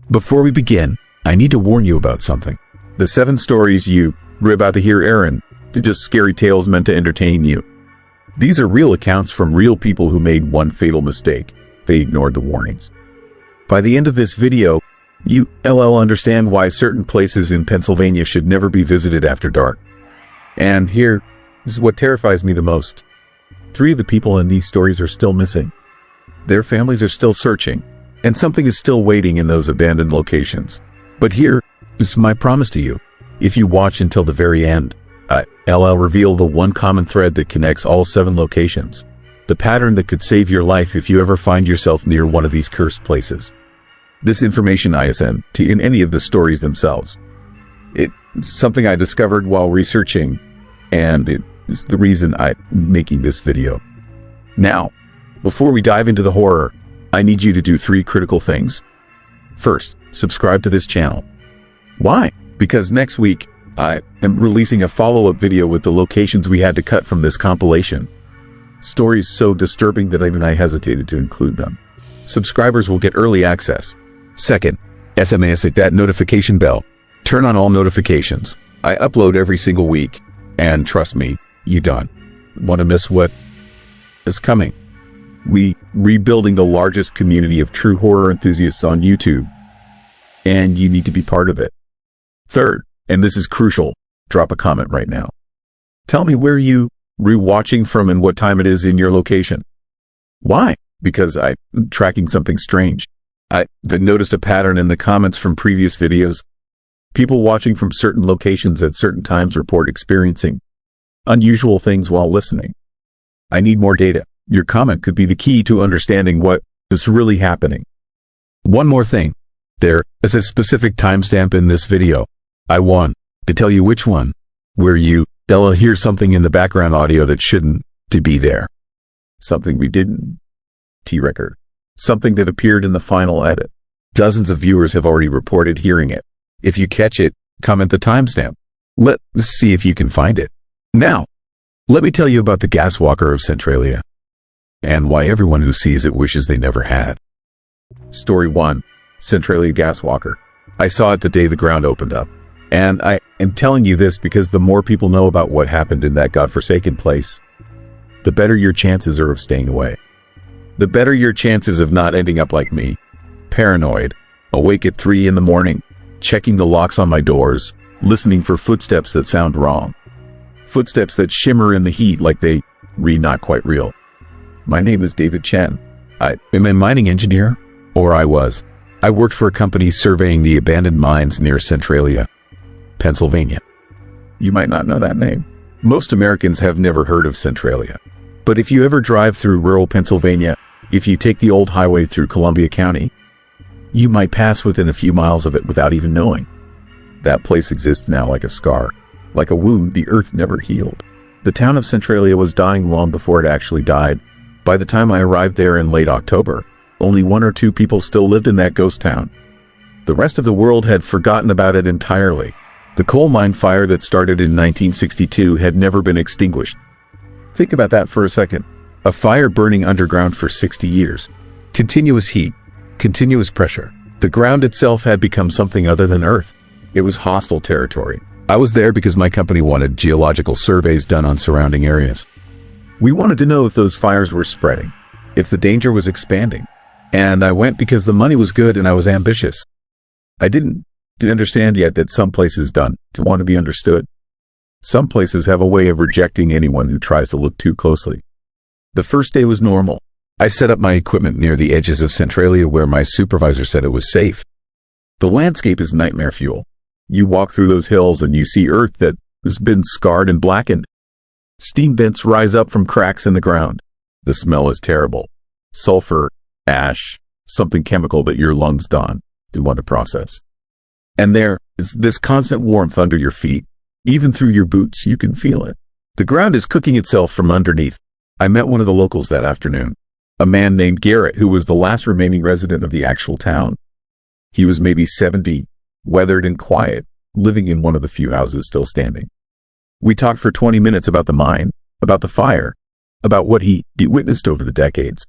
Before we begin, I need to warn you about something. The 7 stories you're about to hear aren't just scary tales meant to entertain you. These are real accounts from real people who made one fatal mistake. They ignored the warnings. By the end of this video, you'll understand why certain places in Pennsylvania should never be visited after dark. And here is what terrifies me the most. 3 of the people in these stories are still missing. Their families are still searching, and something is still waiting in those abandoned locations. But here is my promise to you. If you watch until the very end, I'll reveal the one common thread that connects all 7 locations. The pattern that could save your life if you ever find yourself near one of these cursed places. This information isn't in any of the stories themselves. It's something I discovered while researching, and it's the reason I'm making this video. Now, before we dive into the horror, I need you to do 3 critical things. First, subscribe to this channel. Why? Because next week, I am releasing a follow-up video with the locations we had to cut from this compilation. Stories so disturbing that even I hesitated to include them. Subscribers will get early access. Second, SMS at that notification bell. Turn on all notifications. I upload every single week, and trust me, you don't want to miss what is coming. We rebuilding the largest community of true horror enthusiasts on YouTube, and you need to be part of it. Third, and this is crucial, drop a comment right now. Tell me where you rewatching from and what time it is in your location. Why? Because I'm tracking something strange. I've noticed a pattern in the comments from previous videos. People watching from certain locations at certain times report experiencing unusual things while listening. I need more data. Your comment could be the key to understanding what is really happening. One more thing. There is a specific timestamp in this video. I want to tell you which one, where you'll hear something in the background audio that shouldn't to be there. Something we didn't record. Something that appeared in the final edit. Dozens of viewers have already reported hearing it. If you catch it, comment the timestamp. Let's see if you can find it. Now, let me tell you about the gas walker of Centralia, and why everyone who sees it wishes they never had. Story 1. Centralia gas walker. I saw it the day the ground opened up. And I am telling you this because the more people know about what happened in that godforsaken place, the better your chances are of staying away. The better your chances of not ending up like me, paranoid, awake at 3 in the morning, checking the locks on my doors, listening for footsteps that sound wrong. Footsteps that shimmer in the heat like they not quite real. My name is David Chen. I am a mining engineer, or I was. I worked for a company surveying the abandoned mines near Centralia, Pennsylvania. You might not know that name. Most Americans have never heard of Centralia. But if you ever drive through rural Pennsylvania, if you take the old highway through Columbia County, you might pass within a few miles of it without even knowing. That place exists now like a scar, like a wound the earth never healed. The town of Centralia was dying long before it actually died. By the time I arrived there in late October, only 1 or 2 people still lived in that ghost town. The rest of the world had forgotten about it entirely. The coal mine fire that started in 1962 had never been extinguished. Think about that for a second. A fire burning underground for 60 years. Continuous heat, continuous pressure. The ground itself had become something other than Earth. It was hostile territory. I was there because my company wanted geological surveys done on surrounding areas. We wanted to know if those fires were spreading, if the danger was expanding. And I went because the money was good and I was ambitious. I didn't understand yet that some places don't want to be understood. Some places have a way of rejecting anyone who tries to look too closely. The first day was normal. I set up my equipment near the edges of Centralia where my supervisor said it was safe. The landscape is nightmare fuel. You walk through those hills and you see earth that has been scarred and blackened. Steam vents rise up from cracks in the ground. The smell is terrible. Sulfur, ash, something chemical that your lungs don't want to process. And there is this constant warmth under your feet. Even through your boots, you can feel it. The ground is cooking itself from underneath. I met one of the locals that afternoon, a man named Garrett, who was the last remaining resident of the actual town. He was maybe 70, weathered and quiet, living in one of the few houses still standing. We talked for 20 minutes about the mine, about the fire, about what he witnessed over the decades.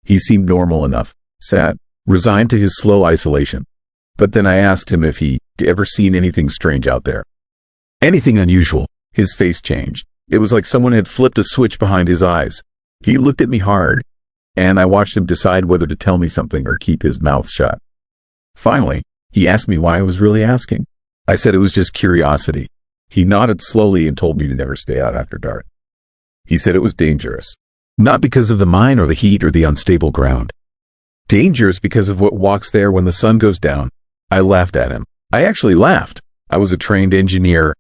He seemed normal enough, sad, resigned to his slow isolation. But then I asked him if he'd ever seen anything strange out there. Anything unusual. His face changed. It was like someone had flipped a switch behind his eyes. He looked at me hard, and I watched him decide whether to tell me something or keep his mouth shut. Finally, he asked me why I was really asking. I said it was just curiosity. He nodded slowly and told me to never stay out after dark. He said it was dangerous. Not because of the mine or the heat or the unstable ground. Dangerous because of what walks there when the sun goes down. I laughed at him. I actually laughed. I was a trained engineer,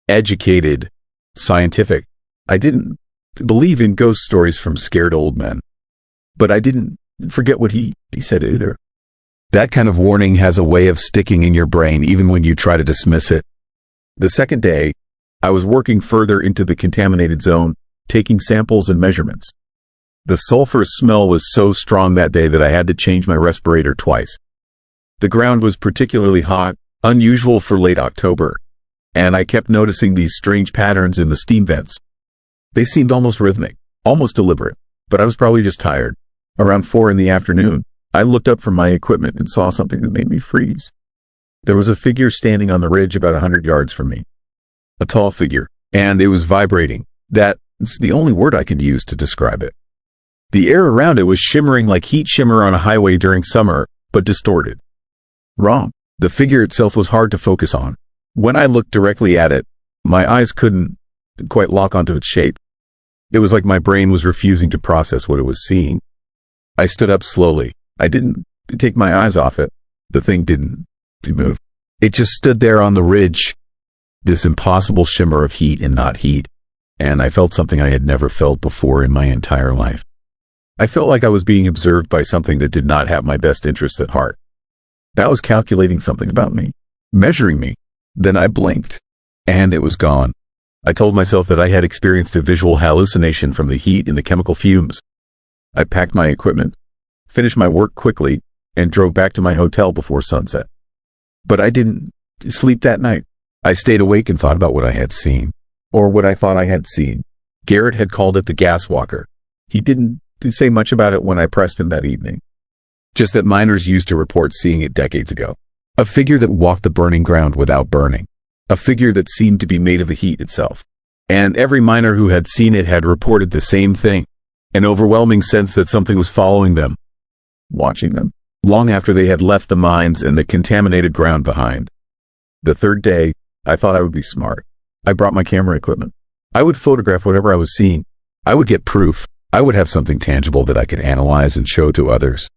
educated, scientific. I didn't believe in ghost stories from scared old men. But I didn't forget what he said either. That kind of warning has a way of sticking in your brain even when you try to dismiss it. The second day, I was working further into the contaminated zone, taking samples and measurements. The sulfurous smell was so strong that day that I had to change my respirator twice. The ground was particularly hot, unusual for late October, and I kept noticing these strange patterns in the steam vents. They seemed almost rhythmic, almost deliberate, but I was probably just tired. Around 4 in the afternoon, I looked up from my equipment and saw something that made me freeze. There was a figure standing on the ridge about 100 yards from me. A tall figure, and it was vibrating. That's the only word I could use to describe it. The air around it was shimmering like heat shimmer on a highway during summer, but distorted. Wrong. The figure itself was hard to focus on. When I looked directly at it, my eyes couldn't quite lock onto its shape. It was like my brain was refusing to process what it was seeing. I stood up slowly. I didn't take my eyes off it. The thing didn't move. It just stood there on the ridge, this impossible shimmer of heat and not heat, and I felt something I had never felt before in my entire life. I felt like I was being observed by something that did not have my best interests at heart. That was calculating something about me, measuring me. Then I blinked, and it was gone. I told myself that I had experienced a visual hallucination from the heat and the chemical fumes. I packed my equipment, finished my work quickly, and drove back to my hotel before sunset. But I didn't sleep that night. I stayed awake and thought about what I had seen, or what I thought I had seen. Garrett had called it the gas walker. He didn't say much about it when I pressed him that evening. Just that miners used to report seeing it decades ago. A figure that walked the burning ground without burning. A figure that seemed to be made of the heat itself. And every miner who had seen it had reported the same thing. An overwhelming sense that something was following them, watching them, long after they had left the mines and the contaminated ground behind. The third day, I thought I would be smart. I brought my camera equipment. I would photograph whatever I was seeing. I would get proof. I would have something tangible that I could analyze and show to others.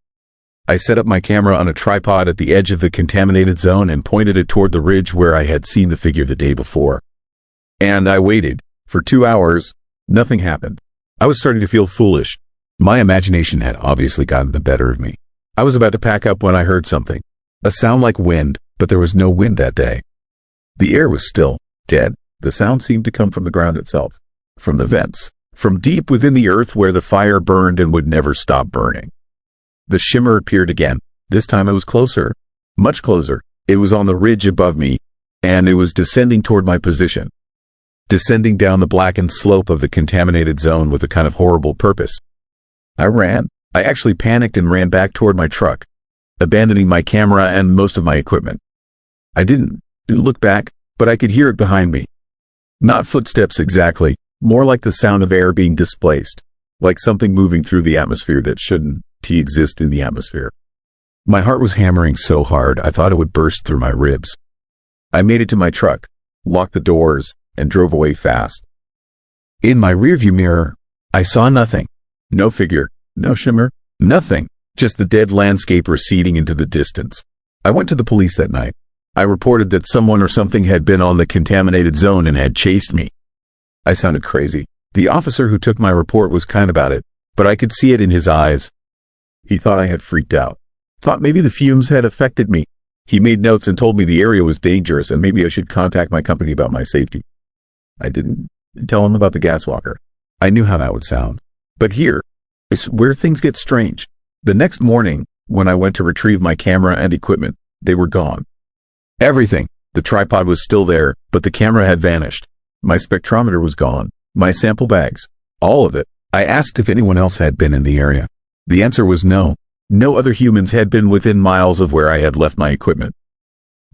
I set up my camera on a tripod at the edge of the contaminated zone and pointed it toward the ridge where I had seen the figure the day before. And I waited. For 2 hours, nothing happened. I was starting to feel foolish. My imagination had obviously gotten the better of me. I was about to pack up when I heard something. A sound like wind, but there was no wind that day. The air was still, dead. The sound seemed to come from the ground itself, from the vents, from deep within the earth where the fire burned and would never stop burning. The shimmer appeared again. This time it was closer, much closer. It was on the ridge above me, and it was descending toward my position. Descending down the blackened slope of the contaminated zone with a kind of horrible purpose. I ran. I actually panicked and ran back toward my truck, abandoning my camera and most of my equipment. I didn't look back, but I could hear it behind me. Not footsteps exactly, more like the sound of air being displaced, like something moving through the atmosphere that shouldn't exist in the atmosphere. My heart was hammering so hard I thought it would burst through my ribs. I made it to my truck, locked the doors, and drove away fast. In my rearview mirror, I saw nothing. No figure, no shimmer, nothing. Just the dead landscape receding into the distance. I went to the police that night. I reported that someone or something had been on the contaminated zone and had chased me. I sounded crazy. The officer who took my report was kind about it, but I could see it in his eyes. He thought I had freaked out. Thought maybe the fumes had affected me. He made notes and told me the area was dangerous and maybe I should contact my company about my safety. I didn't tell him about the gas walker. I knew how that would sound. But here is where things get strange. The next morning, when I went to retrieve my camera and equipment, they were gone. Everything. The tripod was still there, but the camera had vanished. My spectrometer was gone. My sample bags. All of it. I asked if anyone else had been in the area. The answer was no. No other humans had been within miles of where I had left my equipment.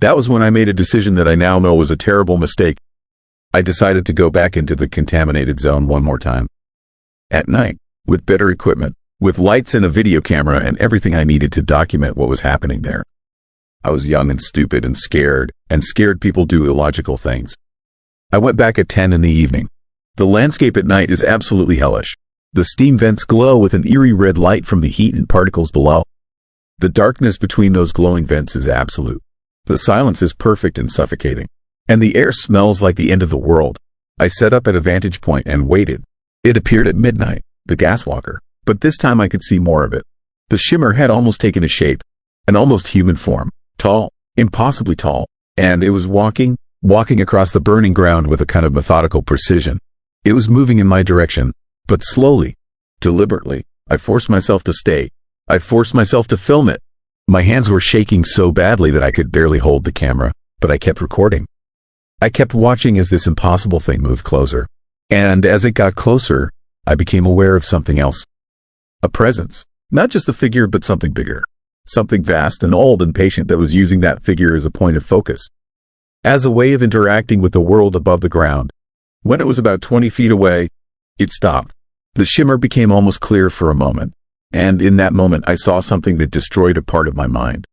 That was when I made a decision that I now know was a terrible mistake. I decided to go back into the contaminated zone one more time. At night, with better equipment, with lights and a video camera and everything I needed to document what was happening there. I was young and stupid and scared people do illogical things. I went back at 10 in the evening. The landscape at night is absolutely hellish. The steam vents glow with an eerie red light from the heat and particles below. The darkness between those glowing vents is absolute. The silence is perfect and suffocating. And the air smells like the end of the world. I set up at a vantage point and waited. It appeared at midnight, the gas walker, but this time I could see more of it. The shimmer had almost taken a shape, an almost human form, tall, impossibly tall, and it was walking across the burning ground with a kind of methodical precision. It was moving in my direction, but slowly, deliberately. I forced myself to stay. I forced myself to film it. My hands were shaking so badly that I could barely hold the camera, but I kept recording. I kept watching as this impossible thing moved closer. And as it got closer, I became aware of something else. A presence. Not just a figure, but something bigger. Something vast and old and patient that was using that figure as a point of focus. As a way of interacting with the world above the ground. When it was about 20 feet away, it stopped. The shimmer became almost clear for a moment. And in that moment, I saw something that destroyed a part of my mind.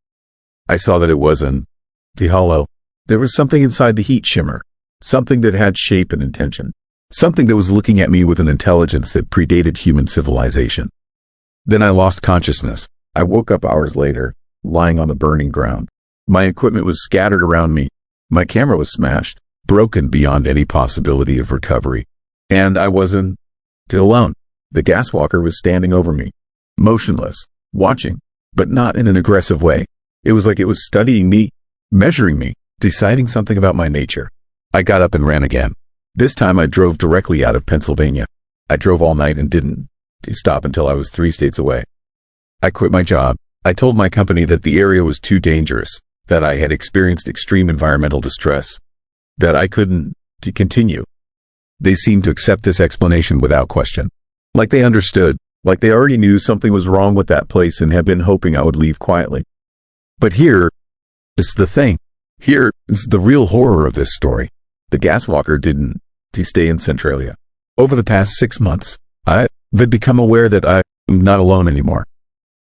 I saw that it wasn't the hollow. There was something inside the heat shimmer. Something that had shape and intention. Something that was looking at me with an intelligence that predated human civilization. Then I lost consciousness. I woke up hours later, lying on the burning ground. My equipment was scattered around me. My camera was smashed, broken beyond any possibility of recovery. And I wasn't alone. The gas walker was standing over me, motionless, watching, but not in an aggressive way. It was like it was studying me, measuring me, deciding something about my nature. I got up and ran again. This time I drove directly out of Pennsylvania. I drove all night and didn't stop until I was 3 states away. I quit my job. I told my company that the area was too dangerous, that I had experienced extreme environmental distress, that I couldn't continue. They seemed to accept this explanation without question. Like they understood, like they already knew something was wrong with that place and had been hoping I would leave quietly. But here is the thing. Here is the real horror of this story. The gas walker didn't stay in Centralia. Over the past 6 months, I've become aware that I'm not alone anymore.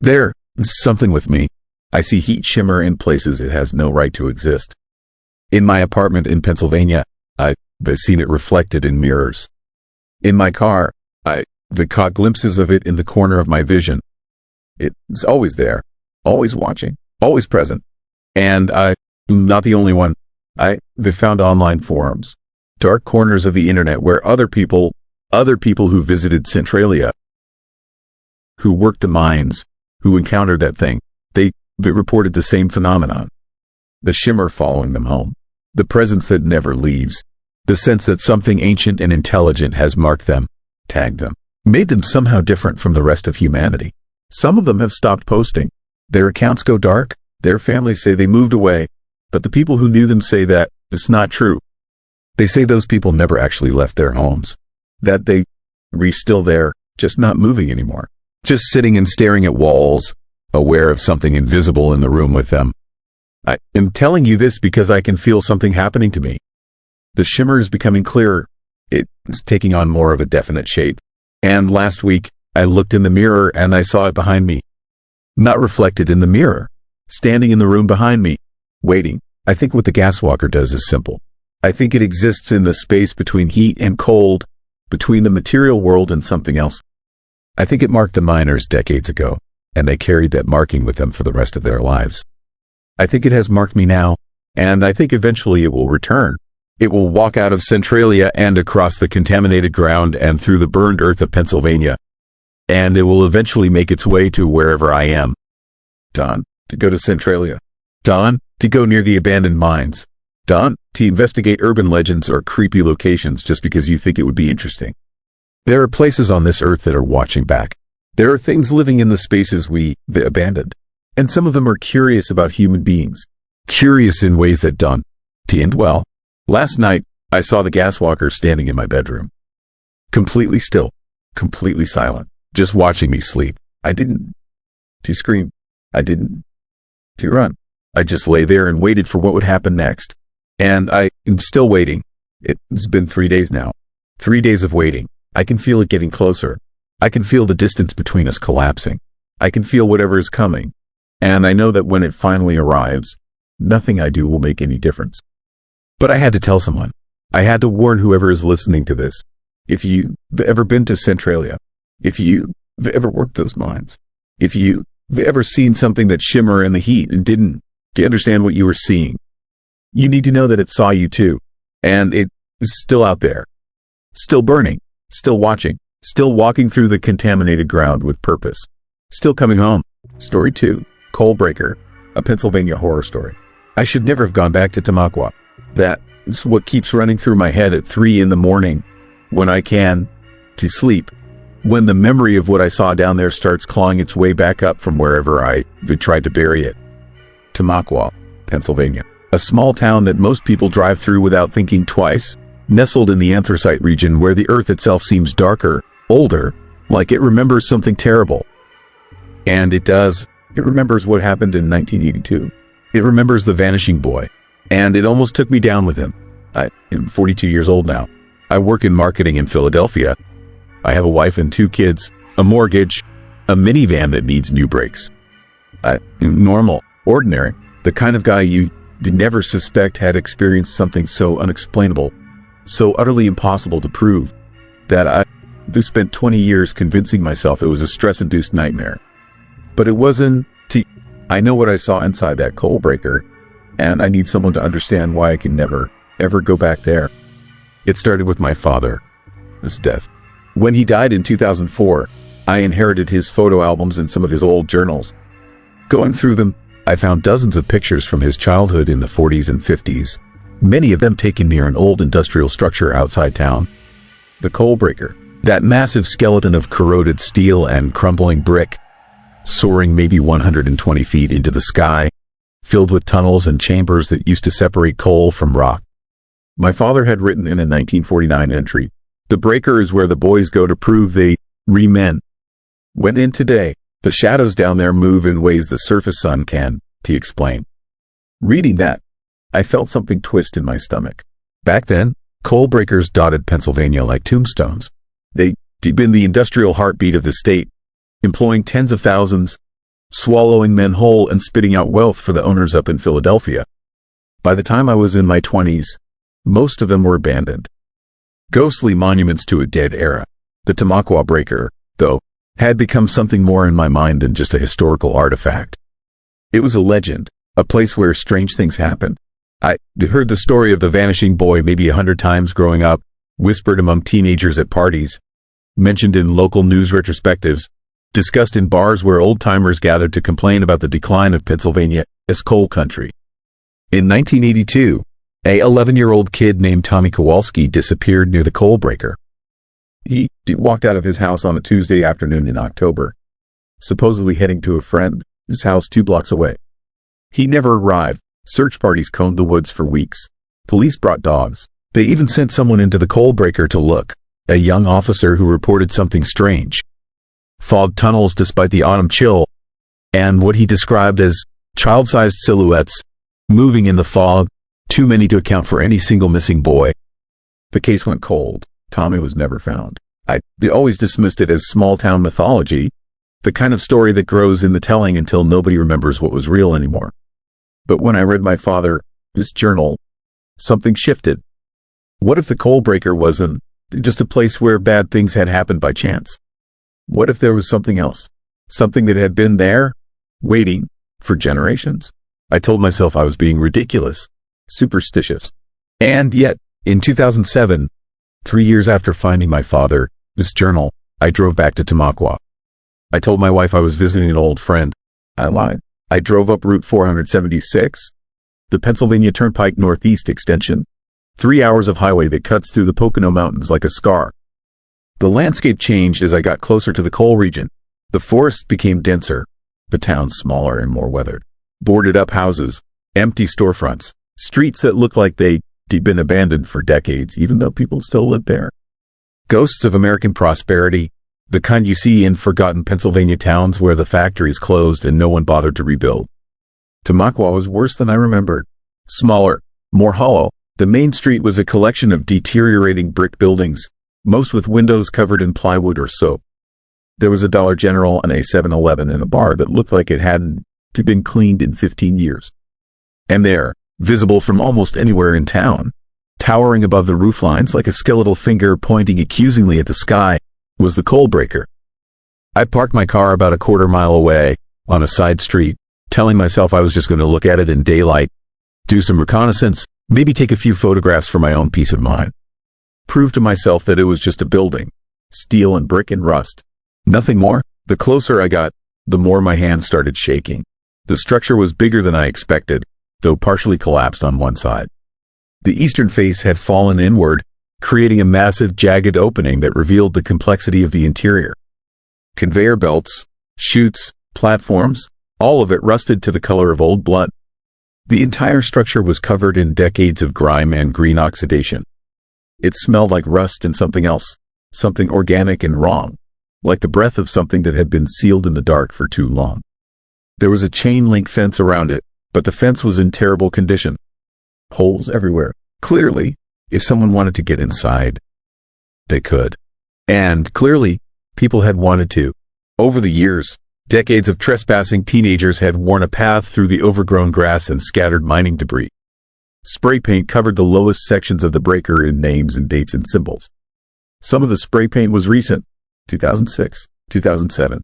There is something with me. I see heat shimmer in places it has no right to exist. In my apartment in Pennsylvania, I've seen it reflected in mirrors. In my car, I've caught glimpses of it in the corner of my vision. It's always there, always watching, always present. And I'm not the only one. I've found online forums, dark corners of the internet where other people who visited Centralia, who worked the mines, who encountered that thing, they reported the same phenomenon. The shimmer following them home. The presence that never leaves. The sense that something ancient and intelligent has marked them, tagged them, made them somehow different from the rest of humanity. Some of them have stopped posting. Their accounts go dark. Their families say they moved away. But the people who knew them say that it's not true. They say those people never actually left their homes. That they were still there, just not moving anymore. Just sitting and staring at walls, aware of something invisible in the room with them. I am telling you this because I can feel something happening to me. The shimmer is becoming clearer. It's taking on more of a definite shape. And last week, I looked in the mirror and I saw it behind me. Not reflected in the mirror. Standing in the room behind me. Waiting. I think what the gas walker does is simple. I think it exists in the space between heat and cold, between the material world and something else. I think it marked the miners decades ago, and they carried that marking with them for the rest of their lives. I think it has marked me now, and I think eventually it will return. It will walk out of Centralia and across the contaminated ground and through the burned earth of Pennsylvania. And it will eventually make its way to wherever I am. Don, to go to Centralia. Don, to go near the abandoned mines. Don, to investigate urban legends or creepy locations just because you think it would be interesting. There are places on this earth that are watching back. There are things living in the spaces we abandoned. And some of them are curious about human beings. Curious in ways that don't end well. Last night, I saw the gas walker standing in my bedroom. Completely still. Completely silent. Just watching me sleep. I didn't scream. I didn't run. I just lay there and waited for what would happen next. And I am still waiting. It's been 3 days now. 3 days of waiting. I can feel it getting closer. I can feel the distance between us collapsing. I can feel whatever is coming. And I know that when it finally arrives, nothing I do will make any difference. But I had to tell someone. I had to warn whoever is listening to this. If you've ever been to Centralia, if you've ever worked those mines, if you've ever seen something that shimmer in the heat and didn't understand what you were seeing, you need to know that it saw you too. And it is still out there. Still burning. Still watching. Still walking through the contaminated ground with purpose. Still coming home. Story 2. Coal Breaker. A Pennsylvania horror story. I should never have gone back to Tamaqua. That is what keeps running through my head at 3 in the morning when I can to sleep. When the memory of what I saw down there starts clawing its way back up from wherever I tried to bury it. Tamaqua, Pennsylvania. A small town that most people drive through without thinking twice, nestled in the anthracite region where the earth itself seems darker, older, like it remembers something terrible. And it does. It remembers what happened in 1982. It remembers the vanishing boy. And it almost took me down with him. I am 42 years old now. I work in marketing in Philadelphia. I have a wife and 2 kids, a mortgage, a minivan that needs new brakes. I am normal, ordinary, the kind of guy you did never suspect had experienced something so unexplainable, so utterly impossible to prove, that I spent 20 years convincing myself it was a stress-induced nightmare. But it wasn't. I know what I saw inside that coal breaker, and I need someone to understand why I can never, ever go back there. It started with my father, his death. When he died in 2004, I inherited his photo albums and some of his old journals. Going through them, I found dozens of pictures from his childhood in the 40s and 50s, many of them taken near an old industrial structure outside town. The coal breaker, that massive skeleton of corroded steel and crumbling brick, soaring maybe 120 feet into the sky, filled with tunnels and chambers that used to separate coal from rock. My father had written in a 1949 entry, "The breaker is where the boys go to prove they men. Went in today. The shadows down there move in ways the surface sun can," he explained. Reading that, I felt something twist in my stomach. Back then, coal breakers dotted Pennsylvania like tombstones. They'd been the industrial heartbeat of the state, employing tens of thousands, swallowing men whole and spitting out wealth for the owners up in Philadelphia. By the time I was in my 20s, most of them were abandoned. Ghostly monuments to a dead era. The Tamaqua breaker, though, had become something more in my mind than just a historical artifact. It was a legend, a place where strange things happened. I heard the story of the vanishing boy maybe 100 times growing up, whispered among teenagers at parties, mentioned in local news retrospectives, discussed in bars where old-timers gathered to complain about the decline of Pennsylvania as coal country. In 1982, a 11-year-old kid named Tommy Kowalski disappeared near the coal breaker. He walked out of his house on a Tuesday afternoon in October, supposedly heading to a friend's house 2 blocks away. He never arrived. Search parties combed the woods for weeks. Police brought dogs. They even sent someone into the coal breaker to look, a young officer who reported something strange. Fog tunnels despite the autumn chill, and what he described as child-sized silhouettes moving in the fog, too many to account for any single missing boy. The case went cold. Tommy was never found. I always dismissed it as small-town mythology, the kind of story that grows in the telling until nobody remembers what was real anymore. But when I read my father's journal, something shifted. What if the coal breaker wasn't just a place where bad things had happened by chance? What if there was something else? Something that had been there, waiting, for generations? I told myself I was being ridiculous, superstitious. And yet, in 2007, 3 years after finding my father's journal, I drove back to Tamaqua. I told my wife I was visiting an old friend. I lied. I drove up Route 476, the Pennsylvania Turnpike Northeast extension, 3 hours of highway that cuts through the Pocono Mountains like a scar. The landscape changed as I got closer to the coal region. The forests became denser, the town smaller and more weathered. Boarded up houses, empty storefronts, streets that looked like they'd been abandoned for decades, even though people still lived there. Ghosts of American prosperity, the kind you see in forgotten Pennsylvania towns where the factories closed and no one bothered to rebuild. Tamaqua was worse than I remembered. Smaller, more hollow. The main street was a collection of deteriorating brick buildings, most with windows covered in plywood or soap. There was a Dollar General and a 7-Eleven and a bar that looked like it hadn't been cleaned in 15 years. And there, visible from almost anywhere in town, towering above the rooflines like a skeletal finger pointing accusingly at the sky, was the coal breaker. I parked my car about a quarter-mile away, on a side street, telling myself I was just going to look at it in daylight, do some reconnaissance, maybe take a few photographs for my own peace of mind. Prove to myself that it was just a building, steel and brick and rust. Nothing more. The closer I got, the more my hands started shaking. The structure was bigger than I expected, though partially collapsed on one side. The eastern face had fallen inward, creating a massive, jagged opening that revealed the complexity of the interior. Conveyor belts, chutes, platforms, all of it rusted to the color of old blood. The entire structure was covered in decades of grime and green oxidation. It smelled like rust and something else, something organic and wrong, like the breath of something that had been sealed in the dark for too long. There was a chain-link fence around it, but the fence was in terrible condition. Holes everywhere. Clearly, if someone wanted to get inside, they could. And clearly, people had wanted to. Over the years, decades of trespassing teenagers had worn a path through the overgrown grass and scattered mining debris. Spray paint covered the lowest sections of the breaker in names and dates and symbols. Some of the spray paint was recent, 2006, 2007.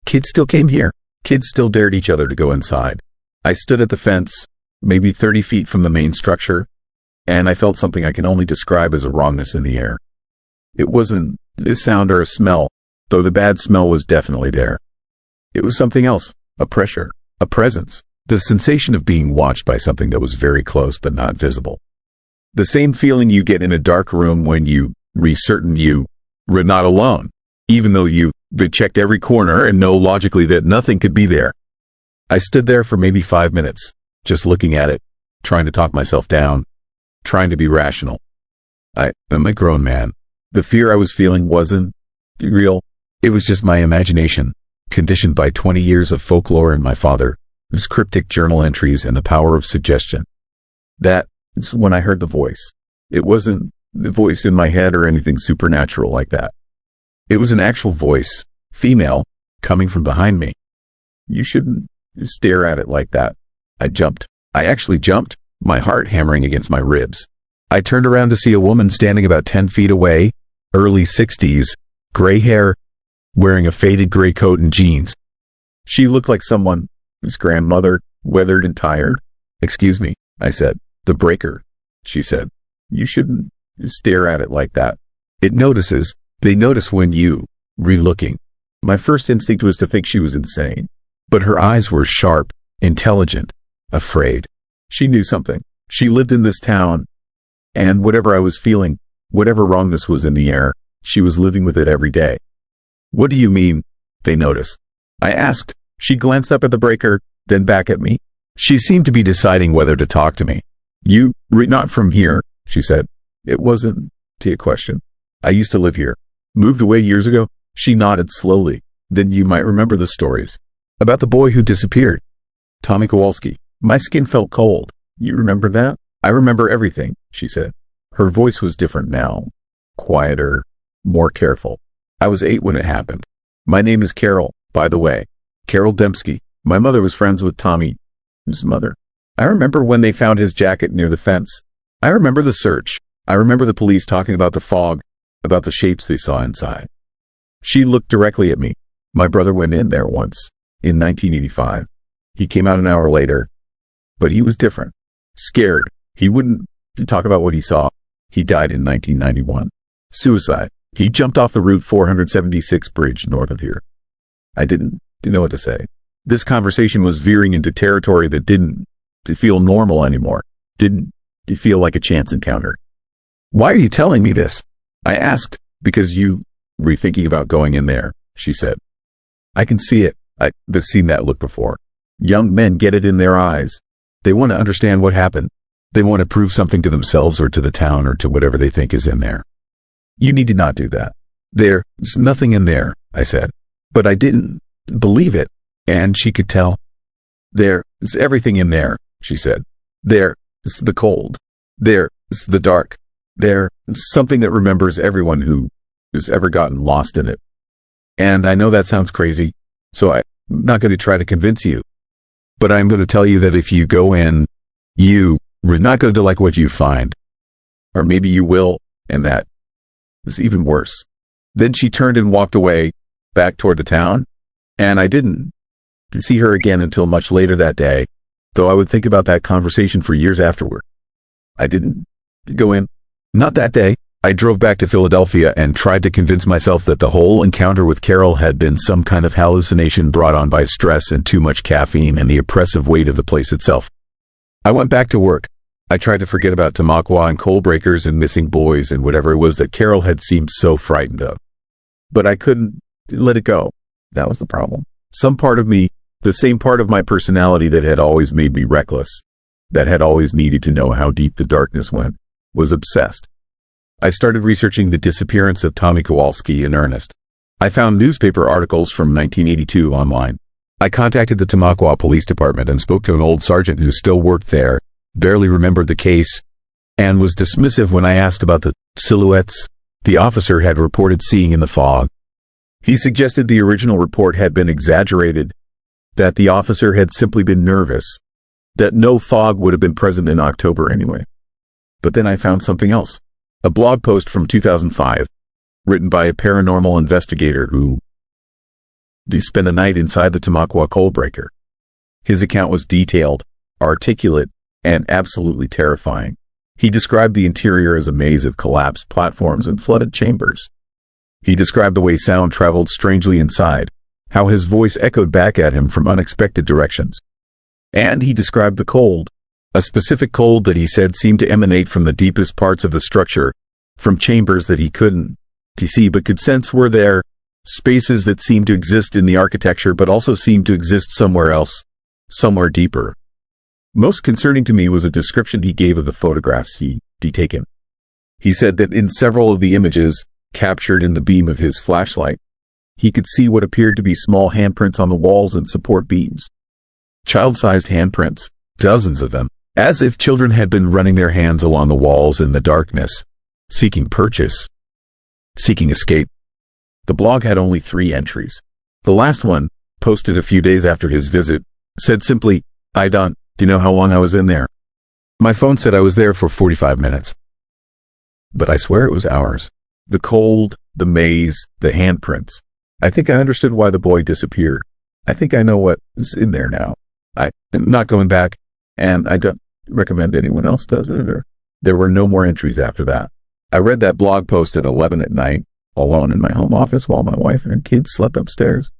Kids still came here. Kids still dared each other to go inside. I stood at the fence, maybe 30 feet from the main structure, and I felt something I can only describe as a wrongness in the air. It wasn't a sound or a smell, though the bad smell was definitely there. It was something else, a pressure, a presence, the sensation of being watched by something that was very close but not visible. The same feeling you get in a dark room when you certain you were not alone, even though you checked every corner and know logically that nothing could be there. I stood there for maybe 5 minutes, just looking at it, trying to talk myself down, trying to be rational. I am a grown man. The fear I was feeling wasn't real. It was just my imagination, conditioned by 20 years of folklore and my father's cryptic journal entries and the power of suggestion. That's when I heard the voice. It wasn't the voice in my head or anything supernatural like that. It was an actual voice, female, coming from behind me. You shouldn't stare at it like that. I jumped. I actually jumped, my heart hammering against my ribs. I turned around to see a woman standing about 10 feet away, early 60s, gray hair, wearing a faded gray coat and jeans. She looked like someone's grandmother, weathered and tired. "Excuse me," I said. "The breaker," she said. "You shouldn't stare at it like that. It notices. They notice when you re-looking." My first instinct was to think she was insane, but her eyes were sharp, intelligent, afraid. She knew something. She lived in this town, and whatever I was feeling, whatever wrongness was in the air, she was living with it every day. "What do you mean, they notice?" I asked. She glanced up at the breaker, then back at me. She seemed to be deciding whether to talk to me. Not from here," she said. "It wasn't a question. I used to live here. Moved away years ago." She nodded slowly. "Then you might remember the stories about the boy who disappeared. Tommy Kowalski." My skin felt cold. "You remember that?" "I remember everything," she said. Her voice was different now. Quieter, more careful. "I was 8 when it happened. My name is Carol, by the way. Carol Dembski. My mother was friends with Tommy's mother. I remember when they found his jacket near the fence. I remember the search. I remember the police talking about the fog, about the shapes they saw inside." She looked directly at me. "My brother went in there once, in 1985. He came out an hour later, but he was different. Scared. He wouldn't talk about what he saw. He died in 1991. Suicide. He jumped off the Route 476 bridge north of here." I didn't know what to say. This conversation was veering into territory that didn't feel normal anymore. Didn't feel like a chance encounter. "Why are you telling me this?" I asked. "Because you were thinking about going in there," she said. "I can see it. I've seen that look before. Young men get it in their eyes. They want to understand what happened. They want to prove something to themselves or to the town or to whatever they think is in there. You need to not do that. There's nothing in there," I said. But I didn't believe it, and she could tell. "There It's everything in there, she said. There is the cold. There is the dark. There is something that remembers everyone who has ever gotten lost in it. And I know that sounds crazy, so I'm not going to try to convince you. But I'm going to tell you that if you go in, you are not going to like what you find. Or maybe you will, and that is even worse. Then she turned and walked away, back toward the town, and I didn't see her again until much later that day, though I would think about that conversation for years afterward. I didn't go in. Not that day. I drove back to Philadelphia and tried to convince myself that the whole encounter with Carol had been some kind of hallucination brought on by stress and too much caffeine and the oppressive weight of the place itself. I went back to work. I tried to forget about Tamaqua and coal breakers and missing boys and whatever it was that Carol had seemed so frightened of. But I couldn't let it go. That was the problem. Some part of me, the same part of my personality that had always made me reckless, that had always needed to know how deep the darkness went, was obsessed. I started researching the disappearance of Tommy Kowalski in earnest. I found newspaper articles from 1982 online. I contacted the Tamaqua Police Department and spoke to an old sergeant who still worked there, barely remembered the case, and was dismissive when I asked about the silhouettes the officer had reported seeing in the fog. He suggested the original report had been exaggerated, that the officer had simply been nervous, that no fog would have been present in October anyway. But then I found something else. A blog post from 2005, written by a paranormal investigator who spent a night inside the Tamaqua coal breaker. His account was detailed, articulate, and absolutely terrifying. He described the interior as a maze of collapsed platforms and flooded chambers. He described the way sound traveled strangely inside, how his voice echoed back at him from unexpected directions. And he described the cold. A specific cold that he said seemed to emanate from the deepest parts of the structure, from chambers that he couldn't see but could sense were there, spaces that seemed to exist in the architecture but also seemed to exist somewhere else, somewhere deeper. Most concerning to me was a description he gave of the photographs he'd taken. He said that in several of the images, captured in the beam of his flashlight, he could see what appeared to be small handprints on the walls and support beams. Child-sized handprints, dozens of them. As if children had been running their hands along the walls in the darkness, seeking purchase, seeking escape. The blog had only 3 entries. The last one, posted a few days after his visit, said simply, "I don't, do you know how long I was in there?" My phone said I was there for 45 minutes. But I swear it was hours. The cold, the maze, the handprints. I think I understood why the boy disappeared. I think I know what is in there now. I'm not going back. And I don't recommend anyone else does it either. There were no more entries after that. I read that blog post at 11 at night, alone in my home office while my wife and kids slept upstairs.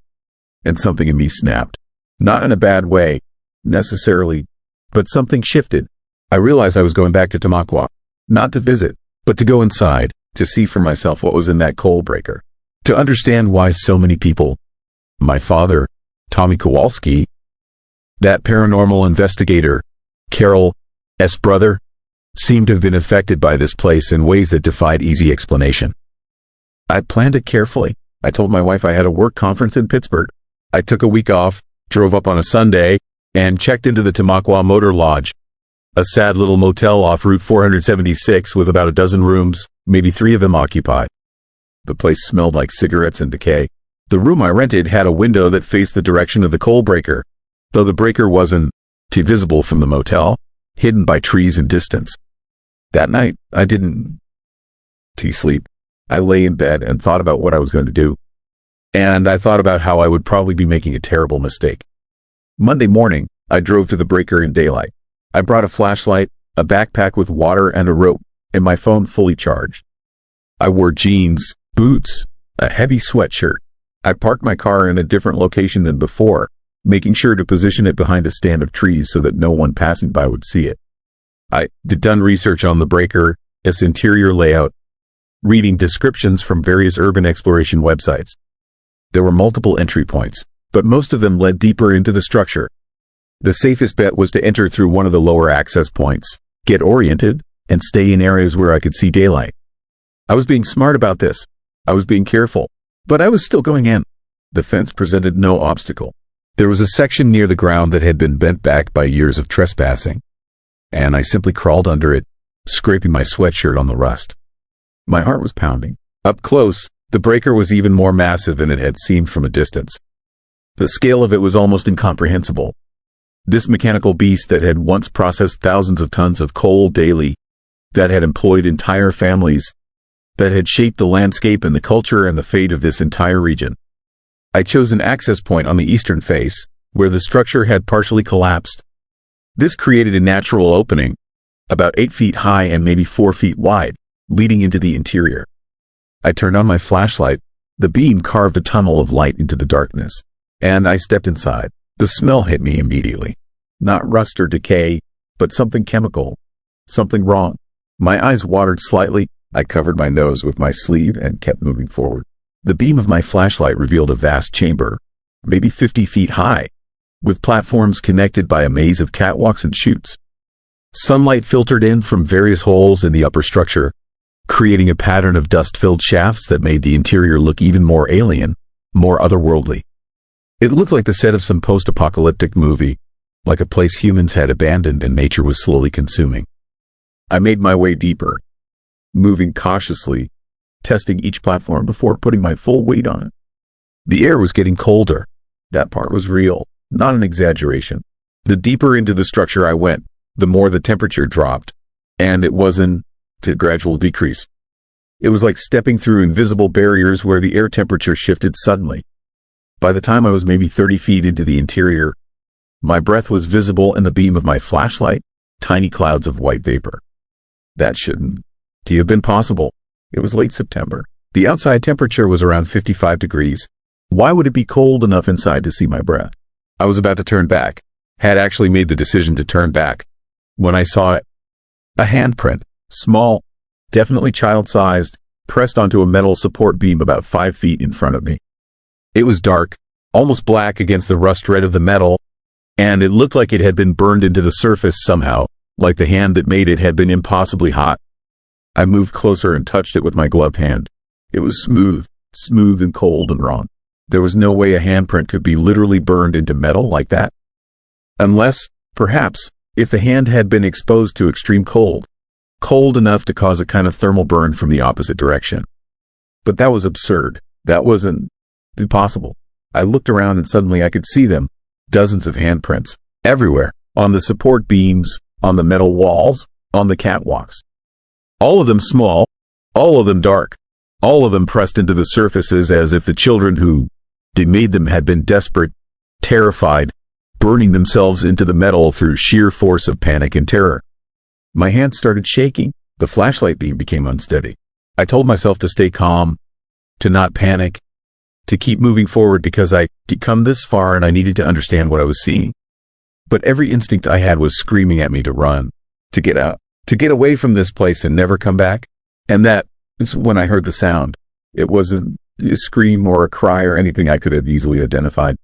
And something in me snapped. Not in a bad way, necessarily, but something shifted. I realized I was going back to Tamaqua, not to visit, but to go inside, to see for myself what was in that coal breaker, to understand why so many people, my father, Tommy Kowalski, that paranormal investigator, Carol's brother, seemed to have been affected by this place in ways that defied easy explanation. I planned it carefully. I told my wife I had a work conference in Pittsburgh. I took a week off, drove up on a Sunday, and checked into the Tamaqua Motor Lodge, a sad little motel off Route 476 with about a dozen rooms, maybe 3 of them occupied. The place smelled like cigarettes and decay. The room I rented had a window that faced the direction of the coal breaker, though the breaker wasn't visible from the motel, hidden by trees and distance. That night, I didn't sleep. I lay in bed and thought about what I was going to do. And I thought about how I would probably be making a terrible mistake. Monday morning, I drove to the breaker in daylight. I brought a flashlight, a backpack with water and a rope, and my phone fully charged. I wore jeans, boots, a heavy sweatshirt. I parked my car in a different location than before, making sure to position it behind a stand of trees so that no one passing by would see it. I had done research on the breaker, its interior layout, reading descriptions from various urban exploration websites. There were multiple entry points, but most of them led deeper into the structure. The safest bet was to enter through one of the lower access points, get oriented, and stay in areas where I could see daylight. I was being smart about this. I was being careful, but I was still going in. The fence presented no obstacle. There was a section near the ground that had been bent back by years of trespassing, and I simply crawled under it, scraping my sweatshirt on the rust. My heart was pounding. Up close, the breaker was even more massive than it had seemed from a distance. The scale of it was almost incomprehensible. This mechanical beast that had once processed thousands of tons of coal daily, that had employed entire families, that had shaped the landscape and the culture and the fate of this entire region. I chose an access point on the eastern face, where the structure had partially collapsed. This created a natural opening, about 8 feet high and maybe 4 feet wide, leading into the interior. I turned on my flashlight. The beam carved a tunnel of light into the darkness, and I stepped inside. The smell hit me immediately. Not rust or decay, but something chemical, something wrong. My eyes watered slightly. I covered my nose with my sleeve and kept moving forward. The beam of my flashlight revealed a vast chamber, maybe 50 feet high, with platforms connected by a maze of catwalks and chutes. Sunlight filtered in from various holes in the upper structure, creating a pattern of dust-filled shafts that made the interior look even more alien, more otherworldly. It looked like the set of some post-apocalyptic movie, like a place humans had abandoned and nature was slowly consuming. I made my way deeper, moving cautiously, testing each platform before putting my full weight on it. The air was getting colder. That part was real, not an exaggeration. The deeper into the structure I went, the more the temperature dropped, and it wasn't a gradual decrease. It was like stepping through invisible barriers where the air temperature shifted suddenly. By the time I was maybe 30 feet into the interior, my breath was visible in the beam of my flashlight, tiny clouds of white vapor. That shouldn't have been possible. It was late September. The outside temperature was around 55 degrees. Why would it be cold enough inside to see my breath? I was about to turn back, had actually made the decision to turn back, when I saw it. A handprint, small, definitely child-sized, pressed onto a metal support beam about 5 feet in front of me. It was dark, almost black against the rust red of the metal, and it looked like it had been burned into the surface somehow, like the hand that made it had been impossibly hot. I moved closer and touched it with my gloved hand. It was smooth and cold and wrong. There was no way a handprint could be literally burned into metal like that. Unless, perhaps, if the hand had been exposed to extreme cold enough to cause a kind of thermal burn from the opposite direction. But that was absurd. That wasn't possible. I looked around and suddenly I could see them. Dozens of handprints. Everywhere. On the support beams, on the metal walls, on the catwalks. All of them small, all of them dark, all of them pressed into the surfaces as if the children who made them had been desperate, terrified, burning themselves into the metal through sheer force of panic and terror. My hands started shaking. The flashlight beam became unsteady. I told myself to stay calm, to not panic, to keep moving forward because I'd come this far and I needed to understand what I was seeing. But every instinct I had was screaming at me to run, to get out, to get away from this place and never come back. And that is when I heard the sound. It wasn't a scream or a cry or anything I could have easily identified.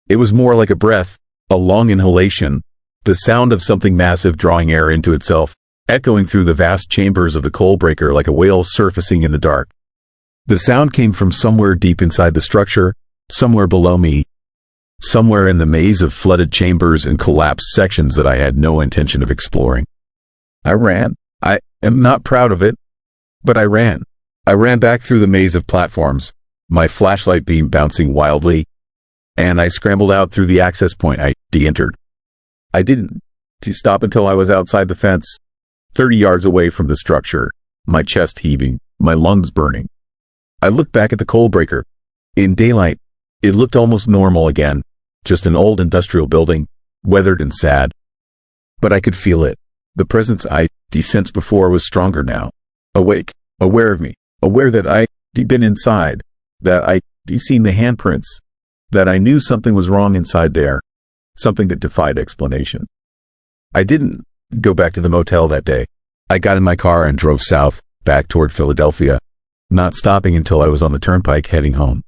It was more like a breath, a long inhalation, the sound of something massive drawing air into itself, echoing through the vast chambers of the coal breaker like a whale surfacing in the dark. The sound came from somewhere deep inside the structure, somewhere below me, somewhere in the maze of flooded chambers and collapsed sections that I had no intention of exploring. I ran. I am not proud of it, but I ran. I ran back through the maze of platforms, my flashlight beam bouncing wildly, and I scrambled out through the access point I entered. I didn't stop until I was outside the fence, 30 yards away from the structure, my chest heaving, my lungs burning. I looked back at the coal breaker. In daylight, it looked almost normal again, just an old industrial building, weathered and sad. But I could feel it. The presence I sensed before was stronger now. Awake, aware of me, aware that I'd been inside, that I'd seen the handprints, that I knew something was wrong inside there, something that defied explanation. I didn't go back to the motel that day. I got in my car and drove south, back toward Philadelphia, not stopping until I was on the turnpike heading home.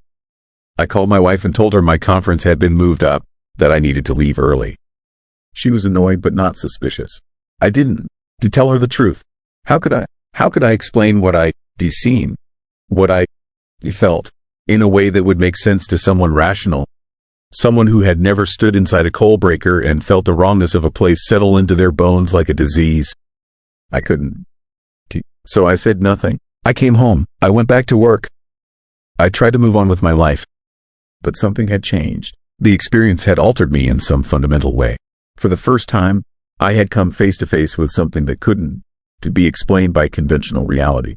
I called my wife and told her my conference had been moved up, that I needed to leave early. She was annoyed but not suspicious. I didn't tell her the truth. How could I explain what I'd seen, what I felt, in a way that would make sense to someone rational? Someone who had never stood inside a coal breaker and felt the wrongness of a place settle into their bones like a disease. I couldn't. So I said nothing. I came home. I went back to work. I tried to move on with my life. But something had changed. The experience had altered me in some fundamental way. For the first time, I had come face to face with something that couldn't be explained by conventional reality.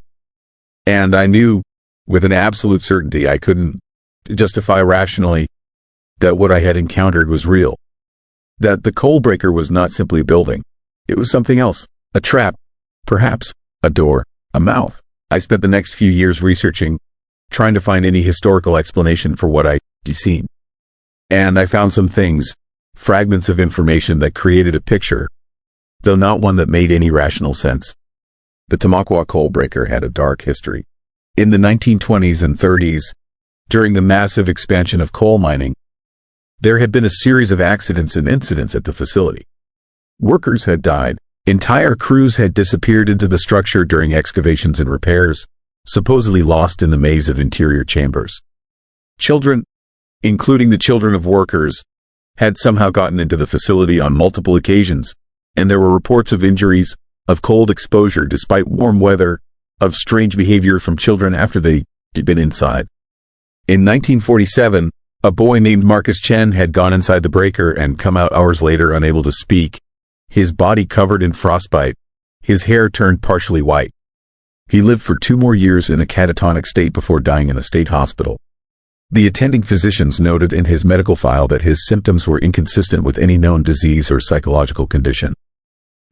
And I knew, with an absolute certainty, I couldn't justify rationally that what I had encountered was real. That the coal breaker was not simply a building. It was something else. A trap. Perhaps. A door. A mouth. I spent the next few years researching, trying to find any historical explanation for what I'd seen. And I found some things, fragments of information that created a picture, though not one that made any rational sense. The Tamaqua coal breaker had a dark history. In the 1920s and 30s, during the massive expansion of coal mining, there had been a series of accidents and incidents at the facility. Workers had died. Entire crews had disappeared into the structure during excavations and repairs, supposedly lost in the maze of interior chambers. Children, including the children of workers, had somehow gotten into the facility on multiple occasions, and there were reports of injuries, of cold exposure despite warm weather, of strange behavior from children after they'd been inside. In 1947, a boy named Marcus Chen had gone inside the breaker and come out hours later unable to speak, his body covered in frostbite, his hair turned partially white. He lived for 2 more years in a catatonic state before dying in a state hospital. The attending physicians noted in his medical file that his symptoms were inconsistent with any known disease or psychological condition.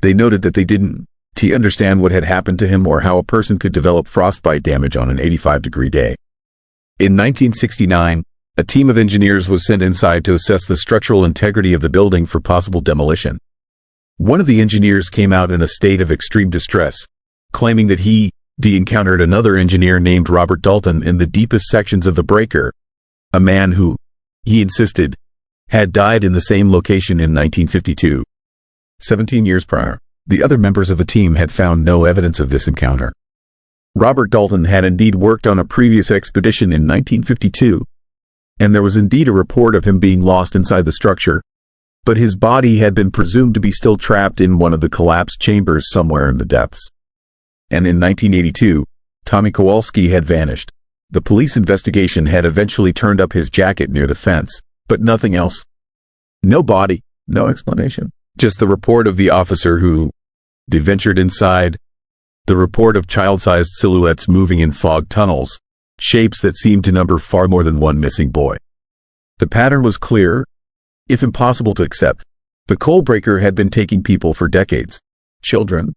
They noted that they didn't understand what had happened to him or how a person could develop frostbite damage on an 85-degree day. In 1969, a team of engineers was sent inside to assess the structural integrity of the building for possible demolition. One of the engineers came out in a state of extreme distress, claiming that he encountered another engineer named Robert Dalton in the deepest sections of the breaker, a man who, he insisted, had died in the same location in 1952. 17 years prior, the other members of the team had found no evidence of this encounter. Robert Dalton had indeed worked on a previous expedition in 1952, and there was indeed a report of him being lost inside the structure, but his body had been presumed to be still trapped in one of the collapsed chambers somewhere in the depths. And in 1982, Tommy Kowalski had vanished. The police investigation had eventually turned up his jacket near the fence, but nothing else. No body, no explanation. Just the report of the officer who ventured inside, the report of child-sized silhouettes moving in fog tunnels, shapes that seemed to number far more than one missing boy. The pattern was clear, if impossible to accept. The coal breaker had been taking people for decades. Children,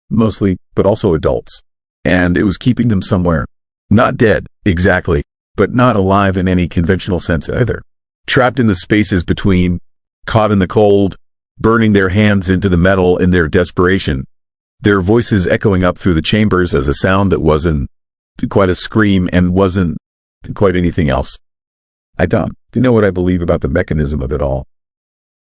mostly, but also adults. And it was keeping them somewhere. Not dead, exactly, but not alive in any conventional sense either. Trapped in the spaces between, caught in the cold, burning their hands into the metal in their desperation, their voices echoing up through the chambers as a sound that wasn't quite a scream and wasn't quite anything else. I don't know what I believe about the mechanism of it all.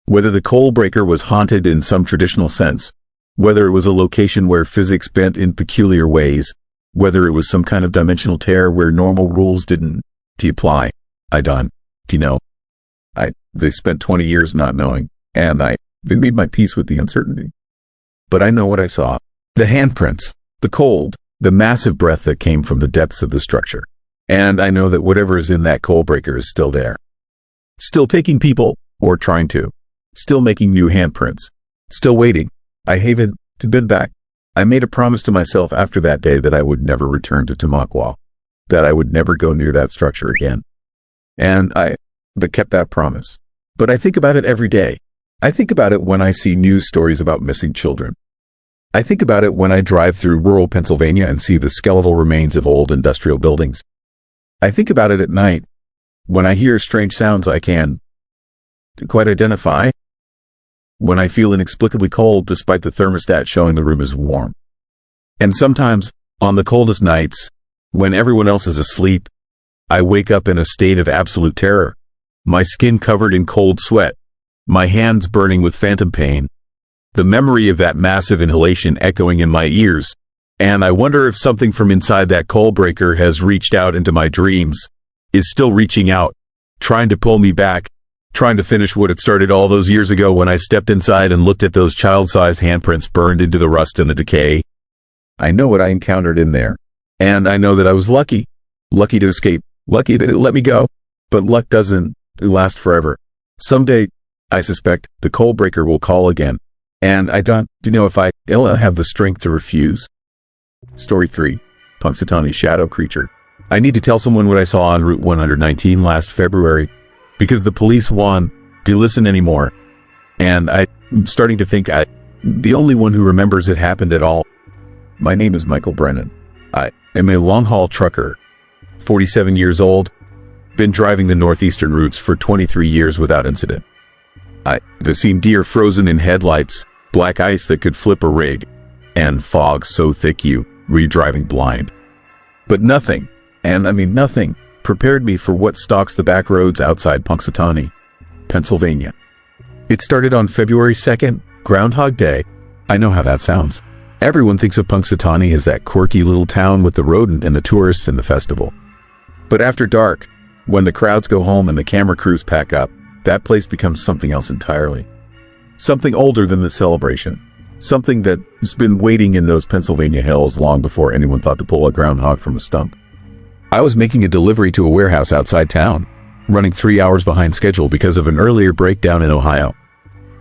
Whether the coal breaker was haunted in some traditional sense, whether it was a location where physics bent in peculiar ways, whether it was some kind of dimensional tear where normal rules didn't apply, I don't know. They spent 20 years not knowing, and they made my peace with the uncertainty. But I know what I saw. The handprints, the cold, the massive breath that came from the depths of the structure. And I know that whatever is in that coal breaker is still there. Still taking people, or trying to. Still making new handprints. Still waiting. I haven't been back. I made a promise to myself after that day that I would never return to Tamaqua. That I would never go near that structure again. And I kept that promise. But I think about it every day. I think about it when I see news stories about missing children. I think about it when I drive through rural Pennsylvania and see the skeletal remains of old industrial buildings. I think about it at night, when I hear strange sounds I can quite identify, when I feel inexplicably cold despite the thermostat showing the room is warm. And sometimes, on the coldest nights, when everyone else is asleep, I wake up in a state of absolute terror, my skin covered in cold sweat, my hands burning with phantom pain, the memory of that massive inhalation echoing in my ears, and I wonder if something from inside that coal breaker has reached out into my dreams, is still reaching out, trying to pull me back, trying to finish what had started all those years ago when I stepped inside and looked at those child-sized handprints burned into the rust and the decay. I know what I encountered in there, and I know that I was lucky. Lucky to escape, lucky that it let me go. But luck doesn't last forever. Someday, I suspect, the coal breaker will call again, and I don't know if I'll have the strength to refuse. Story 3. Punxsutawney Shadow Creature. I need to tell someone what I saw on Route 119 last February, because the police won't listen anymore, and I'm starting to think I'm the only one who remembers it happened at all. My name is Michael Brennan. I am a long-haul trucker, 47 years old, been driving the northeastern routes for 23 years without incident. I've seen deer frozen in headlights, black ice that could flip a rig, and fog so thick you were driving blind. But nothing, and I mean nothing, prepared me for what stalks the back roads outside Punxsutawney, Pennsylvania. It started on February 2nd, Groundhog Day. I know how that sounds. Everyone thinks of Punxsutawney as that quirky little town with the rodent and the tourists and the festival. But after dark, when the crowds go home and the camera crews pack up, that place becomes something else entirely. Something older than the celebration. Something that's been waiting in those Pennsylvania hills long before anyone thought to pull a groundhog from a stump. I was making a delivery to a warehouse outside town, running 3 hours behind schedule because of an earlier breakdown in Ohio.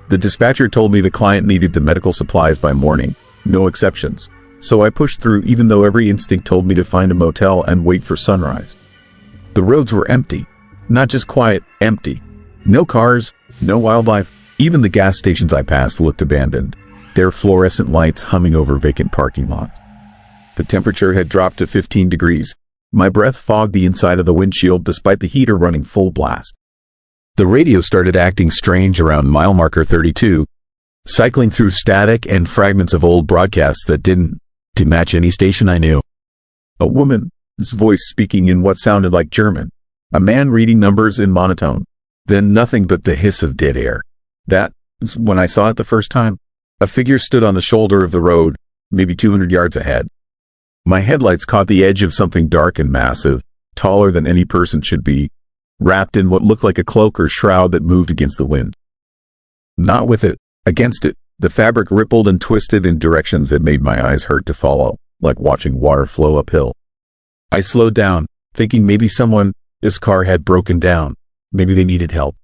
The dispatcher told me the client needed the medical supplies by morning, no exceptions. So I pushed through even though every instinct told me to find a motel and wait for sunrise. The roads were empty. Not just quiet, empty. No cars, no wildlife. Even the gas stations I passed looked abandoned, their fluorescent lights humming over vacant parking lots. The temperature had dropped to 15 degrees. My breath fogged the inside of the windshield despite the heater running full blast. The radio started acting strange around mile marker 32, cycling through static and fragments of old broadcasts that didn't match any station I knew. A woman's voice speaking in what sounded like German. A man reading numbers in monotone. Then nothing but the hiss of dead air. That was when I saw it the first time. A figure stood on the shoulder of the road, maybe 200 yards ahead. My headlights caught the edge of something dark and massive, taller than any person should be, wrapped in what looked like a cloak or shroud that moved against the wind. Not with it, against it, the fabric rippled and twisted in directions that made my eyes hurt to follow, like watching water flow uphill. I slowed down, thinking maybe this car had broken down, maybe they needed help.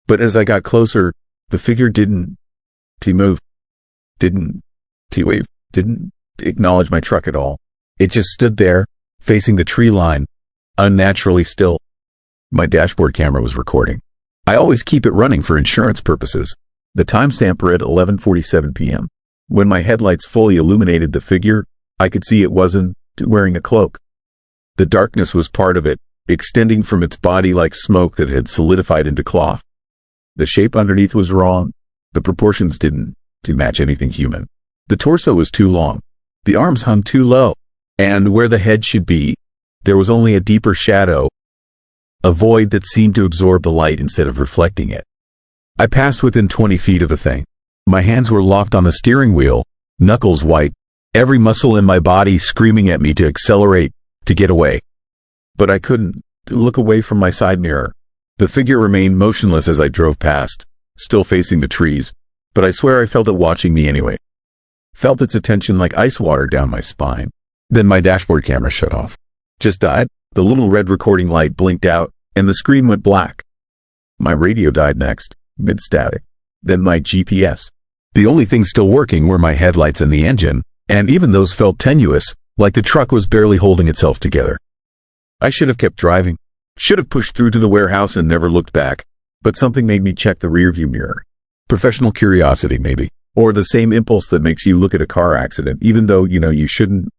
But as I got closer, the figure didn't move, didn't wave, didn't acknowledge my truck at all. It just stood there, facing the tree line, unnaturally still. My dashboard camera was recording. I always keep it running for insurance purposes. The timestamp read 11:47 p.m. When my headlights fully illuminated the figure, I could see it wasn't wearing a cloak. The darkness was part of it, extending from its body like smoke that had solidified into cloth. The shape underneath was wrong. The proportions didn't match anything human. The torso was too long. The arms hung too low. And where the head should be, there was only a deeper shadow, a void that seemed to absorb the light instead of reflecting it. I passed within 20 feet of the thing. My hands were locked on the steering wheel, knuckles white, every muscle in my body screaming at me to accelerate, to get away. But I couldn't look away from my side mirror. The figure remained motionless as I drove past, still facing the trees, but I swear I felt it watching me anyway. Felt its attention like ice water down my spine. Then my dashboard camera shut off. Just died. The little red recording light blinked out, and the screen went black. My radio died next, mid-static. Then my GPS. The only things still working were my headlights and the engine, and even those felt tenuous, like the truck was barely holding itself together. I should have kept driving. Should have pushed through to the warehouse and never looked back, but something made me check the rearview mirror. Professional curiosity, maybe. Or the same impulse that makes you look at a car accident, even though you know you shouldn't.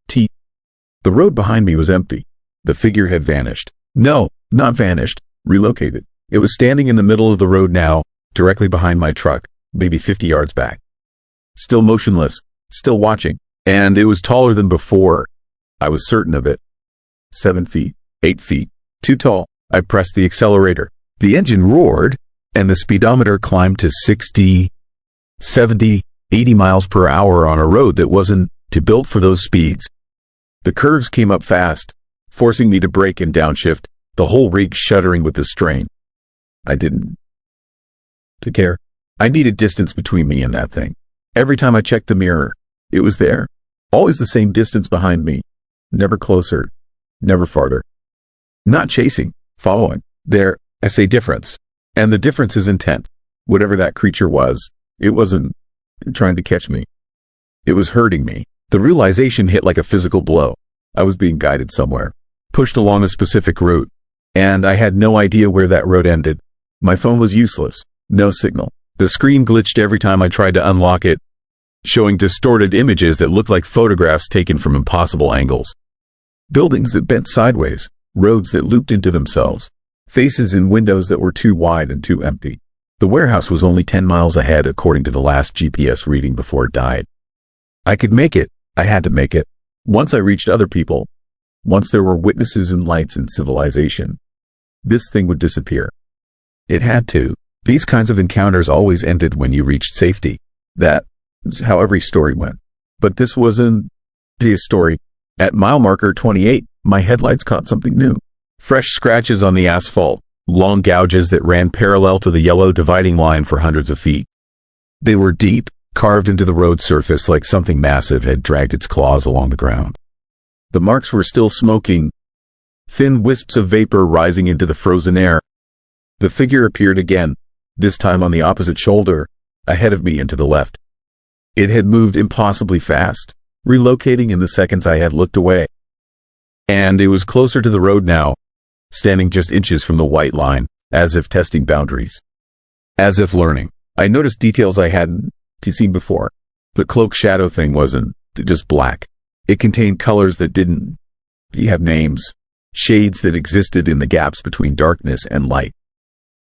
The road behind me was empty. The figure had vanished. No, not vanished. Relocated. It was standing in the middle of the road now, directly behind my truck, maybe 50 yards back. Still motionless, still watching, and it was taller than before. I was certain of it. 7 feet, 8 feet, too tall. I pressed the accelerator. The engine roared, and the speedometer climbed to 60, 70, 80 miles per hour on a road that wasn't built for those speeds. The curves came up fast, forcing me to brake and downshift, the whole rig shuddering with the strain. I didn't to care. I needed distance between me and that thing. Every time I checked the mirror, it was there. Always the same distance behind me. Never closer. Never farther. Not chasing. Following. There, I say difference. And the difference is intent. Whatever that creature was, it wasn't trying to catch me. It was hurting me. The realization hit like a physical blow. I was being guided somewhere, pushed along a specific route, and I had no idea where that road ended. My phone was useless. No signal. The screen glitched every time I tried to unlock it, showing distorted images that looked like photographs taken from impossible angles. Buildings that bent sideways, roads that looped into themselves, faces in windows that were too wide and too empty. The warehouse was only 10 miles ahead according to the last GPS reading before it died. I could make it. I had to make it. Once I reached other people, once there were witnesses and lights and civilization, this thing would disappear. It had to. These kinds of encounters always ended when you reached safety. That's how every story went. But this wasn't the story. At mile marker 28, my headlights caught something new. Fresh scratches on the asphalt, long gouges that ran parallel to the yellow dividing line for hundreds of feet. They were deep, carved into the road surface like something massive had dragged its claws along the ground. The marks were still smoking, thin wisps of vapor rising into the frozen air. The figure appeared again, this time on the opposite shoulder, ahead of me and to the left. It had moved impossibly fast, relocating in the seconds I had looked away. And it was closer to the road now, standing just inches from the white line, as if testing boundaries. As if learning. I noticed details I hadn't seen before. The cloak shadow thing wasn't just black. It contained colors that didn't have names, shades that existed in the gaps between darkness and light.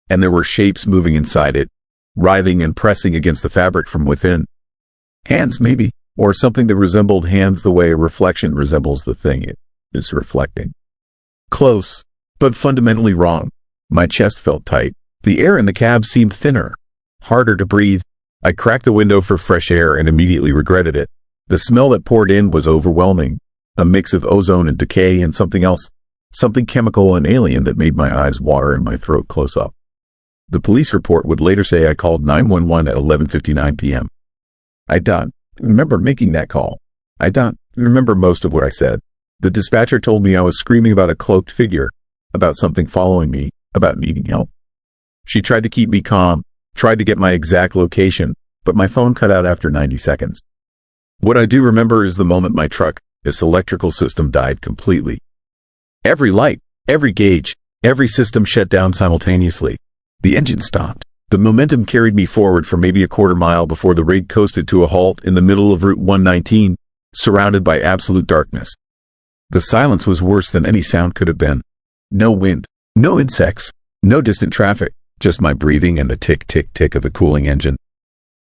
And there were shapes moving inside it, writhing and pressing against the fabric from within. Hands, maybe, or something that resembled hands the way a reflection resembles the thing it is reflecting. Close, but fundamentally wrong. My chest felt tight. The air in the cab seemed thinner, harder to breathe. I cracked the window for fresh air and immediately regretted it. The smell that poured in was overwhelming, a mix of ozone and decay and something else, something chemical and alien that made my eyes water and my throat close up. The police report would later say I called 911 at 11:59 p.m. I don't remember making that call. I don't remember most of what I said. The dispatcher told me I was screaming about a cloaked figure, about something following me, about needing help. She tried to keep me calm, tried to get my exact location, but my phone cut out after 90 seconds. What I do remember is the moment my truck, its electrical system died completely. Every light, every gauge, every system shut down simultaneously. The engine stopped. The momentum carried me forward for maybe a quarter mile before the rig coasted to a halt in the middle of Route 119, surrounded by absolute darkness. The silence was worse than any sound could have been. No wind, no insects, no distant traffic, just my breathing and the tick, tick, tick of the cooling engine.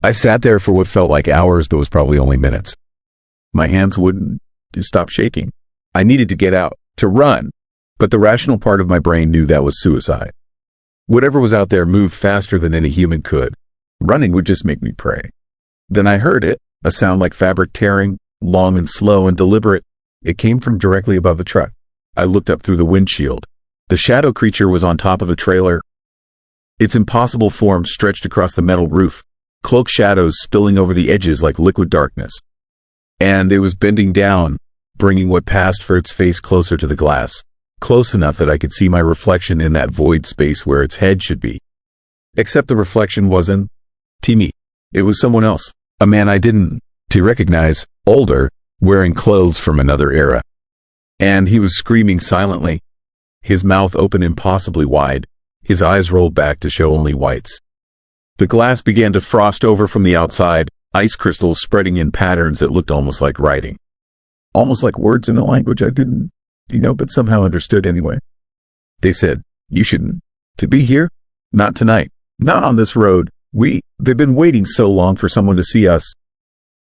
I sat there for what felt like hours but was probably only minutes. My hands wouldn't stop shaking. I needed to get out, to run, but the rational part of my brain knew that was suicide. Whatever was out there moved faster than any human could. Running would just make me pray. Then I heard it, a sound like fabric tearing, long and slow and deliberate. It came from directly above the truck. I looked up through the windshield. The shadow creature was on top of the trailer. Its impossible form stretched across the metal roof, cloaked shadows spilling over the edges like liquid darkness. And it was bending down, bringing what passed for its face closer to the glass, close enough that I could see my reflection in that void space where its head should be. Except the reflection wasn't me. It was someone else, a man I didn't recognize, older, wearing clothes from another era. And he was screaming silently, his mouth open impossibly wide, his eyes rolled back to show only whites. The glass began to frost over from the outside, ice crystals spreading in patterns that looked almost like writing. Almost like words in a language I didn't, but somehow understood anyway. They said, "You shouldn't to be here? Not tonight. Not on this road. They've been waiting so long for someone to see us."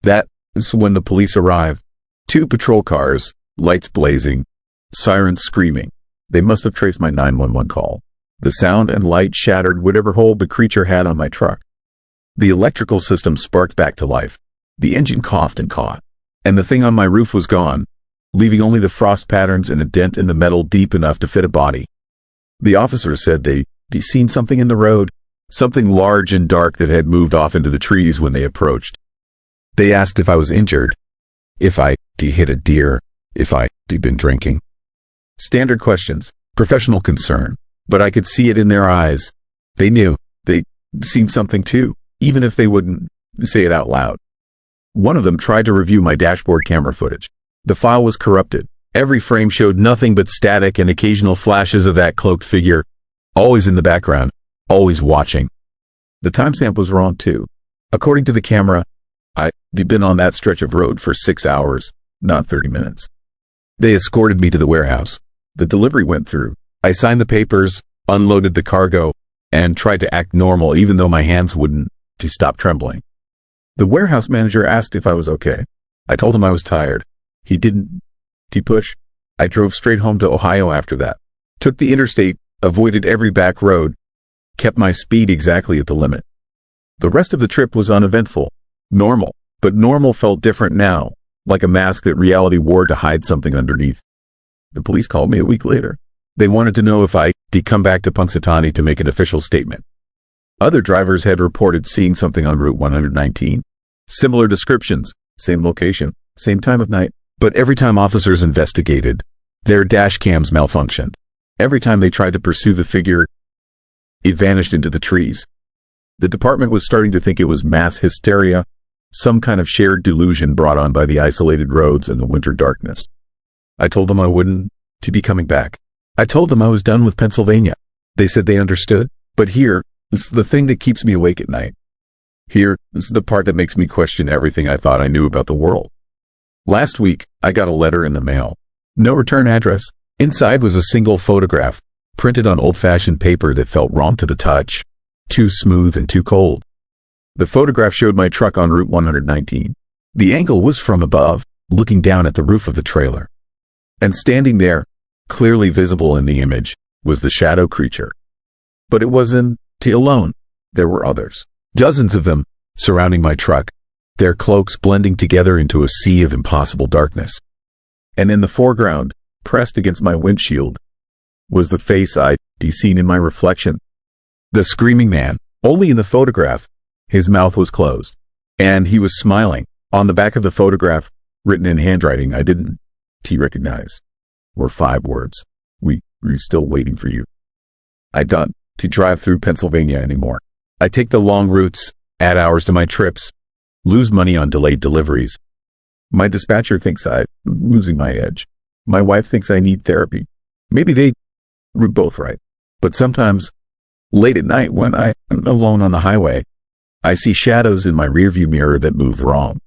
That is when the police arrived. 2 patrol cars, lights blazing, sirens screaming. They must have traced my 911 call. The sound and light shattered whatever hold the creature had on my truck. The electrical system sparked back to life. The engine coughed and caught. And the thing on my roof was gone, leaving only the frost patterns and a dent in the metal deep enough to fit a body. The officer said they'd seen something in the road, something large and dark that had moved off into the trees when they approached. They asked if I was injured, if I hit a deer, if I been drinking. Standard questions, professional concern, but I could see it in their eyes. They knew, they'd seen something too, even if they wouldn't say it out loud. One of them tried to review my dashboard camera footage. The file was corrupted. Every frame showed nothing but static and occasional flashes of that cloaked figure, always in the background, always watching. The timestamp was wrong too. According to the camera, I'd been on that stretch of road for 6 hours, not 30 minutes. They escorted me to the warehouse. The delivery went through. I signed the papers, unloaded the cargo, and tried to act normal even though my hands wouldn't stop trembling. The warehouse manager asked if I was okay. I told him I was tired. He didn't push. I drove straight home to Ohio after that. Took the interstate, avoided every back road, kept my speed exactly at the limit. The rest of the trip was uneventful. Normal. But normal felt different now, like a mask that reality wore to hide something underneath. The police called me a week later. They wanted to know if I'd come back to Punxsutawney to make an official statement. Other drivers had reported seeing something on Route 119. Similar descriptions, same location, same time of night. But every time officers investigated, their dash cams malfunctioned. Every time they tried to pursue the figure, it vanished into the trees. The department was starting to think it was mass hysteria, some kind of shared delusion brought on by the isolated roads and the winter darkness. I told them I wouldn't be coming back. I told them I was done with Pennsylvania. They said they understood, but here is the thing that keeps me awake at night. Here is the part that makes me question everything I thought I knew about the world. Last week, I got a letter in the mail. No return address. Inside was a single photograph, printed on old-fashioned paper that felt wrong to the touch, too smooth and too cold. The photograph showed my truck on Route 119. The angle was from above, looking down at the roof of the trailer. And standing there, clearly visible in the image, was the shadow creature. But it wasn't alone. There were others. Dozens of them, surrounding my truck, their cloaks blending together into a sea of impossible darkness. And in the foreground, pressed against my windshield, was the face I'd seen in my reflection. The screaming man, only in the photograph. His mouth was closed, and he was smiling. On the back of the photograph, written in handwriting I didn't recognize, were 5 words. We're still waiting for you. I don't drive through Pennsylvania anymore. I take the long routes, add hours to my trips, lose money on delayed deliveries. My dispatcher thinks I'm losing my edge. My wife thinks I need therapy. Maybe they were both right. But sometimes, late at night when I'm alone on the highway, I see shadows in my rearview mirror that move wrong.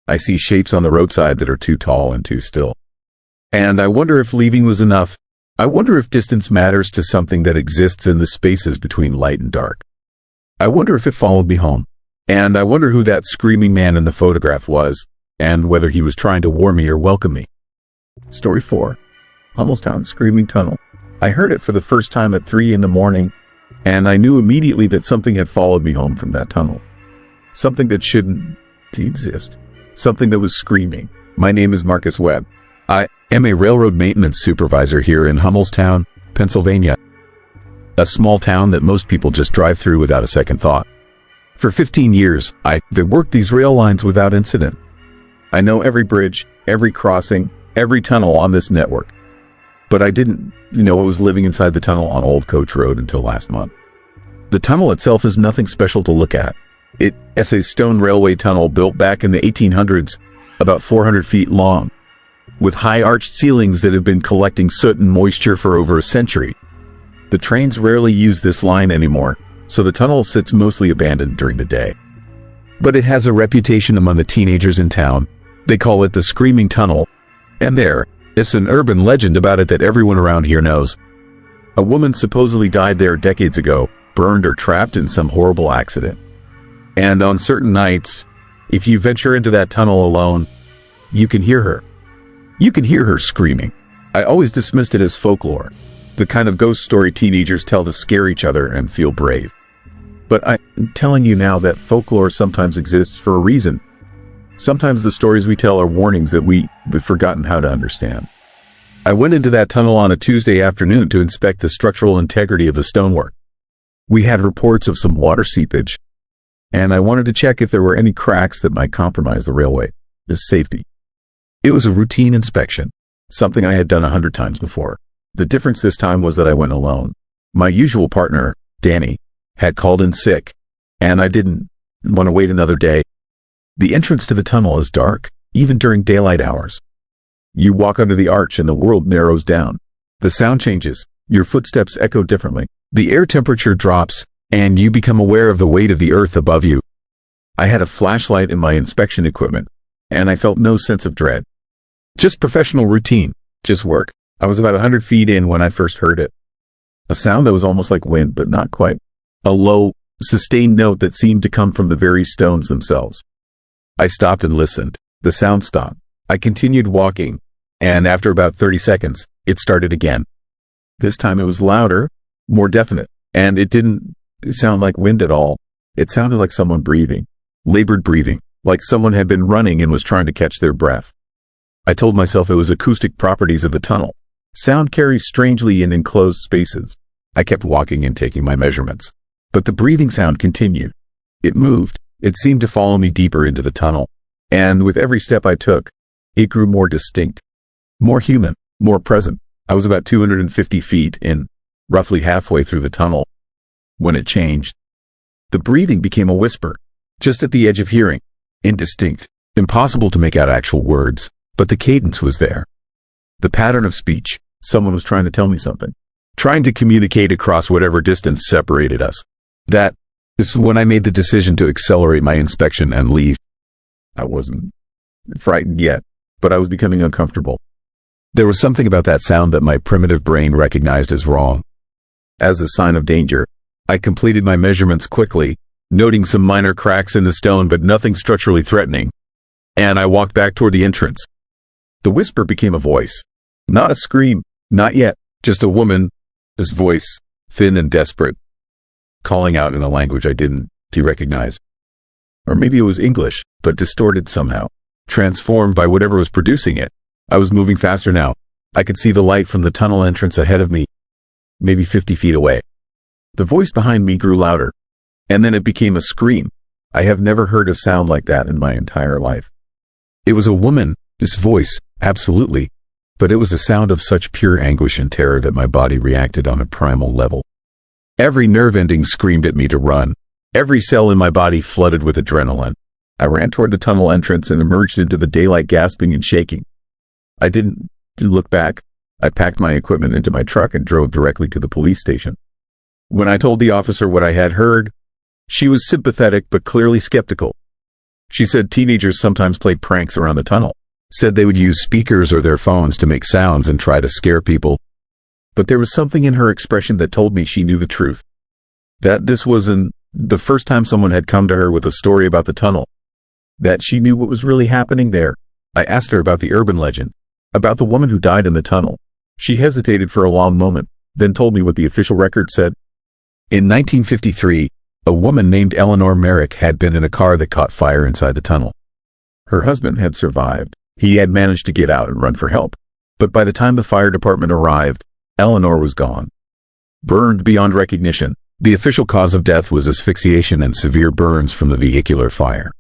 I see shapes on the roadside that are too tall and too still. And I wonder if leaving was enough. I wonder if distance matters to something that exists in the spaces between light and dark. I wonder if it followed me home. And I wonder who that screaming man in the photograph was, and whether he was trying to warn me or welcome me. Story 4. Hummelstown Screaming Tunnel. I heard it for the first time at 3 in the morning, and I knew immediately that something had followed me home from that tunnel. Something that shouldn't exist. Something that was screaming. My name is Marcus Webb. I am a railroad maintenance supervisor here in Hummelstown, Pennsylvania. A small town that most people just drive through without a second thought. For 15 years, I've worked these rail lines without incident. I know every bridge, every crossing, every tunnel on this network. But I didn't know I was living inside the tunnel on Old Coach Road until last month. The tunnel itself is nothing special to look at. It's a stone railway tunnel built back in the 1800s, about 400 feet long, with high arched ceilings that have been collecting soot and moisture for over a century. The trains rarely use this line anymore, so the tunnel sits mostly abandoned during the day. But it has a reputation among the teenagers in town. They call it the Screaming Tunnel, and it's an urban legend about it that everyone around here knows. A woman supposedly died there decades ago, burned or trapped in some horrible accident. And on certain nights, if you venture into that tunnel alone, you can hear her. You can hear her screaming. I always dismissed it as folklore, the kind of ghost story teenagers tell to scare each other and feel brave. But I'm telling you now that folklore sometimes exists for a reason. Sometimes the stories we tell are warnings that we've forgotten how to understand. I went into that tunnel on a Tuesday afternoon to inspect the structural integrity of the stonework. We had reports of some water seepage, and I wanted to check if there were any cracks that might compromise the railway safety. It was a routine inspection, something I had done 100 times before. The difference this time was that I went alone. My usual partner, Danny, had called in sick, and I didn't want to wait another day. The entrance to the tunnel is dark, even during daylight hours. You walk under the arch and the world narrows down. The sound changes. Your footsteps echo differently. The air temperature drops, and you become aware of the weight of the earth above you. I had a flashlight in my inspection equipment, and I felt no sense of dread. Just professional routine, just work. I was about 100 feet in when I first heard it. A sound that was almost like wind, but not quite. A low, sustained note that seemed to come from the very stones themselves. I stopped and listened. The sound stopped. I continued walking, and after about 30 seconds, it started again. This time it was louder, more definite, and it didn't sound like wind at all. It sounded like someone breathing, labored breathing, like someone had been running and was trying to catch their breath. I told myself it was acoustic properties of the tunnel. Sound carries strangely in enclosed spaces. I kept walking and taking my measurements. But the breathing sound continued. It moved. It seemed to follow me deeper into the tunnel. And with every step I took, it grew more distinct, more human, more present. I was about 250 feet in, roughly halfway through the tunnel, when it changed. The breathing became a whisper, just at the edge of hearing, indistinct, impossible to make out actual words, but the cadence was there. The pattern of speech. Someone was trying to tell me something, trying to communicate across whatever distance separated us. That is when I made the decision to accelerate my inspection and leave. I wasn't frightened yet, but I was becoming uncomfortable. There was something about that sound that my primitive brain recognized as wrong. As a sign of danger, I completed my measurements quickly, noting some minor cracks in the stone but nothing structurally threatening, and I walked back toward the entrance. The whisper became a voice. Not a scream, not yet, just a woman's voice, thin and desperate, calling out in a language I didn't recognize. Or maybe it was English, but distorted somehow, transformed by whatever was producing it. I was moving faster now. I could see the light from the tunnel entrance ahead of me, maybe 50 feet away. The voice behind me grew louder, and then it became a scream. I have never heard a sound like that in my entire life. It was a woman's voice, absolutely, but it was a sound of such pure anguish and terror that my body reacted on a primal level. Every nerve ending screamed at me to run. Every cell in my body flooded with adrenaline. I ran toward the tunnel entrance and emerged into the daylight gasping and shaking. I didn't look back. I packed my equipment into my truck and drove directly to the police station. When I told the officer what I had heard, she was sympathetic but clearly skeptical. She said teenagers sometimes played pranks around the tunnel, said they would use speakers or their phones to make sounds and try to scare people. But there was something in her expression that told me she knew the truth. That this wasn't the first time someone had come to her with a story about the tunnel. That she knew what was really happening there. I asked her about the urban legend, about the woman who died in the tunnel. She hesitated for a long moment, then told me what the official record said. In 1953, a woman named Eleanor Merrick had been in a car that caught fire inside the tunnel. Her husband had survived. He had managed to get out and run for help. But by the time the fire department arrived, Eleanor was gone. Burned beyond recognition. The official cause of death was asphyxiation and severe burns from the vehicular fire.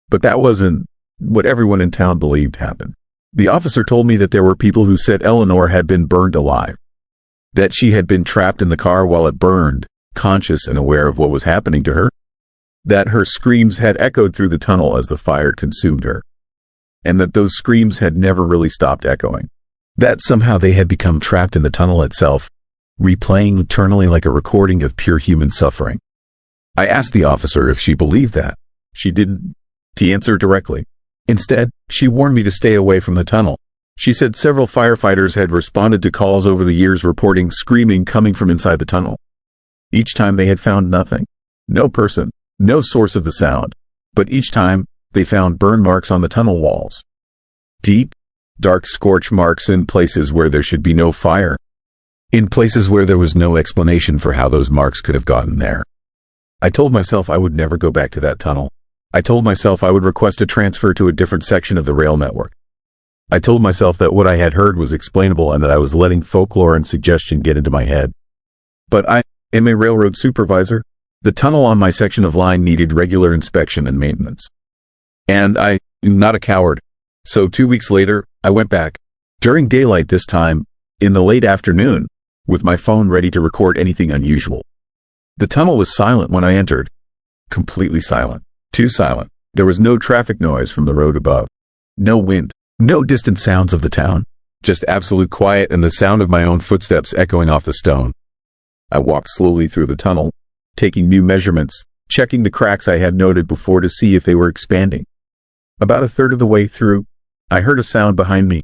But that wasn't what everyone in town believed happened. The officer told me that there were people who said Eleanor had been burned alive. That she had been trapped in the car while it burned, conscious and aware of what was happening to her. That her screams had echoed through the tunnel as the fire consumed her. And that those screams had never really stopped echoing. That somehow they had become trapped in the tunnel itself, replaying eternally like a recording of pure human suffering. I asked the officer if she believed that. She didn't answer directly. Instead, she warned me to stay away from the tunnel. She said several firefighters had responded to calls over the years reporting screaming coming from inside the tunnel. Each time they had found nothing. No person, no source of the sound. But each time, they found burn marks on the tunnel walls. Deep, dark scorch marks in places where there should be no fire. In places where there was no explanation for how those marks could have gotten there. I told myself I would never go back to that tunnel. I told myself I would request a transfer to a different section of the rail network. I told myself that what I had heard was explainable and that I was letting folklore and suggestion get into my head. But I I'm a railroad supervisor. The tunnel on my section of line needed regular inspection and maintenance. And I'm not a coward. So 2 weeks later, I went back. During daylight this time, in the late afternoon, with my phone ready to record anything unusual. The tunnel was silent when I entered. Completely silent. Too silent. There was no traffic noise from the road above. No wind. No distant sounds of the town. Just absolute quiet and the sound of my own footsteps echoing off the stone. I walked slowly through the tunnel, taking new measurements, checking the cracks I had noted before to see if they were expanding. About a third of the way through, I heard a sound behind me.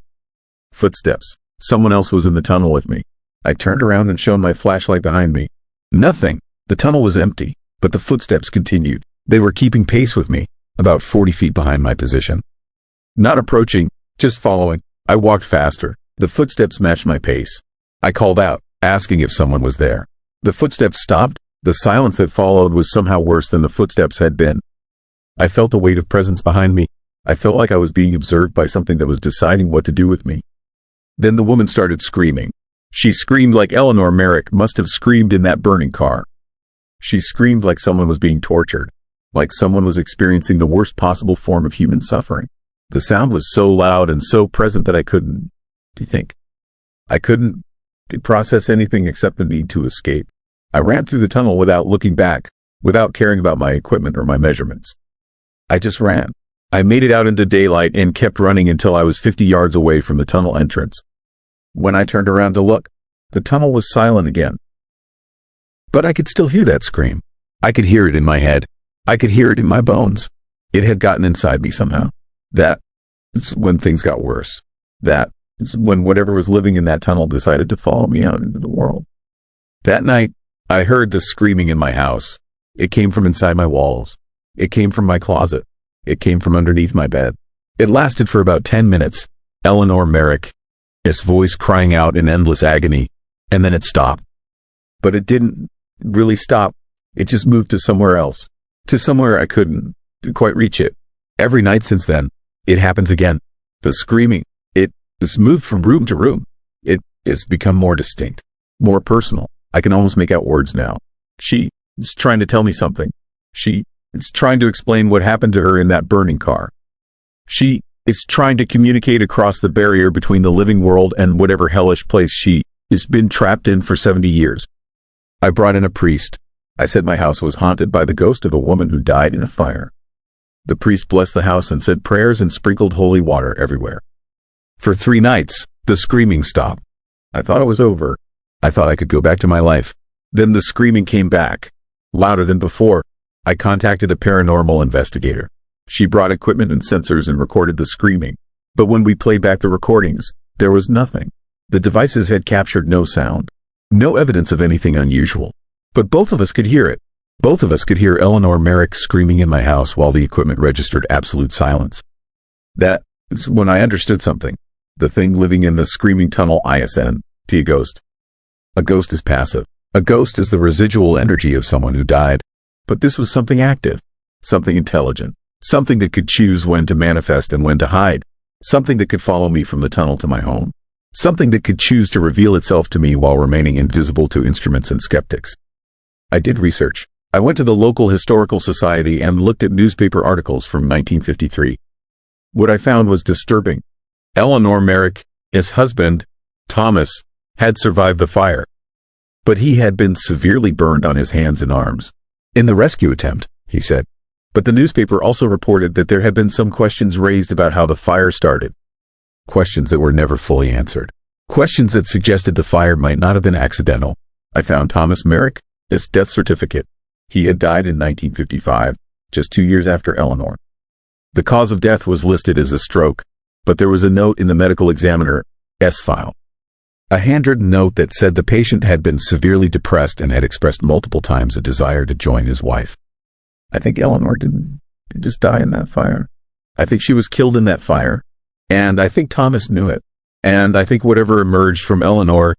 Footsteps. Someone else was in the tunnel with me. I turned around and shone my flashlight behind me. Nothing. The tunnel was empty, but the footsteps continued. They were keeping pace with me, about 40 feet behind my position. Not approaching, just following. I walked faster. The footsteps matched my pace. I called out, asking if someone was there. The footsteps stopped. The silence that followed was somehow worse than the footsteps had been. I felt the weight of presence behind me. I felt like I was being observed by something that was deciding what to do with me. Then the woman started screaming. She screamed like Eleanor Merrick must have screamed in that burning car. She screamed like someone was being tortured, like someone was experiencing the worst possible form of human suffering. The sound was so loud and so present that I couldn't think. I couldn't process anything except the need to escape. I ran through the tunnel without looking back, without caring about my equipment or my measurements. I just ran. I made it out into daylight and kept running until I was 50 yards away from the tunnel entrance. When I turned around to look, the tunnel was silent again. But I could still hear that scream. I could hear it in my head. I could hear it in my bones. It had gotten inside me somehow. That's when things got worse. That's when whatever was living in that tunnel decided to follow me out into the world. That night, I heard the screaming in my house. It came from inside my walls. It came from my closet. It came from underneath my bed. It lasted for about 10 minutes. Eleanor Merrick, its voice crying out in endless agony, and then it stopped. But it didn't really stop. It just moved to somewhere else, to somewhere I couldn't quite reach it. Every night since then, it happens again. The screaming, it's moved from room to room. It's become more distinct, more personal. I can almost make out words now. She is trying to tell me something. She is trying to explain what happened to her in that burning car. She is trying to communicate across the barrier between the living world and whatever hellish place she has been trapped in for 70 years. I brought in a priest. I said my house was haunted by the ghost of a woman who died in a fire. The priest blessed the house and said prayers and sprinkled holy water everywhere. For 3 nights, the screaming stopped. I thought it was over. I thought I could go back to my life. Then the screaming came back, louder than before. I contacted a paranormal investigator. She brought equipment and sensors and recorded the screaming. But when we played back the recordings, there was nothing. The devices had captured no sound. No evidence of anything unusual. But both of us could hear it. Both of us could hear Eleanor Merrick screaming in my house while the equipment registered absolute silence. That's when I understood something. The thing living in the screaming tunnel isn't a ghost. A ghost is passive. A ghost is the residual energy of someone who died. But this was something active, something intelligent, something that could choose when to manifest and when to hide, something that could follow me from the tunnel to my home, something that could choose to reveal itself to me while remaining invisible to instruments and skeptics. I did research. I went to the local historical society and looked at newspaper articles from 1953. What I found was disturbing. Eleanor Merrick, his husband, Thomas, had survived the fire. But he had been severely burned on his hands and arms. In the rescue attempt, he said. But the newspaper also reported that there had been some questions raised about how the fire started. Questions that were never fully answered. Questions that suggested the fire might not have been accidental. I found Thomas Merrick, his death certificate. He had died in 1955, just 2 years after Eleanor. The cause of death was listed as a stroke, but there was a note in the medical examiner's file. A handwritten note that said the patient had been severely depressed and had expressed multiple times a desire to join his wife. I think Eleanor didn't just die in that fire. I think she was killed in that fire, and I think Thomas knew it. And I think whatever emerged from Eleanor's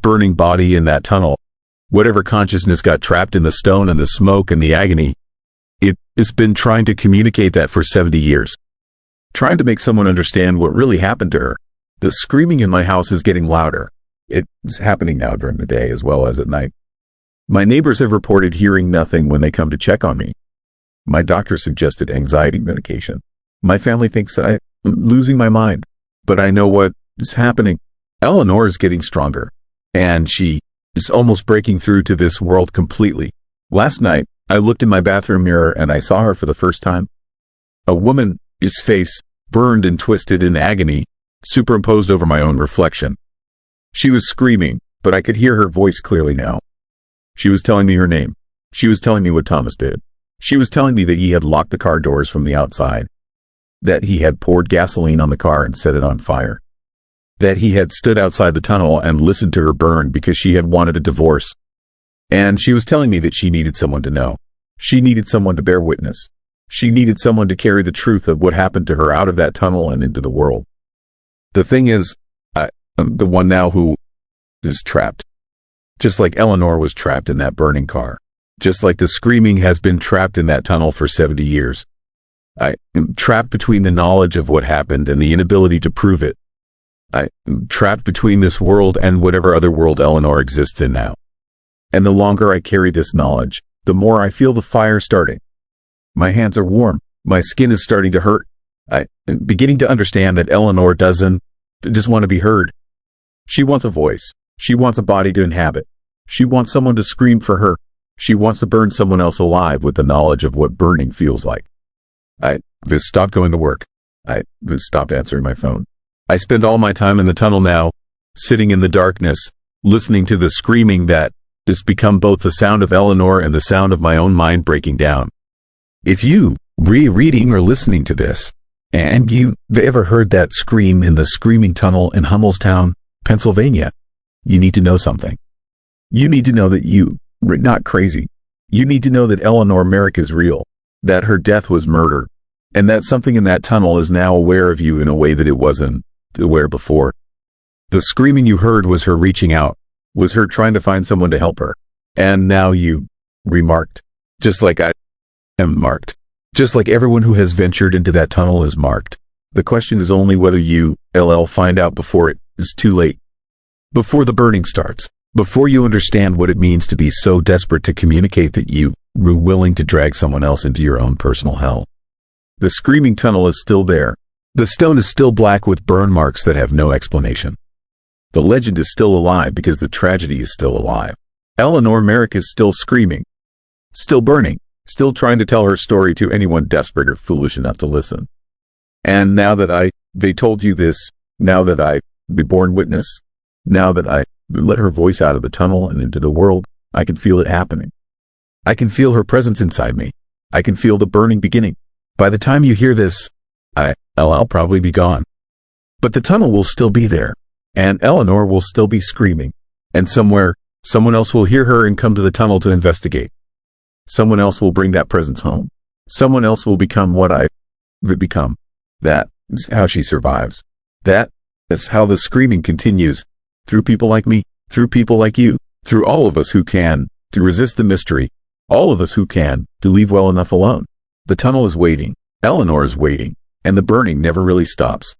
burning body in that tunnel, whatever consciousness got trapped in the stone and the smoke and the agony, it has been trying to communicate that for 70 years. Trying to make someone understand what really happened to her. The screaming in my house is getting louder. It's happening now during the day as well as at night. My neighbors have reported hearing nothing when they come to check on me. My doctor suggested anxiety medication. My family thinks I'm losing my mind, but I know what is happening. Eleanor is getting stronger, and she is almost breaking through to this world completely. Last night, I looked in my bathroom mirror and I saw her for the first time. A woman's face, burned and twisted in agony, superimposed over my own reflection. She was screaming, but I could hear her voice clearly now. She was telling me her name. She was telling me what Thomas did. She was telling me that he had locked the car doors from the outside, that he had poured gasoline on the car and set it on fire, that he had stood outside the tunnel and listened to her burn because she had wanted a divorce. And she was telling me that she needed someone to know. She needed someone to bear witness. She needed someone to carry the truth of what happened to her out of that tunnel and into the world. The thing is, I'm the one now who is trapped. Just like Eleanor was trapped in that burning car. Just like the screaming has been trapped in that tunnel for 70 years. I am trapped between the knowledge of what happened and the inability to prove it. I am trapped between this world and whatever other world Eleanor exists in now. And the longer I carry this knowledge, the more I feel the fire starting. My hands are warm. My skin is starting to hurt. I am beginning to understand that Eleanor doesn't just want to be heard. She wants a voice. She wants a body to inhabit. She wants someone to scream for her. She wants to burn someone else alive with the knowledge of what burning feels like. I just stopped going to work. I just stopped answering my phone. I spend all my time in the tunnel now, sitting in the darkness, listening to the screaming that has become both the sound of Eleanor and the sound of my own mind breaking down. If you reading or listening to this, and you've ever heard that scream in the screaming tunnel in Hummelstown, Pennsylvania, you need to know something. You need to know that you're not crazy. You need to know that Eleanor Merrick is real, that her death was murder, and that something in that tunnel is now aware of you in a way that it wasn't aware before. The screaming you heard was her reaching out, was her trying to find someone to help her. And now you remarked, just like I am marked. Just like everyone who has ventured into that tunnel is marked. The question is only whether you find out before it is too late. Before the burning starts. Before you understand what it means to be so desperate to communicate that you were willing to drag someone else into your own personal hell. The screaming tunnel is still there. The stone is still black with burn marks that have no explanation. The legend is still alive because the tragedy is still alive. Eleanor Merrick is still screaming. Still burning. Still trying to tell her story to anyone desperate or foolish enough to listen. And now that they told you this, now that I be born witness, now that I let her voice out of the tunnel and into the world, I can feel it happening. I can feel her presence inside me. I can feel the burning beginning. By the time you hear this, I'll probably be gone. But the tunnel will still be there, and Eleanor will still be screaming. And somewhere, someone else will hear her and come to the tunnel to investigate. Someone else will bring that presence home. Someone else will become what I've become. That is how she survives. That is how the screaming continues. Through people like me, through people like you, through all of us who can, to resist the mystery, all of us who can, to leave well enough alone. The tunnel is waiting, Eleanor is waiting, and the burning never really stops.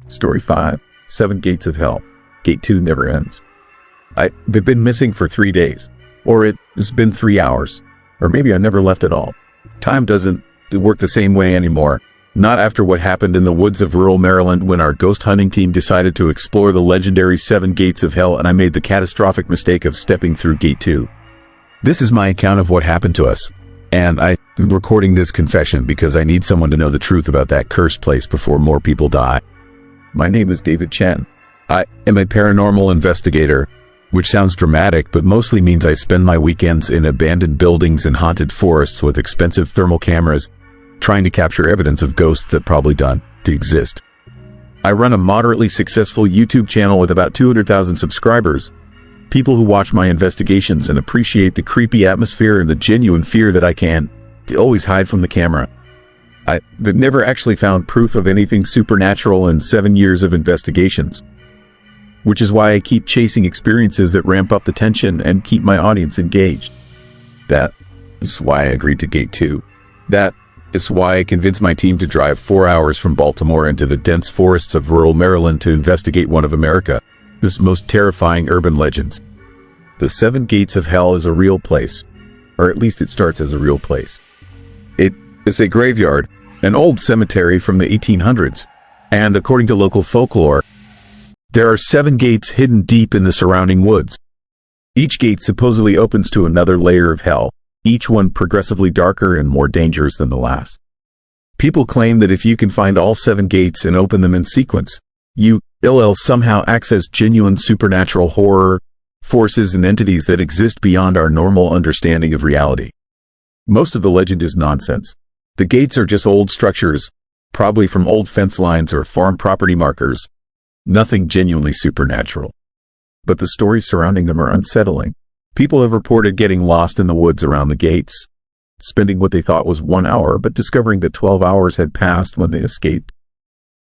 Story 5, 7 Gates of Hell. Gate 2 never ends. I've been missing for 3 days, or it's been 3 hours, or maybe I never left at all. Time doesn't work the same way anymore. Not after what happened in the woods of rural Maryland when our ghost hunting team decided to explore the legendary 7 Gates of Hell and I made the catastrophic mistake of stepping through Gate 2. This is my account of what happened to us, and I'm recording this confession because I need someone to know the truth about that cursed place before more people die. My name is David Chen. I am a paranormal investigator, which sounds dramatic but mostly means I spend my weekends in abandoned buildings and haunted forests with expensive thermal cameras, trying to capture evidence of ghosts that probably don't exist. I run a moderately successful YouTube channel with about 200,000 subscribers, people who watch my investigations and appreciate the creepy atmosphere and the genuine fear that I can always hide from the camera. I've never actually found proof of anything supernatural in 7 years of investigations, which is why I keep chasing experiences that ramp up the tension and keep my audience engaged. That is why I agreed to Gate 2. That is why I convinced my team to drive 4 hours from Baltimore into the dense forests of rural Maryland to investigate one of America's most terrifying urban legends. The Seven Gates of Hell is a real place, or at least it starts as a real place. It is a graveyard, an old cemetery from the 1800s, and according to local folklore, there are 7 gates hidden deep in the surrounding woods. Each gate supposedly opens to another layer of hell, each one progressively darker and more dangerous than the last. People claim that if you can find all 7 gates and open them in sequence, you'll somehow access genuine supernatural horror, forces and entities that exist beyond our normal understanding of reality. Most of the legend is nonsense. The gates are just old structures, probably from old fence lines or farm property markers. Nothing genuinely supernatural. But the stories surrounding them are unsettling. People have reported getting lost in the woods around the gates, spending what they thought was 1 hour, but discovering that 12 hours had passed when they escaped.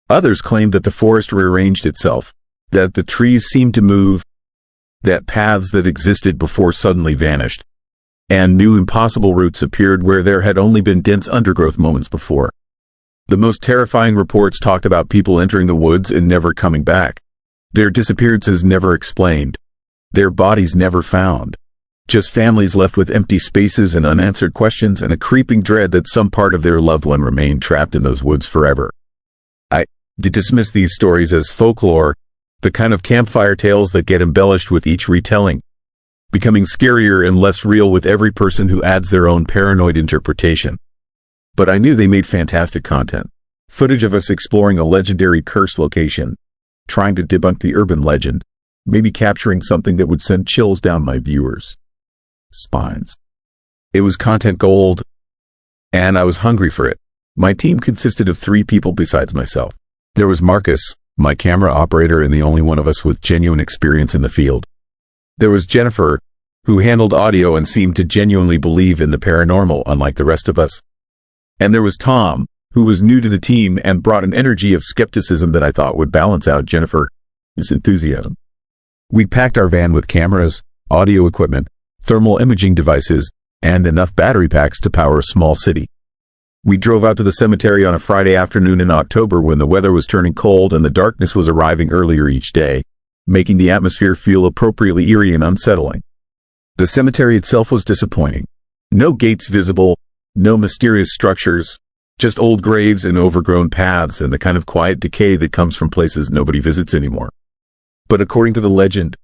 Others claimed that the forest rearranged itself, that the trees seemed to move, that paths that existed before suddenly vanished, and new impossible routes appeared where there had only been dense undergrowth moments before. The most terrifying reports talked about people entering the woods and never coming back. Their disappearances never explained. Their bodies never found. Just families left with empty spaces and unanswered questions and a creeping dread that some part of their loved one remained trapped in those woods forever. I dismiss these stories as folklore, the kind of campfire tales that get embellished with each retelling, becoming scarier and less real with every person who adds their own paranoid interpretation. But I knew they made fantastic content. Footage of us exploring a legendary cursed location, trying to debunk the urban legend, maybe capturing something that would send chills down my viewers' spines. It was content gold, and I was hungry for it. My team consisted of 3 people besides myself. There was Marcus, my camera operator and the only one of us with genuine experience in the field. There was Jennifer, who handled audio and seemed to genuinely believe in the paranormal unlike the rest of us. And there was Tom, who was new to the team and brought an energy of skepticism that I thought would balance out Jennifer's enthusiasm. We packed our van with cameras, audio equipment, thermal imaging devices, and enough battery packs to power a small city. We drove out to the cemetery on a Friday afternoon in October when the weather was turning cold and the darkness was arriving earlier each day, making the atmosphere feel appropriately eerie and unsettling. The cemetery itself was disappointing. No gates visible, no mysterious structures, just old graves and overgrown paths and the kind of quiet decay that comes from places nobody visits anymore. But according to the legend,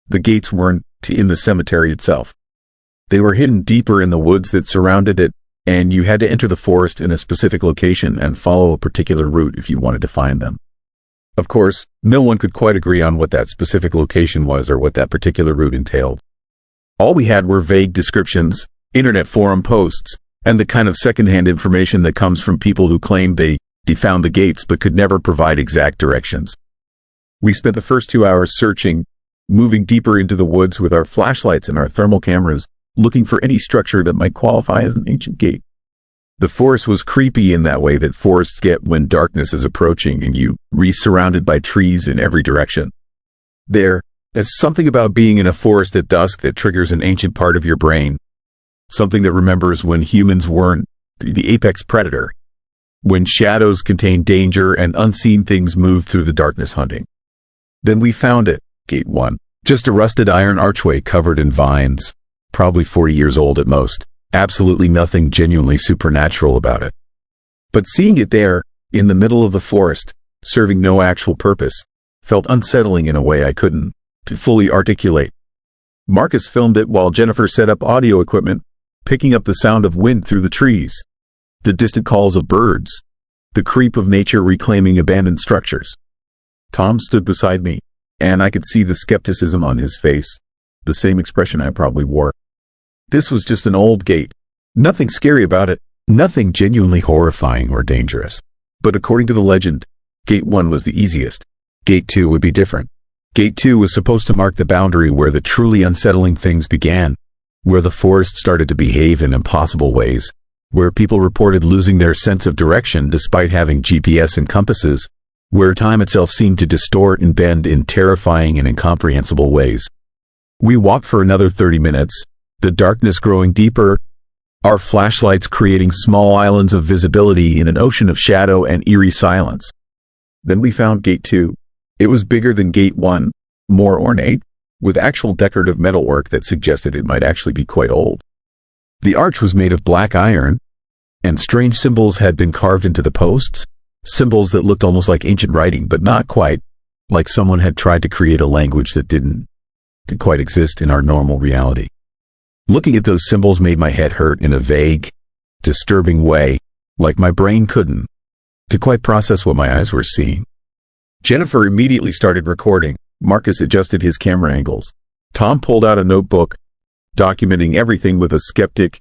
the gates weren't in the cemetery itself. They were hidden deeper in the woods that surrounded it, and you had to enter the forest in a specific location and follow a particular route if you wanted to find them. Of course, no one could quite agree on what that specific location was or what that particular route entailed. All we had were vague descriptions, internet forum posts, and the kind of secondhand information that comes from people who claimed they found the gates but could never provide exact directions. We spent the first 2 hours searching, moving deeper into the woods with our flashlights and our thermal cameras, looking for any structure that might qualify as an ancient gate. The forest was creepy in that way that forests get when darkness is approaching and you're surrounded by trees in every direction. There is something about being in a forest at dusk that triggers an ancient part of your brain, something that remembers when humans weren't the apex predator, when shadows contained danger and unseen things moved through the darkness hunting. Then we found it, Gate 1, just a rusted iron archway covered in vines, probably 40 years old at most. Absolutely nothing genuinely supernatural about it. But seeing it there, in the middle of the forest, serving no actual purpose, felt unsettling in a way I couldn't fully articulate. Marcus filmed it while Jennifer set up audio equipment, picking up the sound of wind through the trees, the distant calls of birds, the creep of nature reclaiming abandoned structures. Tom stood beside me, and I could see the skepticism on his face, the same expression I probably wore. This was just an old gate. Nothing scary about it, nothing genuinely horrifying or dangerous. But according to the legend, Gate 1 was the easiest. Gate 2 would be different. Gate 2 was supposed to mark the boundary where the truly unsettling things began, where the forest started to behave in impossible ways, where people reported losing their sense of direction despite having GPS and compasses, where time itself seemed to distort and bend in terrifying and incomprehensible ways. We walked for another 30 minutes, the darkness growing deeper, our flashlights creating small islands of visibility in an ocean of shadow and eerie silence. Then we found Gate 2. It was bigger than Gate 1, more ornate, with actual decorative metalwork that suggested it might actually be quite old. The arch was made of black iron, and strange symbols had been carved into the posts, symbols that looked almost like ancient writing, but not quite, like someone had tried to create a language that didn't quite exist in our normal reality. Looking at those symbols made my head hurt in a vague, disturbing way, like my brain couldn't quite process what my eyes were seeing. Jennifer immediately started recording. Marcus adjusted his camera angles. Tom pulled out a notebook, documenting everything with a skeptic's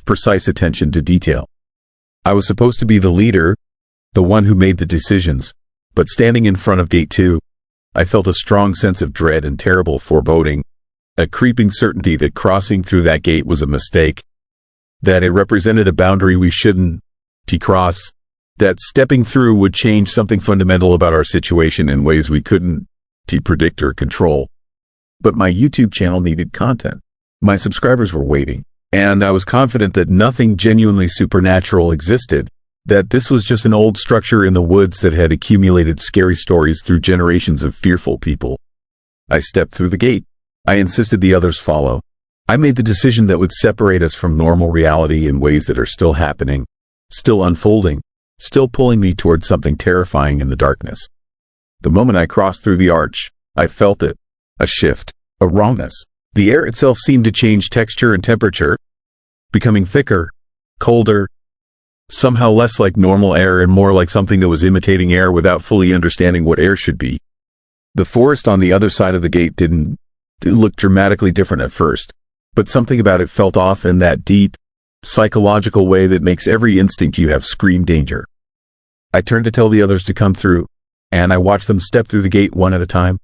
precise attention to detail. I was supposed to be the leader, the one who made the decisions, but standing in front of Gate 2, I felt a strong sense of dread and terrible foreboding, a creeping certainty that crossing through that gate was a mistake, that it represented a boundary we shouldn't cross, that stepping through would change something fundamental about our situation in ways we couldn't predict or control. But my YouTube channel needed content. My subscribers were waiting, and I was confident that nothing genuinely supernatural existed, that this was just an old structure in the woods that had accumulated scary stories through generations of fearful people. I stepped through the gate. I insisted the others follow. I made the decision that would separate us from normal reality in ways that are still happening, still unfolding, still pulling me towards something terrifying in the darkness. The moment I crossed through the arch, I felt it. A shift, a wrongness. The air itself seemed to change texture and temperature, becoming thicker, colder, somehow less like normal air and more like something that was imitating air without fully understanding what air should be. The forest on the other side of the gate didn't look dramatically different at first, but something about it felt off in that deep, psychological way that makes every instinct you have scream danger. I turned to tell the others to come through, and I watched them step through the gate one at a time.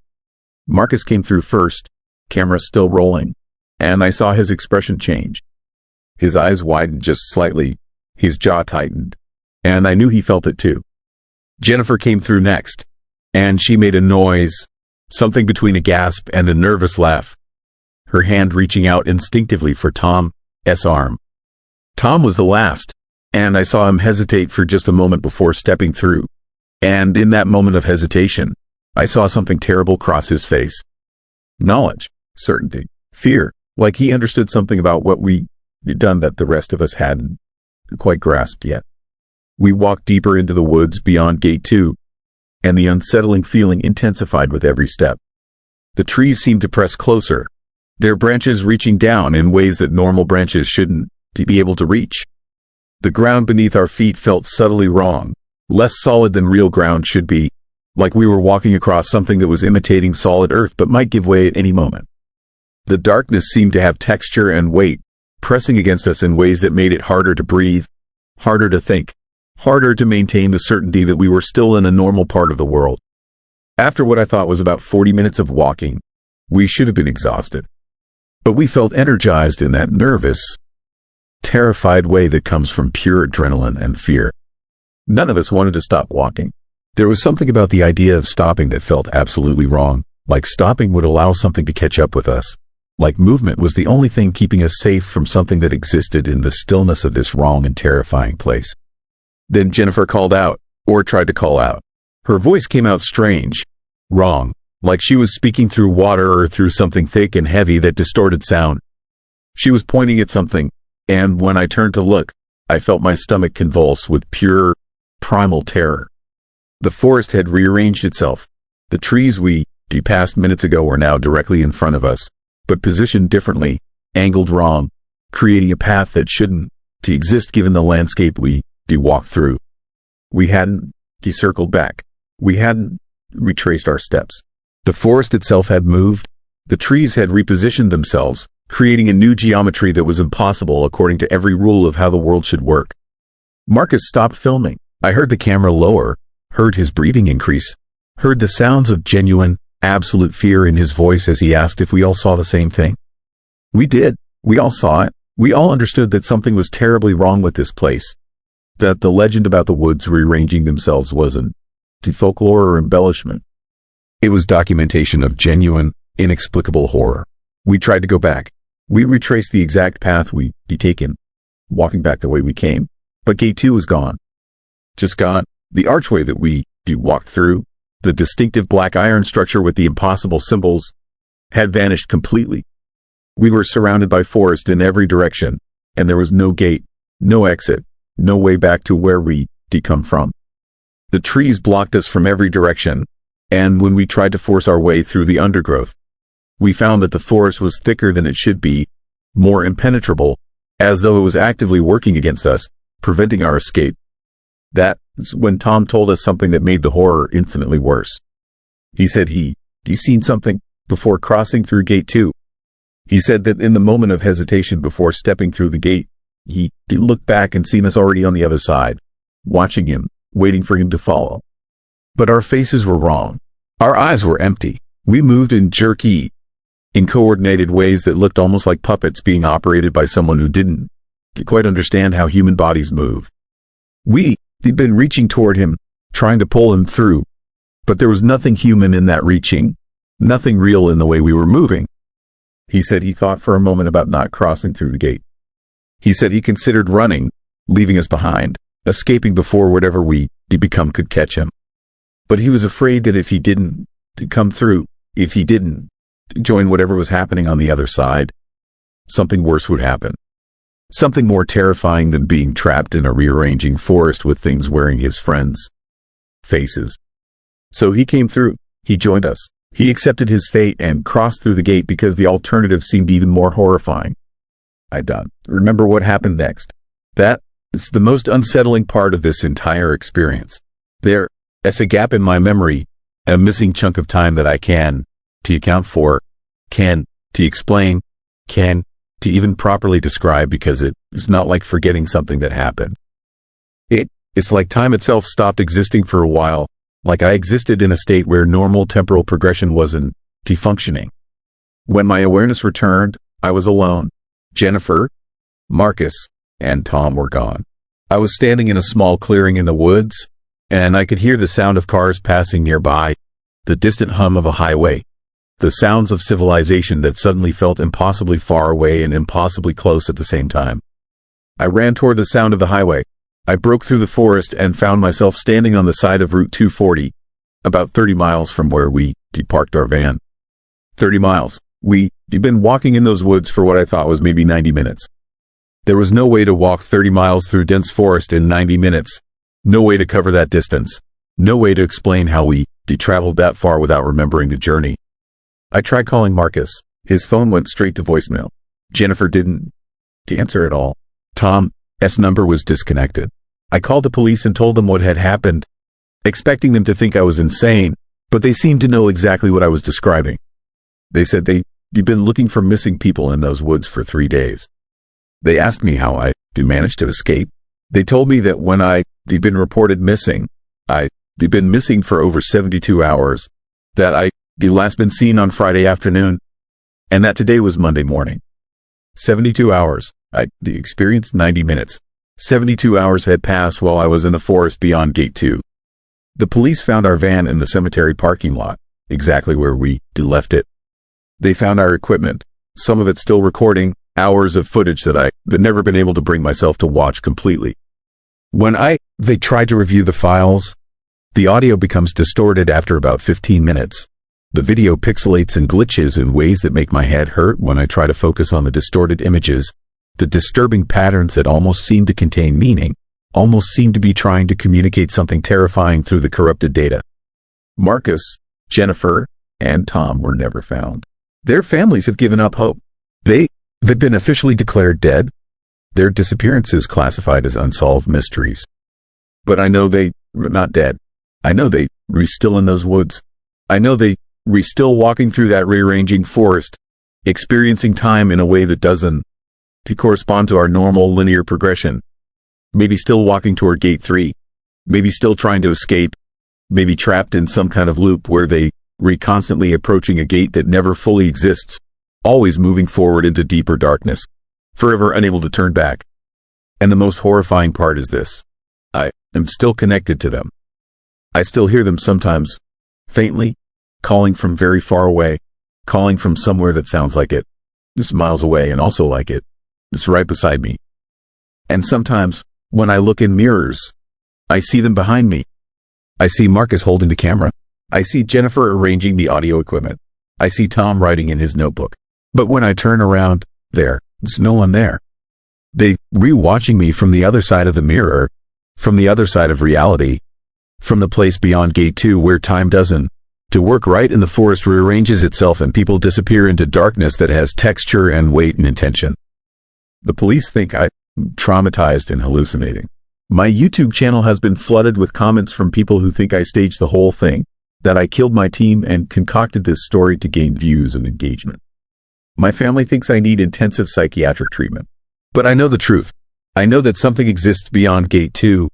Marcus came through first, camera still rolling, and I saw his expression change. His eyes widened just slightly, his jaw tightened, and I knew he felt it too. Jennifer came through next, and she made a noise, something between a gasp and a nervous laugh, her hand reaching out instinctively for Tom's arm. Tom was the last, and I saw him hesitate for just a moment before stepping through, and in that moment of hesitation, I saw something terrible cross his face. Knowledge, certainty, fear, like he understood something about what we'd done that the rest of us hadn't quite grasped yet. We walked deeper into the woods beyond Gate 2, and the unsettling feeling intensified with every step. The trees seemed to press closer, their branches reaching down in ways that normal branches shouldn't be able to reach. The ground beneath our feet felt subtly wrong, less solid than real ground should be, like we were walking across something that was imitating solid earth but might give way at any moment. The darkness seemed to have texture and weight, pressing against us in ways that made it harder to breathe, harder to think, harder to maintain the certainty that we were still in a normal part of the world. After what I thought was about 40 minutes of walking, we should have been exhausted. But we felt energized in that nervous, terrified way that comes from pure adrenaline and fear. None of us wanted to stop walking. There was something about the idea of stopping that felt absolutely wrong, like stopping would allow something to catch up with us, like movement was the only thing keeping us safe from something that existed in the stillness of this wrong and terrifying place. Then Jennifer called out, or tried to call out. Her voice came out strange, wrong, like she was speaking through water or through something thick and heavy that distorted sound. She was pointing at something, and when I turned to look, I felt my stomach convulse with pure, primal terror. The forest had rearranged itself. The trees we passed minutes ago were now directly in front of us, but positioned differently, angled wrong, creating a path that shouldn't exist given the landscape we walked through. We hadn't circled back. We hadn't retraced our steps. The forest itself had moved. The trees had repositioned themselves, creating a new geometry that was impossible according to every rule of how the world should work. Marcus stopped filming. I heard the camera lower, heard his breathing increase, heard the sounds of genuine, absolute fear in his voice as he asked if we all saw the same thing. We did. We all saw it. We all understood that something was terribly wrong with this place, that the legend about the woods rearranging themselves wasn't folklore or embellishment. It was documentation of genuine, inexplicable horror. We tried to go back. We retraced the exact path we'd taken, walking back the way we came, but Gate 2 was gone. Just gone. The archway that we walked through, the distinctive black iron structure with the impossible symbols, had vanished completely. We were surrounded by forest in every direction, and there was no gate, no exit, no way back to where we'd come from. The trees blocked us from every direction, and when we tried to force our way through the undergrowth, we found that the forest was thicker than it should be, more impenetrable, as though it was actively working against us, preventing our escape. That's when Tom told us something that made the horror infinitely worse. He said he'd seen something before crossing through Gate 2. He said that in the moment of hesitation before stepping through the gate, he looked back and seen us already on the other side, watching him, waiting for him to follow. But our faces were wrong. Our eyes were empty. We moved in jerky, uncoordinated ways that looked almost like puppets being operated by someone who didn't quite understand how human bodies move. We'd been reaching toward him, trying to pull him through, but there was nothing human in that reaching, nothing real in the way we were moving. He said he thought for a moment about not crossing through the gate. He said he considered running, leaving us behind, escaping before whatever we'd become could catch him. But he was afraid that if he didn't come through, if he didn't join whatever was happening on the other side, something worse would happen. Something more terrifying than being trapped in a rearranging forest with things wearing his friends' faces. So he came through. He joined us. He accepted his fate and crossed through the gate because the alternative seemed even more horrifying. I don't remember what happened next. It's the most unsettling part of this entire experience. There's a gap in my memory, a missing chunk of time that I can account for, to explain, to even properly describe, because it's not like forgetting something that happened. It's like time itself stopped existing for a while, like I existed in a state where normal temporal progression wasn't functioning. When my awareness returned, I was alone. Jennifer, Marcus, and Tom were gone. I was standing in a small clearing in the woods, and I could hear the sound of cars passing nearby, the distant hum of a highway, the sounds of civilization that suddenly felt impossibly far away and impossibly close at the same time. I ran toward the sound of the highway. I broke through the forest and found myself standing on the side of Route 240, about 30 miles from where we parked our van. 30 miles. We'd been walking in those woods for what I thought was maybe 90 minutes. There was no way to walk 30 miles through dense forest in 90 minutes. No way to cover that distance. No way to explain how we traveled that far without remembering the journey. I tried calling Marcus. His phone went straight to voicemail. Jennifer didn't answer at all. Tom's number was disconnected. I called the police and told them what had happened, expecting them to think I was insane, but they seemed to know exactly what I was describing. They said they'd been looking for missing people in those woods for 3 days. They asked me how I managed to escape. They told me that when I'd been reported missing, I'd been missing for over 72 hours, that I'd last been seen on Friday afternoon, and that today was Monday morning. 72 hours. I'd experienced 90 minutes. 72 hours had passed while I was in the forest beyond Gate 2. The police found our van in the cemetery parking lot, exactly where we left it. They found our equipment, some of it still recording, hours of footage that I'd never been able to bring myself to watch completely. When they tried to review the files, the audio becomes distorted after about 15 minutes. The video pixelates and glitches in ways that make my head hurt when I try to focus on the distorted images, the disturbing patterns that almost seem to contain meaning, almost seem to be trying to communicate something terrifying through the corrupted data. Marcus, Jennifer, and Tom were never found. Their families have given up hope. They've been officially declared dead. Their disappearances classified as unsolved mysteries. But I know they were not dead. I know they were still in those woods. I know they were still walking through that rearranging forest, experiencing time in a way that doesn't correspond to our normal linear progression. Maybe still walking toward Gate 3. Maybe still trying to escape. Maybe trapped in some kind of loop where they were constantly approaching a gate that never fully exists, always moving forward into deeper darkness, forever unable to turn back. And the most horrifying part is this. I am still connected to them. I still hear them sometimes, faintly, calling from very far away, calling from somewhere that sounds like it, just miles away and also like it. It's right beside me. And sometimes, when I look in mirrors, I see them behind me. I see Marcus holding the camera. I see Jennifer arranging the audio equipment. I see Tom writing in his notebook. But when I turn around, there's no one there. They re-watching me from the other side of the mirror, from the other side of reality, from the place beyond gate 2 where time doesn't. To work right in the forest rearranges itself and people disappear into darkness that has texture and weight and intention. The police think I'm traumatized and hallucinating. My YouTube channel has been flooded with comments from people who think I staged the whole thing, that I killed my team and concocted this story to gain views and engagement. My family thinks I need intensive psychiatric treatment. But I know the truth. I know that something exists beyond gate 2.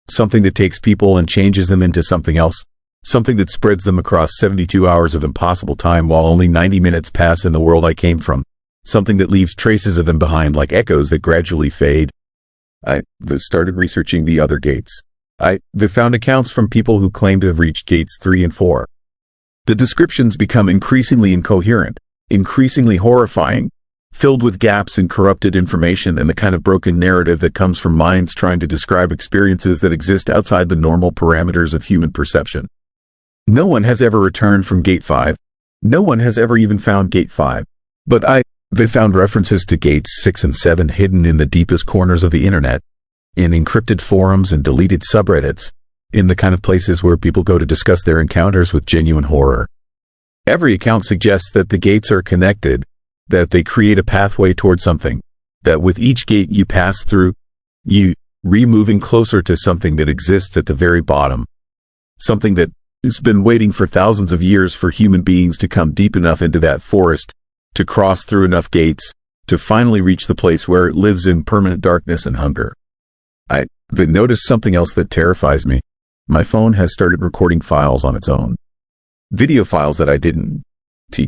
Something that takes people and changes them into something else. Something that spreads them across 72 hours of impossible time while only 90 minutes pass in the world I came from. Something that leaves traces of them behind like echoes that gradually fade. I started researching the other gates. I found accounts from people who claim to have reached gates 3 and 4. The descriptions become increasingly incoherent, increasingly horrifying, filled with gaps and corrupted information and the kind of broken narrative that comes from minds trying to describe experiences that exist outside the normal parameters of human perception. No one has ever returned from gate 5. No one has ever even found gate 5. But they found references to gates 6 and 7 hidden in the deepest corners of the internet, in encrypted forums and deleted subreddits, in the kind of places where people go to discuss their encounters with genuine horror. Every account suggests that the gates are connected, that they create a pathway toward something, that with each gate you pass through, you moving closer to something that exists at the very bottom, something that has been waiting for thousands of years for human beings to come deep enough into that forest, to cross through enough gates, to finally reach the place where it lives in permanent darkness and hunger. I've noticed something else that terrifies me. My phone has started recording files on its own. Video files that I didn't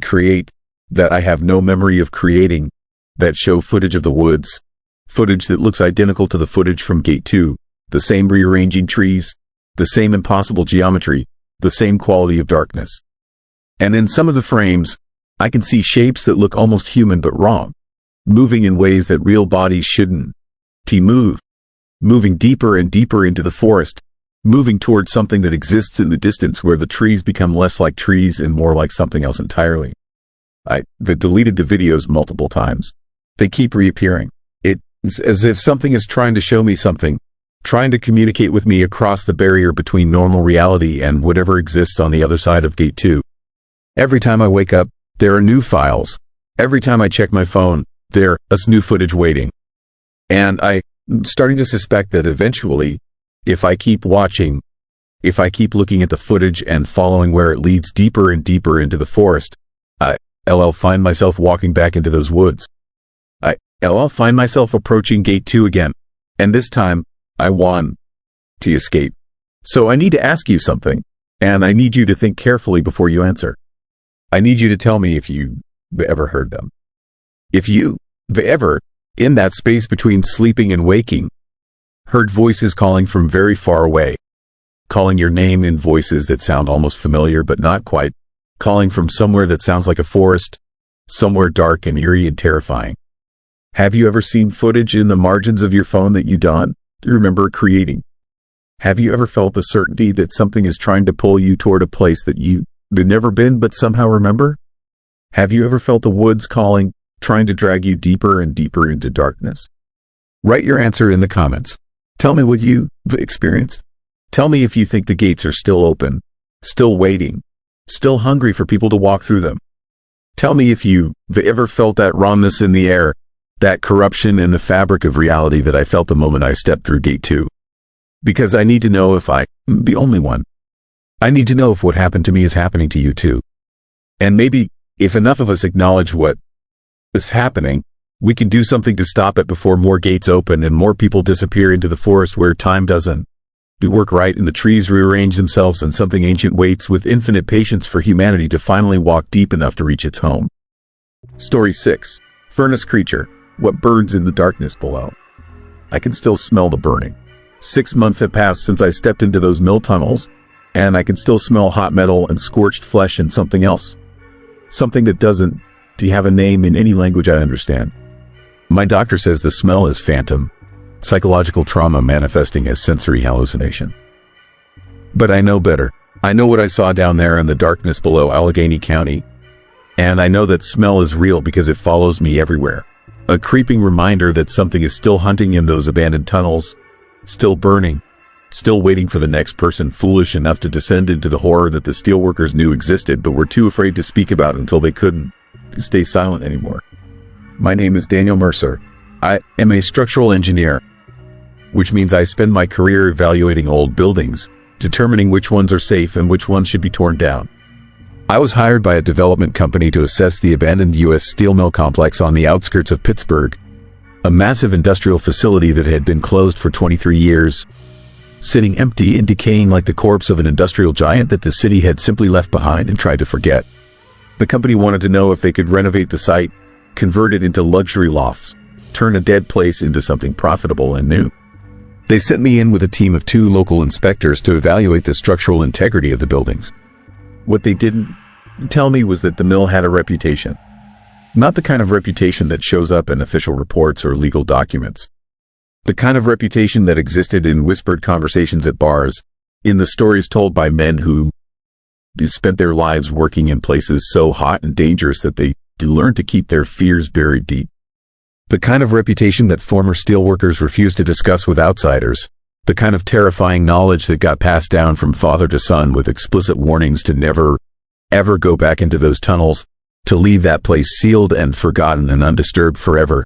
create, that I have no memory of creating, that show footage of the woods, footage that looks identical to the footage from gate 2, the same rearranging trees, the same impossible geometry, the same quality of darkness. And in some of the frames, I can see shapes that look almost human but wrong, moving in ways that real bodies shouldn't move, moving deeper and deeper into the forest, moving towards something that exists in the distance where the trees become less like trees and more like something else entirely. I've deleted the videos multiple times. They keep reappearing. It's as if something is trying to show me something, trying to communicate with me across the barrier between normal reality and whatever exists on the other side of gate 2. Every time I wake up, there are new files. Every time I check my phone, there's new footage waiting. And I'm starting to suspect that eventually, if I keep watching, if I keep looking at the footage and following where it leads deeper and deeper into the forest, I'll find myself walking back into those woods. I'll find myself approaching gate 2 again. And this time, I want to escape. So I need to ask you something, and I need you to think carefully before you answer. I need you to tell me if you ever heard them. If you ever, in that space between sleeping and waking, heard voices calling from very far away, calling your name in voices that sound almost familiar but not quite, calling from somewhere that sounds like a forest, somewhere dark and eerie and terrifying. Have you ever seen footage in the margins of your phone that you don't remember creating? Have you ever felt the certainty that something is trying to pull you toward a place that you've never been but somehow remember? Have you ever felt the woods calling, trying to drag you deeper and deeper into darkness? Write your answer in the comments. Tell me what you've experienced. Tell me if you think the gates are still open, still waiting, still hungry for people to walk through them. Tell me if you've ever felt that rawness in the air, that corruption in the fabric of reality that I felt the moment I stepped through gate 2. Because I need to know if I'm the only one. I need to know if what happened to me is happening to you too. And maybe, if enough of us acknowledge what is happening, we can do something to stop it before more gates open and more people disappear into the forest where time doesn't work right and the trees rearrange themselves and something ancient waits with infinite patience for humanity to finally walk deep enough to reach its home. Story 6. Furnace Creature. What burns in the darkness below? I can still smell the burning. 6 months have passed since I stepped into those mill tunnels, and I can still smell hot metal and scorched flesh and something else. Something that doesn't have a name in any language I understand. My doctor says the smell is phantom, psychological trauma manifesting as sensory hallucination. But I know better. I know what I saw down there in the darkness below Allegheny County, And I know that smell is real because it follows me everywhere. A creeping reminder that something is still hunting in those abandoned tunnels, still burning, still waiting for the next person foolish enough to descend into the horror that the steelworkers knew existed but were too afraid to speak about until they couldn't stay silent anymore. My name is Daniel Mercer. I am a structural engineer, which means I spend my career evaluating old buildings, determining which ones are safe and which ones should be torn down. I was hired by a development company to assess the abandoned U.S. steel mill complex on the outskirts of Pittsburgh, a massive industrial facility that had been closed for 23 years, sitting empty and decaying like the corpse of an industrial giant that the city had simply left behind and tried to forget. The company wanted to know if they could renovate the site, convert it into luxury lofts, turn a dead place into something profitable and new. They sent me in with a team of 2 local inspectors to evaluate the structural integrity of the buildings. What they didn't tell me was that the mill had a reputation. Not the kind of reputation that shows up in official reports or legal documents. The kind of reputation that existed in whispered conversations at bars, in the stories told by men who spent their lives working in places so hot and dangerous that they learned to keep their fears buried deep. The kind of reputation that former steelworkers refused to discuss with outsiders. The kind of terrifying knowledge that got passed down from father to son with explicit warnings to never, ever go back into those tunnels, to leave that place sealed and forgotten and undisturbed forever.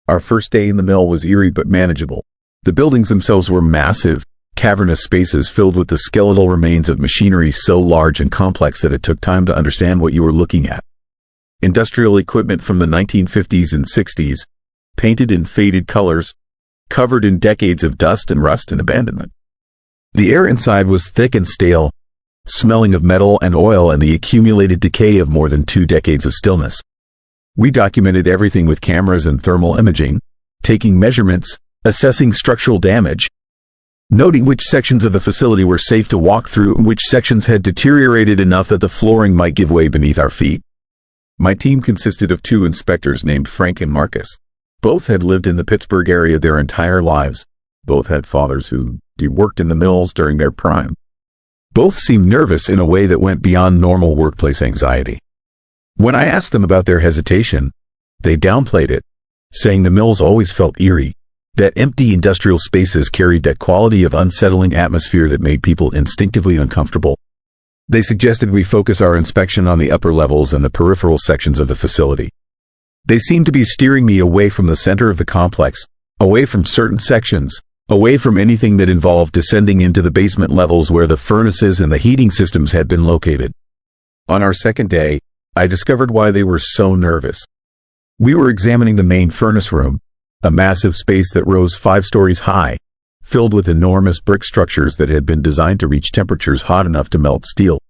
Our first day in the mill was eerie but manageable. The buildings themselves were massive, cavernous spaces filled with the skeletal remains of machinery so large and complex that it took time to understand what you were looking at. Industrial equipment from the 1950s and 60s, painted in faded colors, covered in decades of dust and rust and abandonment. The air inside was thick and stale, smelling of metal and oil and the accumulated decay of more than 2 decades of stillness. We documented everything with cameras and thermal imaging, taking measurements, assessing structural damage, noting which sections of the facility were safe to walk through and which sections had deteriorated enough that the flooring might give way beneath our feet. My team consisted of 2 inspectors named Frank and Marcus. Both had lived in the Pittsburgh area their entire lives. Both had fathers who worked in the mills during their prime. Both seemed nervous in a way that went beyond normal workplace anxiety. When I asked them about their hesitation, they downplayed it, saying the mills always felt eerie, that empty industrial spaces carried that quality of unsettling atmosphere that made people instinctively uncomfortable. They suggested we focus our inspection on the upper levels and the peripheral sections of the facility. They seemed to be steering me away from the center of the complex, away from certain sections, away from anything that involved descending into the basement levels where the furnaces and the heating systems had been located. On our second day, I discovered why they were so nervous. We were examining the main furnace room, a massive space that rose 5 stories high, filled with enormous brick structures that had been designed to reach temperatures hot enough to melt steel.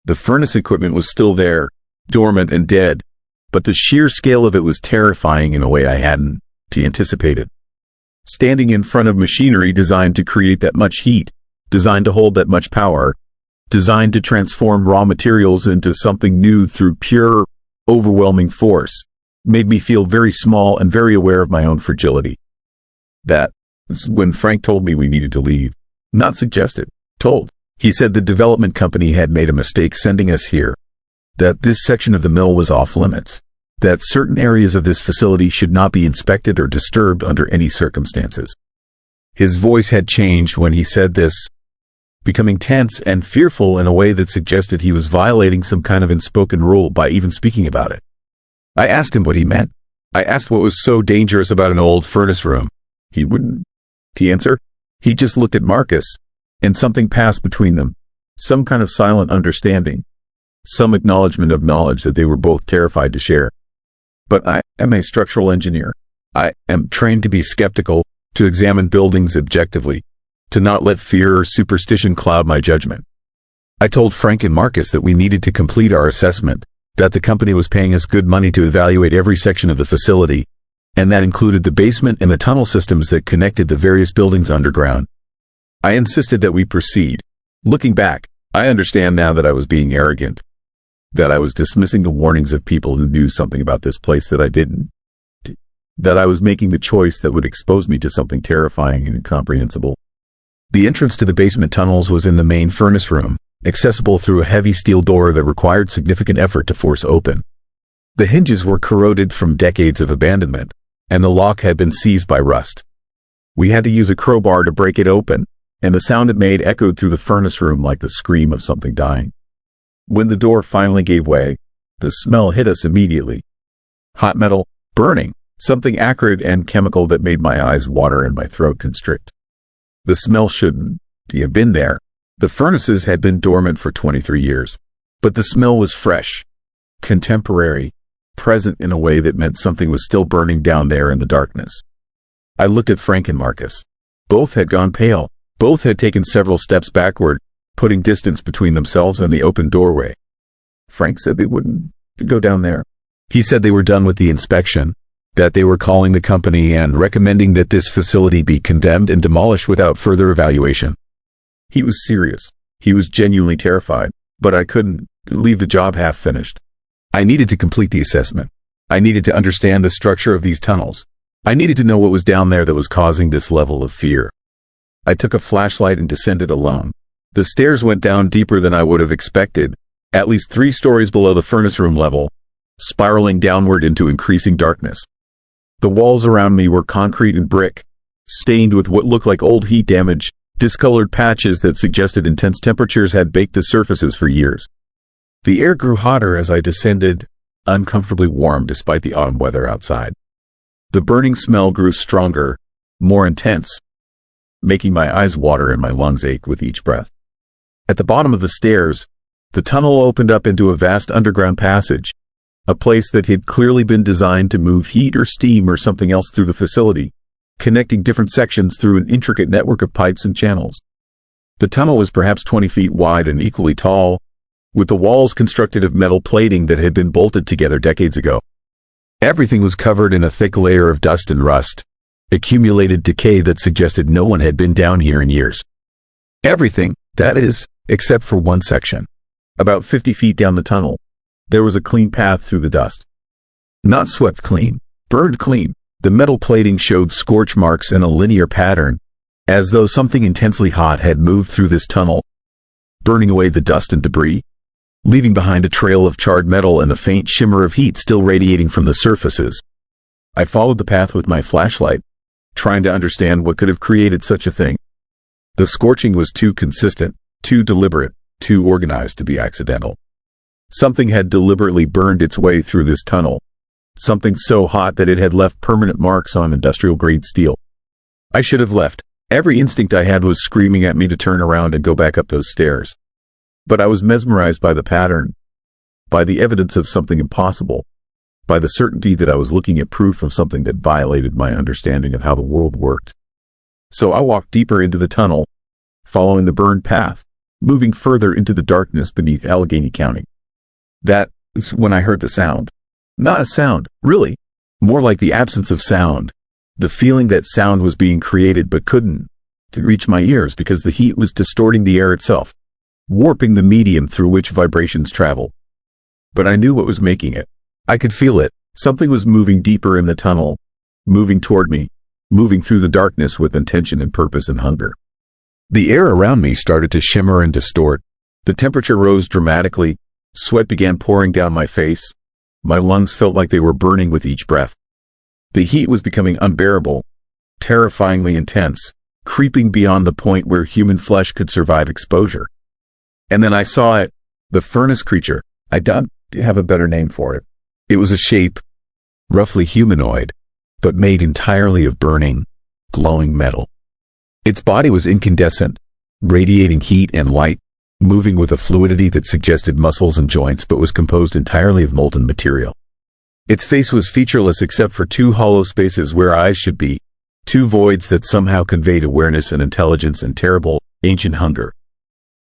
The furnace equipment was still there, dormant and dead, but the sheer scale of it was terrifying in a way I hadn't anticipated. Standing in front of machinery designed to create that much heat, designed to hold that much power, designed to transform raw materials into something new through pure, overwhelming force, made me feel very small and very aware of my own fragility. That was when Frank told me we needed to leave. Not suggested, told. He said the development company had made a mistake sending us here, that this section of the mill was off limits, that certain areas of this facility should not be inspected or disturbed under any circumstances. His voice had changed when he said this, becoming tense and fearful in a way that suggested he was violating some kind of unspoken rule by even speaking about it. I asked him what he meant. I asked what was so dangerous about an old furnace room. He wouldn't answer. He just looked at Marcus, and something passed between them, some kind of silent understanding, some acknowledgement of knowledge that they were both terrified to share. But I am a structural engineer. I am trained to be skeptical, to examine buildings objectively, to not let fear or superstition cloud my judgment. I told Frank and Marcus that we needed to complete our assessment, that the company was paying us good money to evaluate every section of the facility, and that included the basement and the tunnel systems that connected the various buildings underground. I insisted that we proceed. Looking back, I understand now that I was being arrogant, that I was dismissing the warnings of people who knew something about this place that I didn't, that I was making the choice that would expose me to something terrifying and incomprehensible. The entrance to the basement tunnels was in the main furnace room, accessible through a heavy steel door that required significant effort to force open. The hinges were corroded from decades of abandonment, and the lock had been seized by rust. We had to use a crowbar to break it open, and the sound it made echoed through the furnace room like the scream of something dying. When the door finally gave way, the smell hit us immediately. Hot metal, burning, something acrid and chemical that made my eyes water and my throat constrict. The smell shouldn't have been there. The furnaces had been dormant for 23 years, but the smell was fresh, contemporary, present in a way that meant something was still burning down there in the darkness. I looked at Frank and Marcus. Both had gone pale. Both had taken several steps backward, putting distance between themselves and the open doorway. Frank said they wouldn't go down there. He said they were done with the inspection, that they were calling the company and recommending that this facility be condemned and demolished without further evaluation. He was serious. He was genuinely terrified, but I couldn't leave the job half finished. I needed to complete the assessment. I needed to understand the structure of these tunnels. I needed to know what was down there that was causing this level of fear. I took a flashlight and descended alone. The stairs went down deeper than I would have expected, at least 3 stories below the furnace room level, spiraling downward into increasing darkness. The walls around me were concrete and brick, stained with what looked like old heat damage, discolored patches that suggested intense temperatures had baked the surfaces for years. The air grew hotter as I descended, uncomfortably warm despite the autumn weather outside. The burning smell grew stronger, more intense, making my eyes water and my lungs ache with each breath. At the bottom of the stairs, the tunnel opened up into a vast underground passage, a place that had clearly been designed to move heat or steam or something else through the facility, connecting different sections through an intricate network of pipes and channels. The tunnel was perhaps 20 feet wide and equally tall, with the walls constructed of metal plating that had been bolted together decades ago. Everything was covered in a thick layer of dust and rust, accumulated decay that suggested no one had been down here in years. Everything, that is, except for one section. About 50 feet down the tunnel, there was a clean path through the dust. Not swept clean, burned clean. The metal plating showed scorch marks in a linear pattern, as though something intensely hot had moved through this tunnel, burning away the dust and debris, leaving behind a trail of charred metal and the faint shimmer of heat still radiating from the surfaces. I followed the path with my flashlight, trying to understand what could have created such a thing. The scorching was too consistent, too deliberate, too organized to be accidental. Something had deliberately burned its way through this tunnel, something so hot that it had left permanent marks on industrial-grade steel. I should have left. Every instinct I had was screaming at me to turn around and go back up those stairs. But I was mesmerized by the pattern, by the evidence of something impossible, by the certainty that I was looking at proof of something that violated my understanding of how the world worked. So I walked deeper into the tunnel, following the burned path, moving further into the darkness beneath Allegheny County. That is when I heard the sound. Not a sound, really. More like the absence of sound. The feeling that sound was being created but couldn't reach my ears because the heat was distorting the air itself, warping the medium through which vibrations travel. But I knew what was making it. I could feel it. Something was moving deeper in the tunnel, moving toward me, moving through the darkness with intention and purpose and hunger. The air around me started to shimmer and distort. The temperature rose dramatically. Sweat began pouring down my face. My lungs felt like they were burning with each breath. The heat was becoming unbearable, terrifyingly intense, creeping beyond the point where human flesh could survive exposure. And then I saw it, the furnace creature. I don't have a better name for it. It was a shape, roughly humanoid, but made entirely of burning, glowing metal. Its body was incandescent, radiating heat and light, moving with a fluidity that suggested muscles and joints but was composed entirely of molten material. Its face was featureless except for 2 hollow spaces where eyes should be, 2 voids that somehow conveyed awareness and intelligence and terrible, ancient hunger.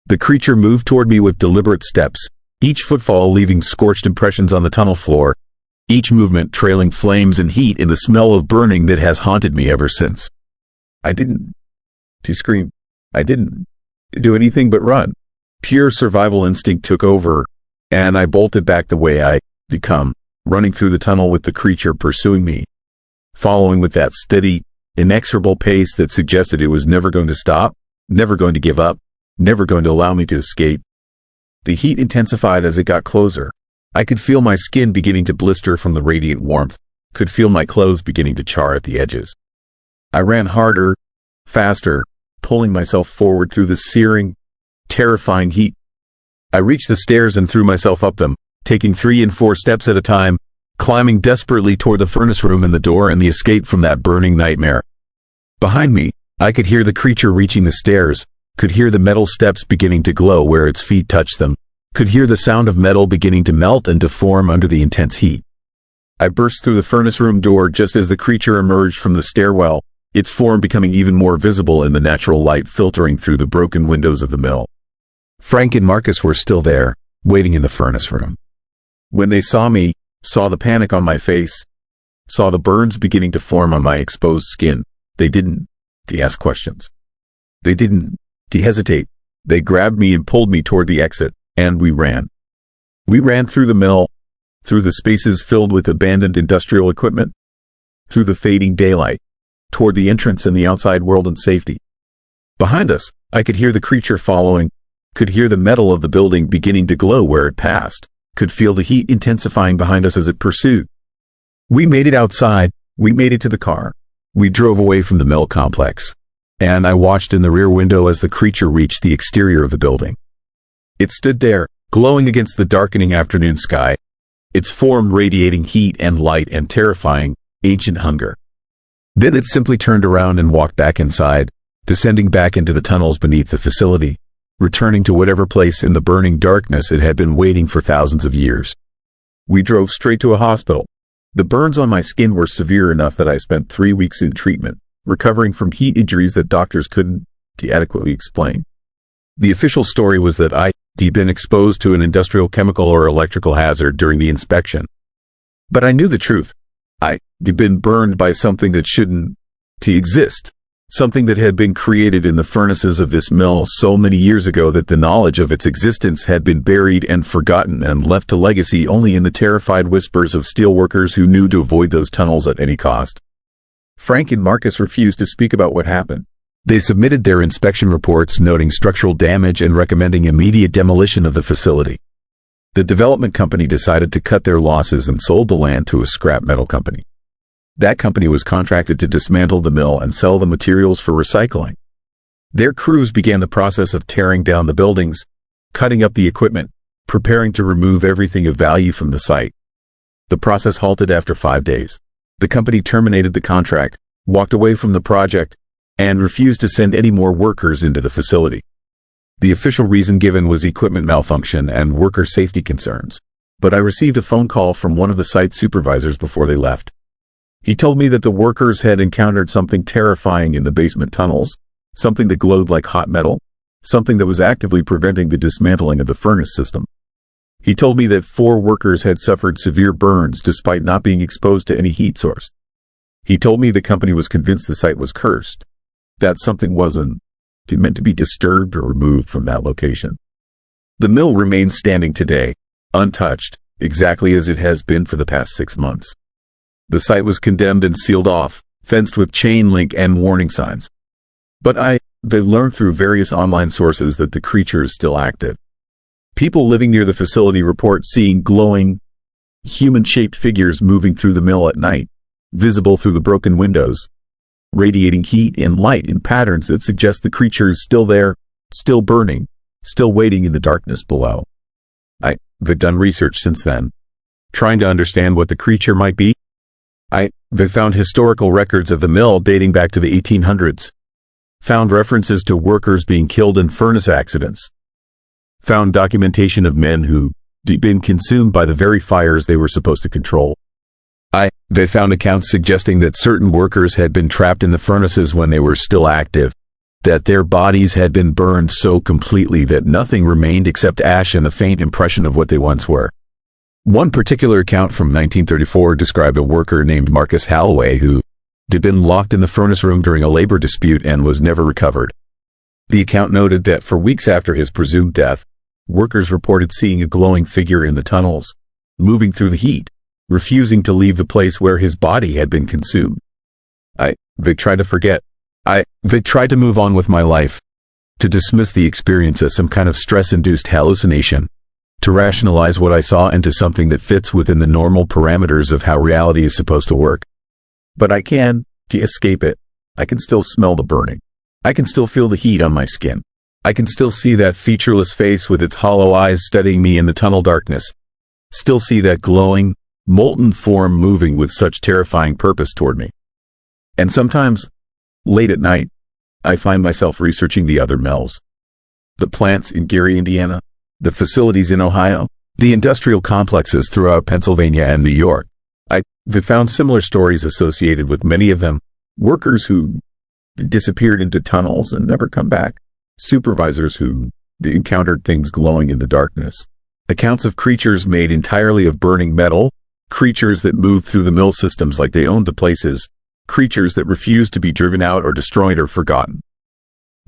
The creature moved toward me with deliberate steps, each footfall leaving scorched impressions on the tunnel floor, each movement trailing flames and heat in the smell of burning that has haunted me ever since. I didn't scream. I didn't do anything but run. Pure survival instinct took over, and I bolted back the way I'd become, running through the tunnel with the creature pursuing me, following with that steady, inexorable pace that suggested it was never going to stop, never going to give up, never going to allow me to escape, The heat intensified as it got closer. I could feel my skin beginning to blister from the radiant warmth, could feel my clothes beginning to char at the edges. I ran harder, faster, pulling myself forward through the searing, terrifying heat. I reached the stairs and threw myself up them, taking 3 and 4 steps at a time, climbing desperately toward the furnace room and the door and the escape from that burning nightmare. Behind me, I could hear the creature reaching the stairs, could hear the metal steps beginning to glow where its feet touched them, could hear the sound of metal beginning to melt and deform under the intense heat. I burst through the furnace room door just as the creature emerged from the stairwell, its form becoming even more visible in the natural light filtering through the broken windows of the mill. Frank and Marcus were still there, waiting in the furnace room. When they saw me, saw the panic on my face, saw the burns beginning to form on my exposed skin, they didn't ask questions. They didn't hesitate. They grabbed me and pulled me toward the exit, and we ran. We ran through the mill, through the spaces filled with abandoned industrial equipment, through the fading daylight, toward the entrance and the outside world and safety. Behind us, I could hear the creature following, could hear the metal of the building beginning to glow where it passed, could feel the heat intensifying behind us as it pursued. We made it outside, we made it to the car. We drove away from the mill complex, and I watched in the rear window as the creature reached the exterior of the building. It stood there, glowing against the darkening afternoon sky, its form radiating heat and light and terrifying, ancient hunger. Then it simply turned around and walked back inside, descending back into the tunnels beneath the facility, returning to whatever place in the burning darkness it had been waiting for thousands of years. We drove straight to a hospital. The burns on my skin were severe enough that I spent 3 weeks in treatment, recovering from heat injuries that doctors couldn't adequately explain. The official story was that I'd been exposed to an industrial chemical or electrical hazard during the inspection. But I knew the truth. I'd been burned by something that shouldn't exist. Something that had been created in the furnaces of this mill so many years ago that the knowledge of its existence had been buried and forgotten and left to legacy only in the terrified whispers of steelworkers who knew to avoid those tunnels at any cost. Frank and Marcus refused to speak about what happened. They submitted their inspection reports noting structural damage and recommending immediate demolition of the facility. The development company decided to cut their losses and sold the land to a scrap metal company. That company was contracted to dismantle the mill and sell the materials for recycling. Their crews began the process of tearing down the buildings, cutting up the equipment, preparing to remove everything of value from the site. The process halted after 5 days. The company terminated the contract, walked away from the project, and refused to send any more workers into the facility. The official reason given was equipment malfunction and worker safety concerns. But I received a phone call from one of the site supervisors before they left. He told me that the workers had encountered something terrifying in the basement tunnels, something that glowed like hot metal, something that was actively preventing the dismantling of the furnace system. He told me that 4 workers had suffered severe burns despite not being exposed to any heat source. He told me the company was convinced the site was cursed, that something wasn't meant to be disturbed or removed from that location. The mill remains standing today, untouched, exactly as it has been for the past 6 months. The site was condemned and sealed off, fenced with chain link and warning signs. But they learned through various online sources that the creature is still active. People living near the facility report seeing glowing, human-shaped figures moving through the mill at night, visible through the broken windows, radiating heat and light in patterns that suggest the creature is still there, still burning, still waiting in the darkness below. I've done research since then, trying to understand what the creature might be. They found historical records of the mill dating back to the 1800s, found references to workers being killed in furnace accidents, found documentation of men who'd been consumed by the very fires they were supposed to control. They found accounts suggesting that certain workers had been trapped in the furnaces when they were still active, that their bodies had been burned so completely that nothing remained except ash and the faint impression of what they once were. One particular account from 1934 described a worker named Marcus Halloway who had been locked in the furnace room during a labor dispute and was never recovered. The account noted that for weeks after his presumed death, workers reported seeing a glowing figure in the tunnels, moving through the heat, refusing to leave the place where his body had been consumed. They tried to forget. They tried to move on with my life. to dismiss the experience as some kind of stress-induced hallucination, to rationalize what I saw into something that fits within the normal parameters of how reality is supposed to work. But I can't escape it. I can still smell the burning. I can still feel the heat on my skin. I can still see that featureless face with its hollow eyes studying me in the tunnel darkness. Still see that glowing, molten form moving with such terrifying purpose toward me. And sometimes, late at night, I find myself researching the other Mel's. The plants in Gary, Indiana, the facilities in Ohio, the industrial complexes throughout Pennsylvania and New York. I've found similar stories associated with many of them. Workers who disappeared into tunnels and never come back. Supervisors who encountered things glowing in the darkness. Accounts of creatures made entirely of burning metal. Creatures that moved through the mill systems like they owned the places. Creatures that refused to be driven out or destroyed or forgotten.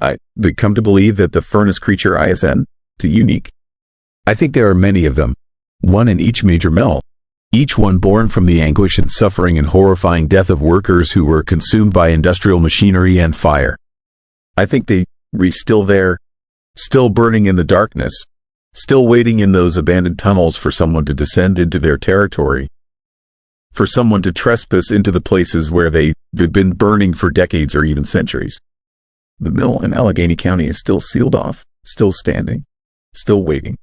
I've come to believe that the furnace creature ISN is unique. I think there are many of them, one in each major mill, each one born from the anguish and suffering and horrifying death of workers who were consumed by industrial machinery and fire. I think they are still there, still burning in the darkness, still waiting in those abandoned tunnels for someone to descend into their territory, for someone to trespass into the places where they've been burning for decades or even centuries. The mill in Allegheny County is still sealed off, still standing, still waiting.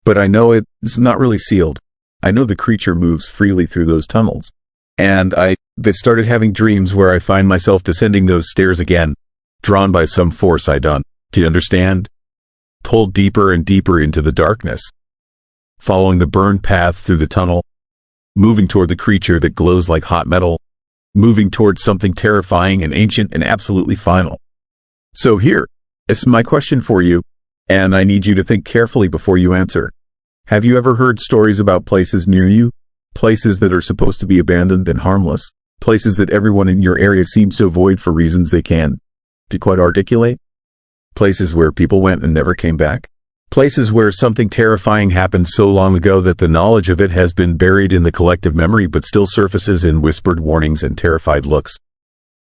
But I know it's not really sealed. I know the creature moves freely through those tunnels. And I've started having dreams where I find myself descending those stairs again, drawn by some force I don't understand, pulled deeper and deeper into the darkness, following the burned path through the tunnel, moving toward the creature that glows like hot metal, moving toward something terrifying and ancient and absolutely final. So here is my question for you, and I need you to think carefully before you answer. Have you ever heard stories about places near you? Places that are supposed to be abandoned and harmless? Places that everyone in your area seems to avoid for reasons they can't quite articulate? Places where people went and never came back? Places where something terrifying happened so long ago that the knowledge of it has been buried in the collective memory but still surfaces in whispered warnings and terrified looks?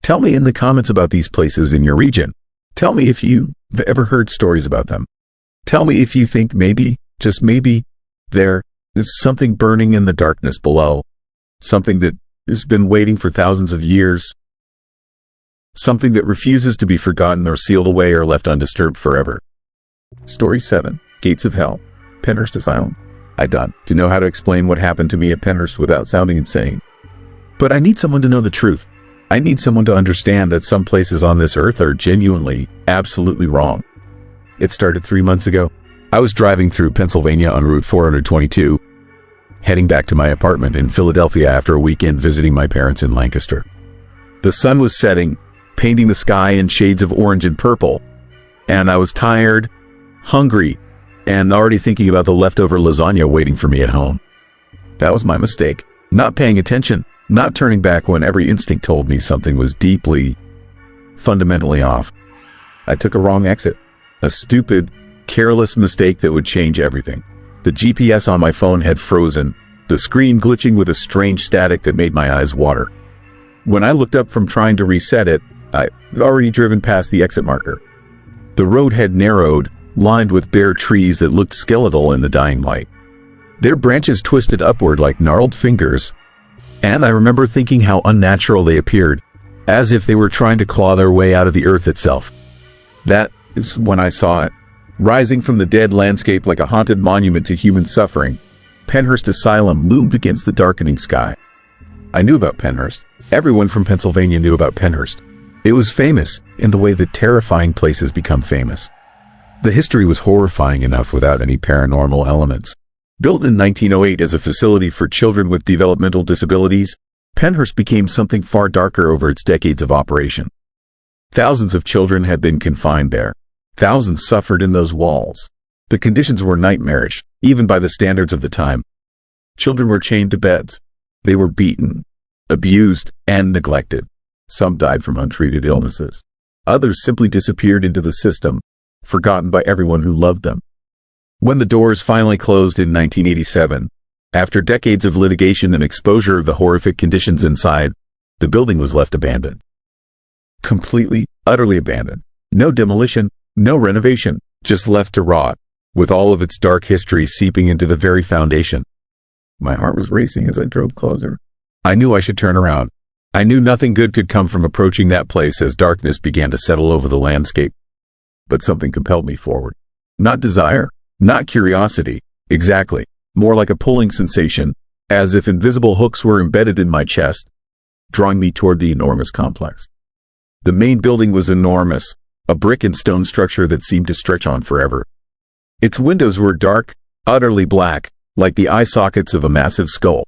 Tell me in the comments about these places in your region. Tell me if you've ever heard stories about them. Tell me if you think maybe, just maybe, there is something burning in the darkness below. Something that has been waiting for thousands of years. Something that refuses to be forgotten or sealed away or left undisturbed forever. Story 7. Gates of Hell. Pennhurst Asylum. I don't know how to explain what happened to me at Pennhurst without sounding insane. But I need someone to know the truth. I need someone to understand that some places on this earth are genuinely, absolutely wrong. It started 3 months ago. I was driving through Pennsylvania on Route 422, heading back to my apartment in Philadelphia after a weekend visiting my parents in Lancaster. The sun was setting, painting the sky in shades of orange and purple, and I was tired, hungry, and already thinking about the leftover lasagna waiting for me at home. That was my mistake. Not paying attention, not turning back when every instinct told me something was deeply, fundamentally off. I took a wrong exit. A stupid, careless mistake that would change everything. The GPS on my phone had frozen, the screen glitching with a strange static that made my eyes water. When I looked up from trying to reset it, I'd already driven past the exit marker. The road had narrowed, lined with bare trees that looked skeletal in the dying light. Their branches twisted upward like gnarled fingers, and I remember thinking how unnatural they appeared, as if they were trying to claw their way out of the earth itself. That is when I saw it. Rising from the dead landscape like a haunted monument to human suffering, Pennhurst Asylum loomed against the darkening sky. I knew about Pennhurst. Everyone from Pennsylvania knew about Pennhurst. It was famous in the way that terrifying places become famous. The history was horrifying enough without any paranormal elements. Built in 1908 as a facility for children with developmental disabilities, Pennhurst became something far darker over its decades of operation. Thousands of children had been confined there. Thousands suffered in those walls. The conditions were nightmarish, even by the standards of the time. Children were chained to beds. They were beaten, abused, and neglected. Some died from untreated illnesses. Others simply disappeared into the system, forgotten by everyone who loved them. When the doors finally closed in 1987, after decades of litigation and exposure of the horrific conditions inside, the building was left abandoned. Completely, utterly abandoned. No demolition, No renovation, just left to rot, with all of its dark history seeping into the very foundation. My heart was racing as I drove closer. I knew I should turn around. I knew nothing good could come from approaching that place as darkness began to settle over the landscape. But something compelled me forward. Not desire, not curiosity, exactly, more like a pulling sensation, as if invisible hooks were embedded in my chest, drawing me toward the enormous complex. The main building was enormous, a brick and stone structure that seemed to stretch on forever. Its windows were dark, utterly black, like the eye sockets of a massive skull.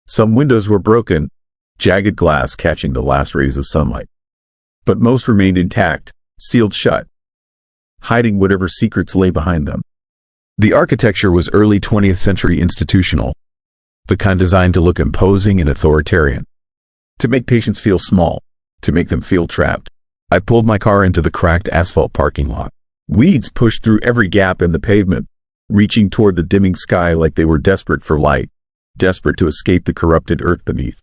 Some windows were broken, jagged glass catching the last rays of sunlight. But most remained intact, sealed shut, hiding whatever secrets lay behind them. The architecture was early 20th century institutional, the kind designed to look imposing and authoritarian, to make patients feel small, to make them feel trapped. I pulled my car into the cracked asphalt parking lot. Weeds pushed through every gap in the pavement, reaching toward the dimming sky like they were desperate for light, desperate to escape the corrupted earth beneath.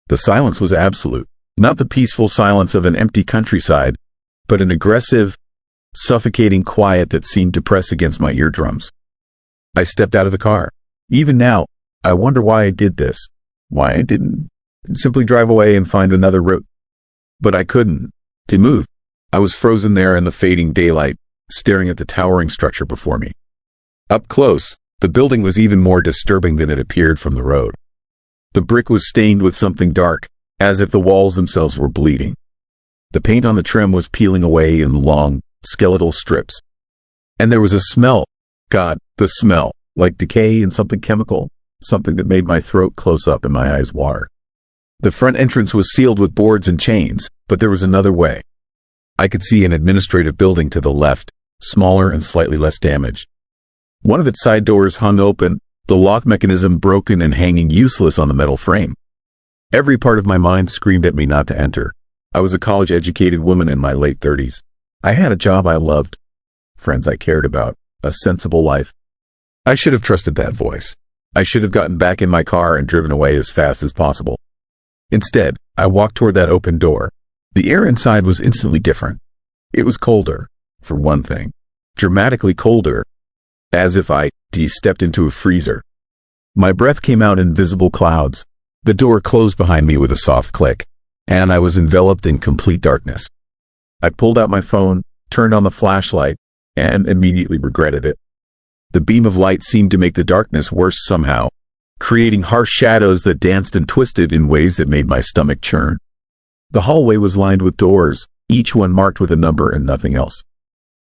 The silence was absolute, not the peaceful silence of an empty countryside, but an aggressive, suffocating quiet that seemed to press against my eardrums. I stepped out of the car. Even now, I wonder why I did this, why I didn't simply drive away and find another route. But I couldn't. To move. I was frozen there in the fading daylight, staring at the towering structure before me. Up close, the building was even more disturbing than it appeared from the road. The brick was stained with something dark, as if the walls themselves were bleeding. The paint on the trim was peeling away in long, skeletal strips. And there was a smell. God, the smell, like decay and something chemical, something that made my throat close up and my eyes water. The front entrance was sealed with boards and chains, but there was another way. I could see an administrative building to the left, smaller and slightly less damaged. One of its side doors hung open, the lock mechanism broken and hanging useless on the metal frame. Every part of my mind screamed at me not to enter. I was a college-educated woman in my late 30s. I had a job I loved, friends I cared about, a sensible life. I should have trusted that voice. I should have gotten back in my car and driven away as fast as possible. Instead, I walked toward that open door. The air inside was instantly different. It was colder, for one thing. Dramatically colder, as if I stepped into a freezer. My breath came out in visible clouds. The door closed behind me with a soft click, and I was enveloped in complete darkness. I pulled out my phone, turned on the flashlight, and immediately regretted it. The beam of light seemed to make the darkness worse somehow, creating harsh shadows that danced and twisted in ways that made my stomach churn. The hallway was lined with doors, each one marked with a number and nothing else.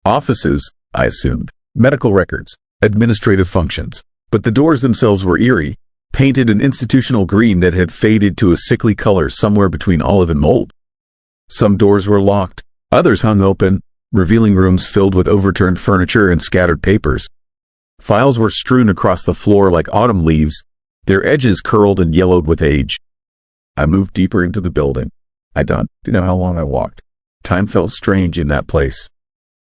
Offices, I assumed, medical records, administrative functions, but the doors themselves were eerie, painted an institutional green that had faded to a sickly color somewhere between olive and mold. Some doors were locked, others hung open, revealing rooms filled with overturned furniture and scattered papers. Files were strewn across the floor like autumn leaves, their edges curled and yellowed with age. I moved deeper into the building. I don't know how long I walked. Time felt strange in that place,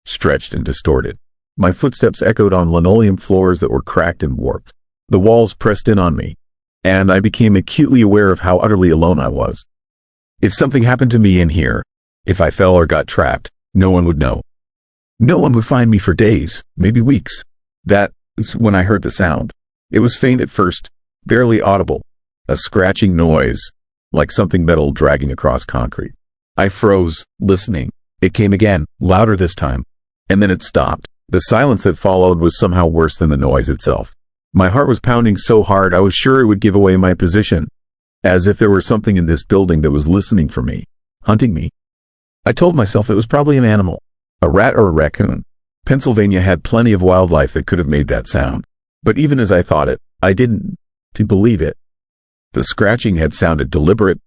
stretched and distorted. My footsteps echoed on linoleum floors that were cracked and warped. The walls pressed in on me, and I became acutely aware of how utterly alone I was. If something happened to me in here, if I fell or got trapped, no one would know. No one would find me for days, maybe weeks. That was when I heard the sound. It was faint at first, barely audible, a scratching noise, like something metal dragging across concrete. I froze, listening. It came again, louder this time, and then it stopped. The silence that followed was somehow worse than the noise itself. My heart was pounding so hard I was sure it would give away my position, as if there were something in this building that was listening for me, hunting me. I told myself it was probably an animal, a rat or a raccoon. Pennsylvania had plenty of wildlife that could have made that sound, but even as I thought it, I didn't believe it. The scratching had sounded deliberate,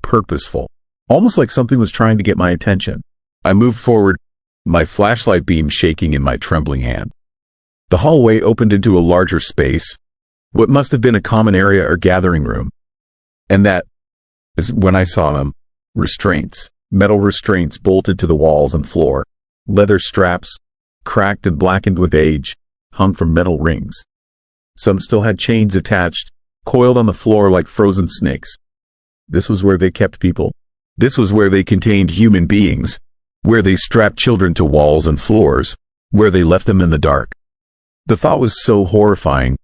purposeful, almost like something was trying to get my attention. I moved forward, my flashlight beam shaking in my trembling hand. The hallway opened into a larger space, what must have been a common area or gathering room. And that is when I saw them. Restraints, metal restraints bolted to the walls and floor. Leather straps, cracked and blackened with age, hung from metal rings. Some still had chains attached, coiled on the floor like frozen snakes. This was where they kept people. This was where they contained human beings. where they strapped children to walls and floors, where they left them in the dark. The thought was so horrifying,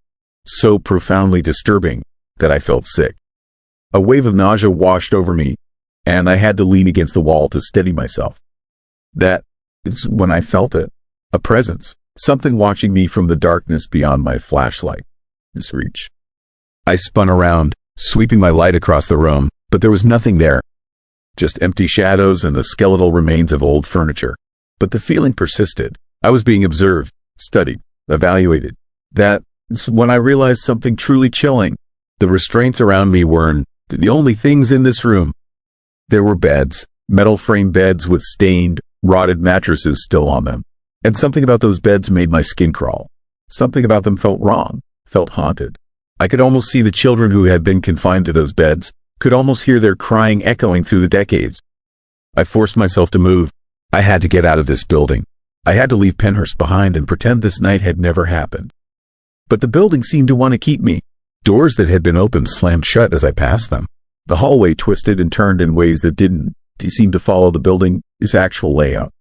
so profoundly disturbing, that I felt sick. A wave of nausea washed over me, and I had to lean against the wall to steady myself. That is when I felt it. A presence, something watching me from the darkness beyond my flashlight's reach. I spun around, sweeping my light across the room, but there was nothing there. Just empty shadows and the skeletal remains of old furniture. But the feeling persisted. I was being observed, studied, evaluated. That is when I realized something truly chilling. The restraints around me weren't the only things in this room. There were beds, metal frame beds with stained, rotted mattresses still on them. And something about those beds made my skin crawl. Something about them felt wrong, felt haunted. I could almost see the children who had been confined to those beds, could almost hear their crying echoing through the decades. I forced myself to move. I had to get out of this building. I had to leave Pennhurst behind and pretend this night had never happened. But the building seemed to want to keep me. Doors that had been opened slammed shut as I passed them. The hallway twisted and turned in ways that didn't seem to follow the building's actual layout.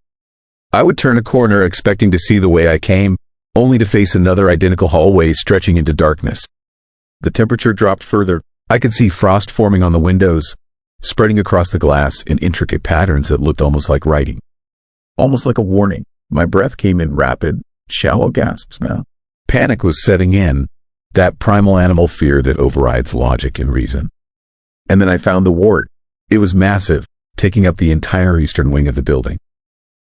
I would turn a corner expecting to see the way I came, only to face another identical hallway stretching into darkness. The temperature dropped further. I could see frost forming on the windows, spreading across the glass in intricate patterns that looked almost like writing. Almost like a warning. My breath came in rapid, shallow gasps now. Panic was setting in, that primal animal fear that overrides logic and reason. And then I found the ward. It was massive, taking up the entire eastern wing of the building.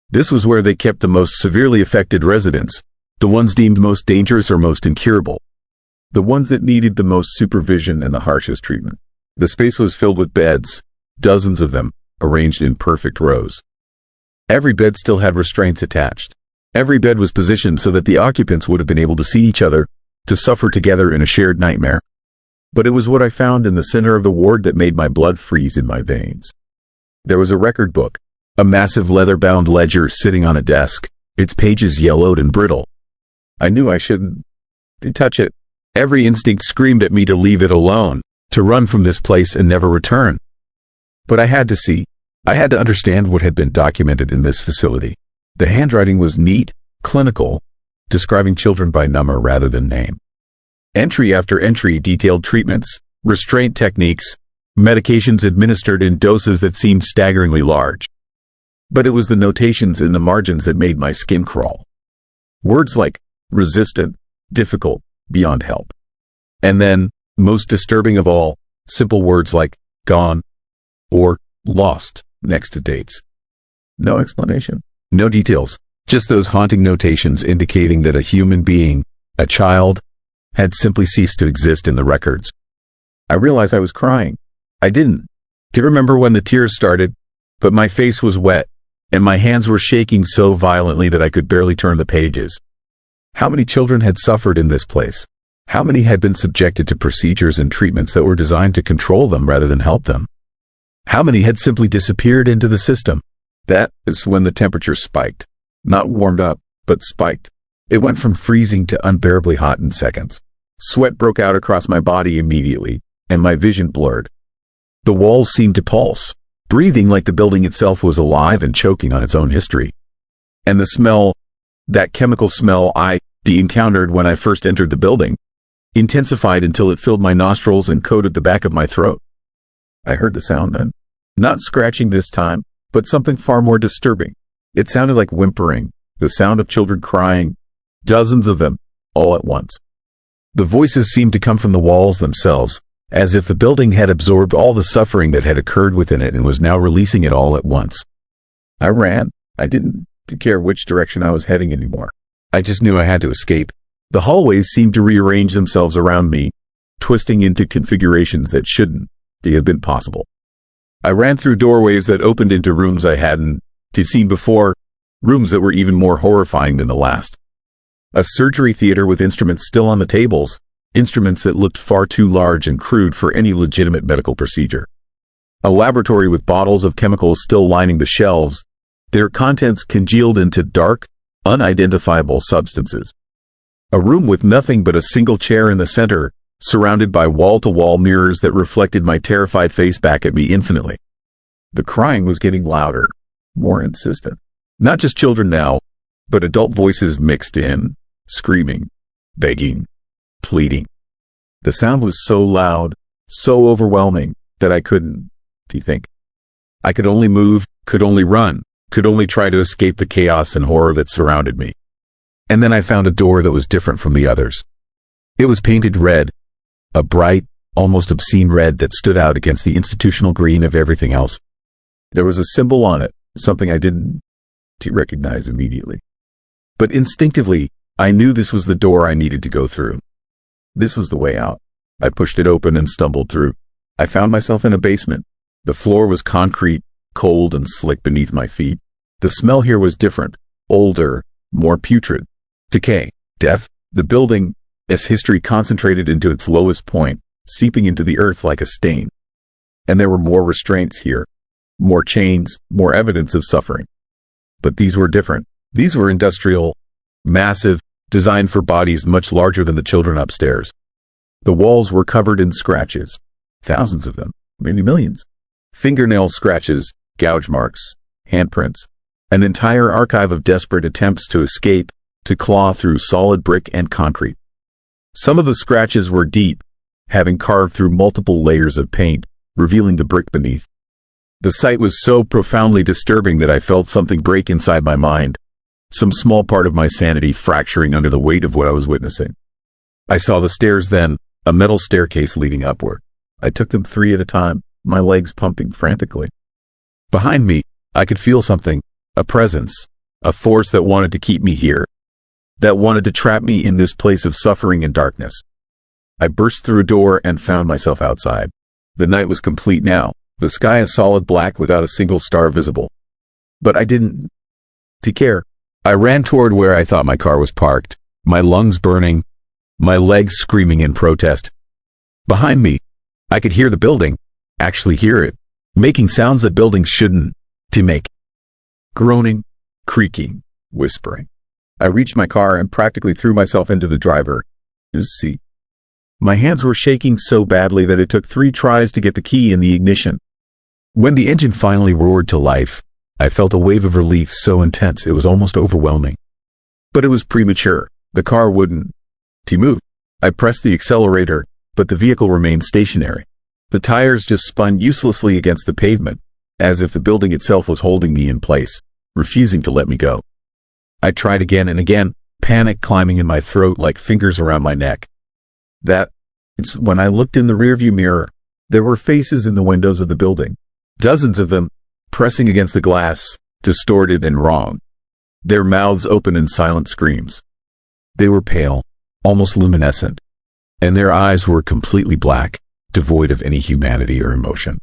This was where they kept the most severely affected residents, the ones deemed most dangerous or most incurable, the ones that needed the most supervision and the harshest treatment. The space was filled with beds, dozens of them, arranged in perfect rows. Every bed still had restraints attached. Every bed was positioned so that the occupants would have been able to see each other, to suffer together in a shared nightmare. But it was what I found in the center of the ward that made my blood freeze in my veins. There was a record book, a massive leather-bound ledger sitting on a desk, its pages yellowed and brittle. I knew I shouldn't touch it. Every instinct screamed at me to leave it alone, to run from this place and never return. But I had to see. I had to understand what had been documented in this facility. The handwriting was neat, clinical, describing children by number rather than name. Entry after entry detailed treatments, restraint techniques, medications administered in doses that seemed staggeringly large. But it was the notations in the margins that made my skin crawl. Words like resistant, difficult, beyond help. And then, most disturbing of all, simple words like gone or lost next to dates. No explanation, no details, just those haunting notations indicating that a human being, a child, had simply ceased to exist in the records. I realized I was crying. I didn't remember when the tears started, but my face was wet, and my hands were shaking so violently that I could barely turn the pages. How many children had suffered in this place? How many had been subjected to procedures and treatments that were designed to control them rather than help them? How many had simply disappeared into the system? That is when the temperature spiked. Not warmed up, but spiked. It went from freezing to unbearably hot in seconds. Sweat broke out across my body immediately, and my vision blurred. The walls seemed to pulse, breathing like the building itself was alive and choking on its own history. And the smell, that chemical smell I encountered when I first entered the building, intensified until it filled my nostrils and coated the back of my throat. I heard the sound then. Not scratching this time, but something far more disturbing. It sounded like whimpering, the sound of children crying, dozens of them, all at once. The voices seemed to come from the walls themselves, as if the building had absorbed all the suffering that had occurred within it and was now releasing it all at once. I ran. I didn't care which direction I was heading anymore. I just knew I had to escape. The hallways seemed to rearrange themselves around me, twisting into configurations that shouldn't have been possible. I ran through doorways that opened into rooms I hadn't seen before, rooms that were even more horrifying than the last. A surgery theater with instruments still on the tables, instruments that looked far too large and crude for any legitimate medical procedure. A laboratory with bottles of chemicals still lining the shelves, their contents congealed into dark, unidentifiable substances. A room with nothing but a single chair in the center, surrounded by wall-to-wall mirrors that reflected my terrified face back at me infinitely. The crying was getting louder, more insistent. Not just children now, but adult voices mixed in, screaming, begging, pleading. The sound was so loud, so overwhelming, that I couldn't think. I could only move, could only run, could only try to escape the chaos and horror that surrounded me. And then I found a door that was different from the others. It was painted red, a bright, almost obscene red that stood out against the institutional green of everything else. There was a symbol on it, something I didn't recognize immediately. But instinctively, I knew this was the door I needed to go through. This was the way out. I pushed it open and stumbled through. I found myself in a basement. The floor was concrete, cold and slick beneath my feet. The smell here was different, older, more putrid. Decay, death, the building, its history concentrated into its lowest point, seeping into the earth like a stain. And there were more restraints here, more chains, more evidence of suffering. But these were different. These were industrial, massive, designed for bodies much larger than the children upstairs. The walls were covered in scratches, thousands of them, maybe millions. Fingernail scratches, gouge marks, handprints, an entire archive of desperate attempts to escape, to claw through solid brick and concrete. Some of the scratches were deep, having carved through multiple layers of paint, revealing the brick beneath. The sight was so profoundly disturbing that I felt something break inside my mind, some small part of my sanity fracturing under the weight of what I was witnessing. I saw the stairs then, a metal staircase leading upward. I took them 3 at a time, my legs pumping frantically. Behind me, I could feel something, a presence, a force that wanted to keep me here, that wanted to trap me in this place of suffering and darkness. I burst through a door and found myself outside. The night was complete now, the sky a solid black without a single star visible. But I didn't care. I ran toward where I thought my car was parked, my lungs burning, my legs screaming in protest. Behind me, I could hear the building, actually hear it, making sounds that buildings shouldn't make. Groaning, creaking, whispering. I reached my car and practically threw myself into the driver's seat. My hands were shaking so badly that it took 3 tries to get the key in the ignition. When the engine finally roared to life, I felt a wave of relief so intense it was almost overwhelming. But it was premature. The car wouldn't move. I pressed the accelerator, but the vehicle remained stationary. The tires just spun uselessly against the pavement, as if the building itself was holding me in place, refusing to let me go. I tried again and again, panic climbing in my throat like fingers around my neck. It's when I looked in the rearview mirror, there were faces in the windows of the building, dozens of them, pressing against the glass, distorted and wrong, their mouths open in silent screams. They were pale, almost luminescent, and their eyes were completely black, devoid of any humanity or emotion.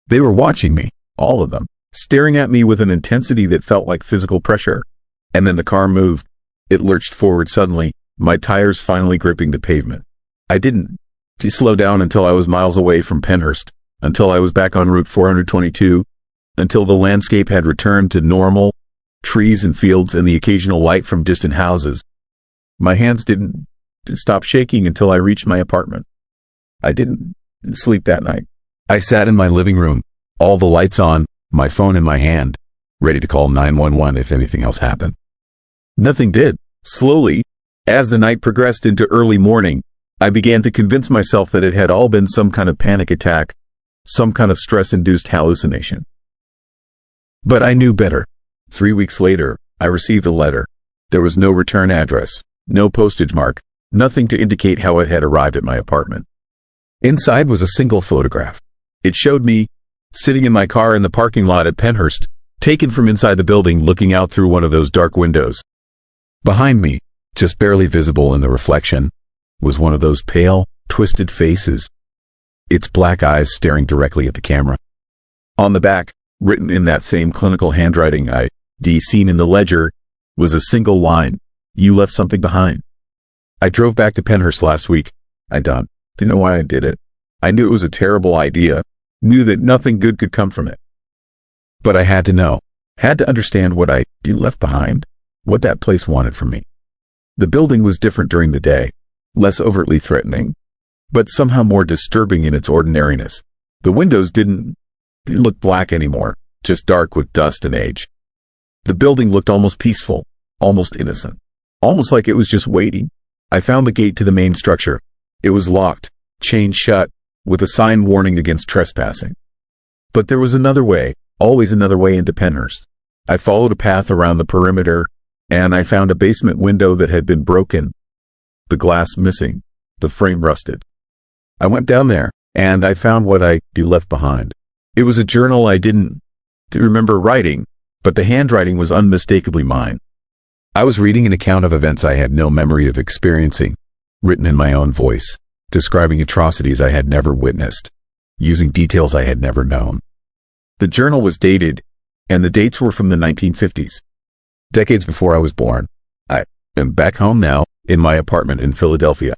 They were watching me, all of them, staring at me with an intensity that felt like physical pressure. And then the car moved. It lurched forward suddenly, my tires finally gripping the pavement. I didn't slow down until I was miles away from Pennhurst, until I was back on Route 422, until the landscape had returned to normal, trees and fields and the occasional light from distant houses. My hands didn't stop shaking until I reached my apartment. I didn't sleep that night. I sat in my living room, all the lights on, my phone in my hand, ready to call 911 if anything else happened. Nothing did. Slowly, as the night progressed into early morning, I began to convince myself that it had all been some kind of panic attack, some kind of stress-induced hallucination. But I knew better. 3 weeks later, I received a letter. There was no return address, no postage mark, nothing to indicate how it had arrived at my apartment. Inside was a single photograph. It showed me, sitting in my car in the parking lot at Pennhurst, taken from inside the building looking out through one of those dark windows. Behind me, just barely visible in the reflection, was one of those pale, twisted faces, its black eyes staring directly at the camera. On the back, written in that same clinical handwriting I'd seen in the ledger, was a single line, "You left something behind." I drove back to Pennhurst last week. I didn't know why I did it. I knew it was a terrible idea, knew that nothing good could come from it. But I had to know, had to understand what I'd left behind, what that place wanted from me. The building was different during the day, less overtly threatening, but somehow more disturbing in its ordinariness. The windows didn't look black anymore, just dark with dust and age. The building looked almost peaceful, almost innocent, almost like it was just waiting. I found the gate to the main structure. It was locked, chained shut, with a sign warning against trespassing. But there was another way, always another way into Pennhurst. I followed a path around the perimeter, and I found a basement window that had been broken, the glass missing, the frame rusted. I went down there, and I found what I left behind. It was a journal I didn't remember writing, but the handwriting was unmistakably mine. I was reading an account of events I had no memory of experiencing, written in my own voice, describing atrocities I had never witnessed, using details I had never known. The journal was dated, and the dates were from the 1950s, decades before I was born. I am back home now, in my apartment in Philadelphia.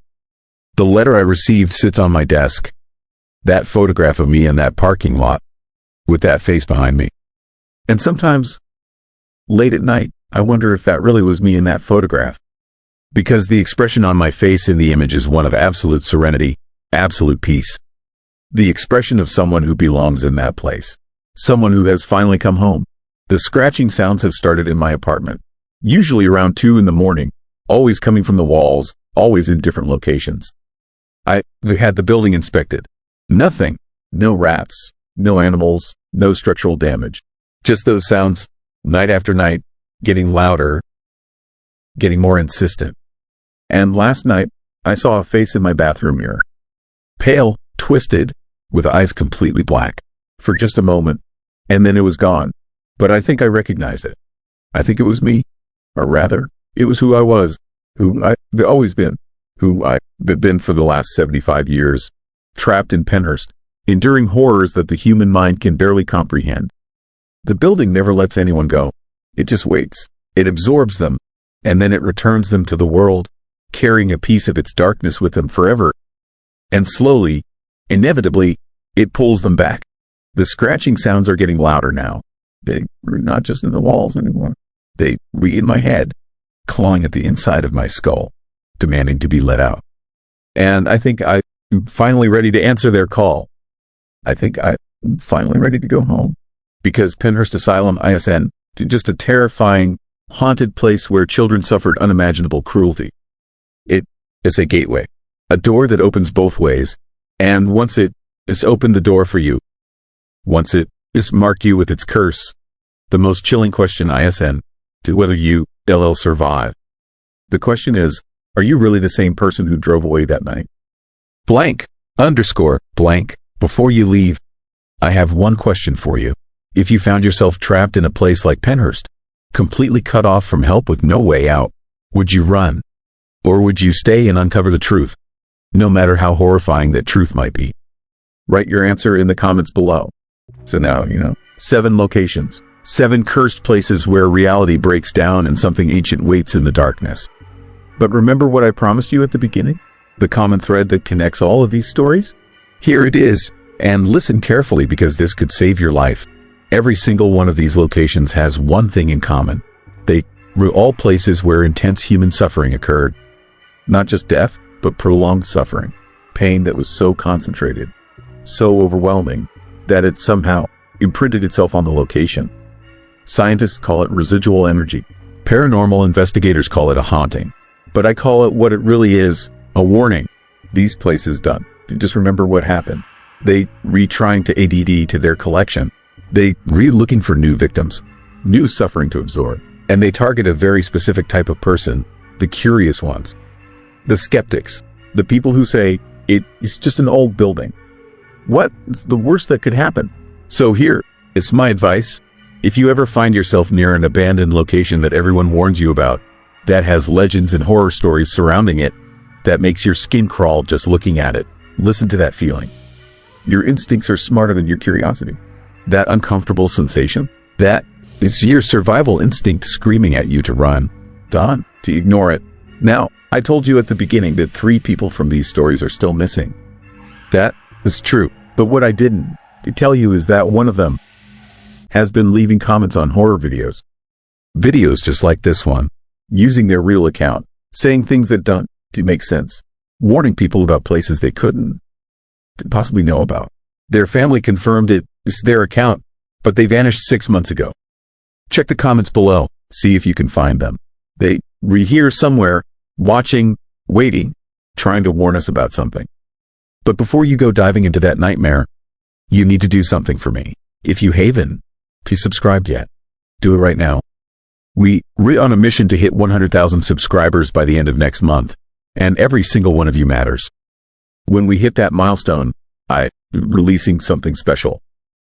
The letter I received sits on my desk. That photograph of me in that parking lot, with that face behind me. And sometimes, late at night, I wonder if that really was me in that photograph. Because the expression on my face in the image is one of absolute serenity, absolute peace. The expression of someone who belongs in that place. Someone who has finally come home. The scratching sounds have started in my apartment, usually around 2 in the morning, always coming from the walls, always in different locations. I had the building inspected. Nothing. No rats, no animals, no structural damage. Just those sounds, night after night, getting louder, getting more insistent. And last night, I saw a face in my bathroom mirror. Pale, twisted, with eyes completely black, for just a moment, and then it was gone. But I think I recognized it. I think it was me, or rather, it was who I was, who I've always been, who I've been for the last 75 years, trapped in Pennhurst, enduring horrors that the human mind can barely comprehend. The building never lets anyone go. It just waits. It absorbs them, and then it returns them to the world, carrying a piece of its darkness with them forever. And slowly, inevitably, it pulls them back. The scratching sounds are getting louder now. They're not just in the walls anymore. They re in my head, clawing at the inside of my skull, demanding to be let out. And I think I'm finally ready to answer their call. I think I'm finally ready to go home. Because Pennhurst Asylum, ISN, just a terrifying, haunted place where children suffered unimaginable cruelty. It is a gateway, a door that opens both ways, and once it has opened the door for you, once it has marked you with its curse, the most chilling question ISN to whether you survive. The question is, are you really the same person who drove away that night? Blank, _ blank, before you leave, I have one question for you. If you found yourself trapped in a place like Pennhurst, completely cut off from help with no way out, would you run? Or would you stay and uncover the truth, no matter how horrifying that truth might be? Write your answer in the comments below. So now, 7 locations, 7 cursed places where reality breaks down and something ancient waits in the darkness. But remember what I promised you at the beginning? The common thread that connects all of these stories? Here it is, and listen carefully because this could save your life. Every single one of these locations has one thing in common. They were all places where intense human suffering occurred. Not just death, but prolonged suffering. Pain that was so concentrated, so overwhelming, that it somehow imprinted itself on the location. Scientists call it residual energy. Paranormal investigators call it a haunting. But I call it what it really is, a warning. These places done. Just remember what happened. They trying to add to their collection. They looking for new victims, new suffering to absorb. And they target a very specific type of person, the curious ones. The skeptics, the people who say, it's just an old building. What's the worst that could happen? So here is my advice. If you ever find yourself near an abandoned location that everyone warns you about, that has legends and horror stories surrounding it, that makes your skin crawl just looking at it, listen to that feeling. Your instincts are smarter than your curiosity. That uncomfortable sensation, that is your survival instinct screaming at you to run, to ignore it. Now, I told you at the beginning that 3 people from these stories are still missing. That is true, but what I didn't tell you is that one of them has been leaving comments on horror videos. Videos just like this one, using their real account, saying things that don't make sense, warning people about places they couldn't possibly know about. Their family confirmed it's their account, but they vanished 6 months ago. Check the comments below, see if you can find them. They re here somewhere, watching, waiting, trying to warn us about something. But before you go diving into that nightmare, you need to do something for me. If you haven't subscribed yet, do it right now. We're on a mission to hit 100,000 subscribers by the end of next month, and every single one of you matters. When we hit that milestone, I'm releasing something special.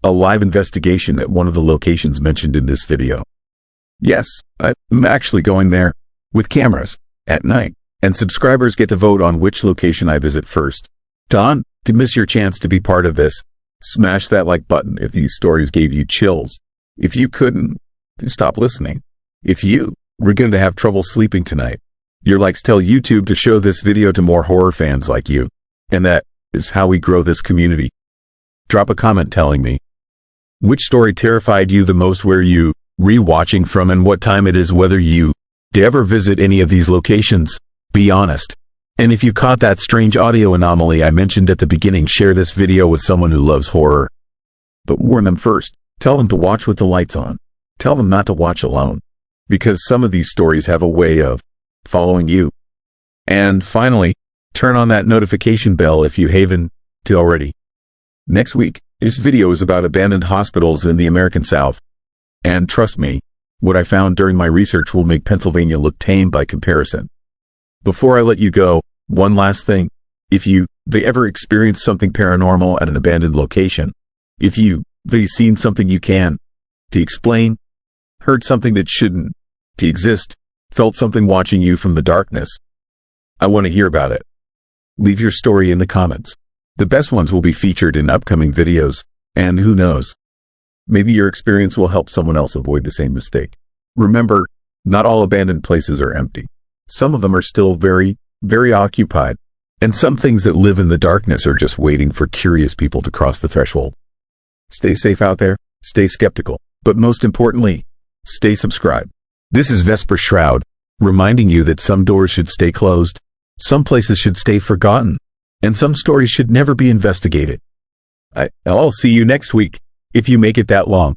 A live investigation at one of the locations mentioned in this video. Yes, I'm actually going there, with cameras, at night, and subscribers get to vote on which location I visit first. To miss your chance to be part of this, smash that like button if these stories gave you chills. If you couldn't, then stop listening. If we're going to have trouble sleeping tonight, your likes tell YouTube to show this video to more horror fans like you. And that is how we grow this community. Drop a comment telling me which story terrified you the most, where you re-watching from, and what time it is, whether you ever visit any of these locations. Be honest. And if you caught that strange audio anomaly I mentioned at the beginning, share this video with someone who loves horror. But warn them first. Tell them to watch with the lights on. Tell them not to watch alone, because some of these stories have a way of following you. And finally, turn on that notification bell if you haven't already. Next week, this video is about abandoned hospitals in the American South. And trust me, what I found during my research will make Pennsylvania look tame by comparison. Before I let you go, one last thing. If they ever experienced something paranormal at an abandoned location, if they seen something you can to explain, heard something that shouldn't to exist, felt something watching you from the darkness, I want to hear about it. Leave your story in the comments. The best ones will be featured in upcoming videos, and who knows, maybe your experience will help someone else avoid the same mistake. Remember, not all abandoned places are empty. Some of them are still very, very occupied, and some things that live in the darkness are just waiting for curious people to cross the threshold. Stay safe out there, stay skeptical, but most importantly, stay subscribed. This is Vesper Shroud, reminding you that some doors should stay closed, some places should stay forgotten, and some stories should never be investigated. I'll see you next week, if you make it that long.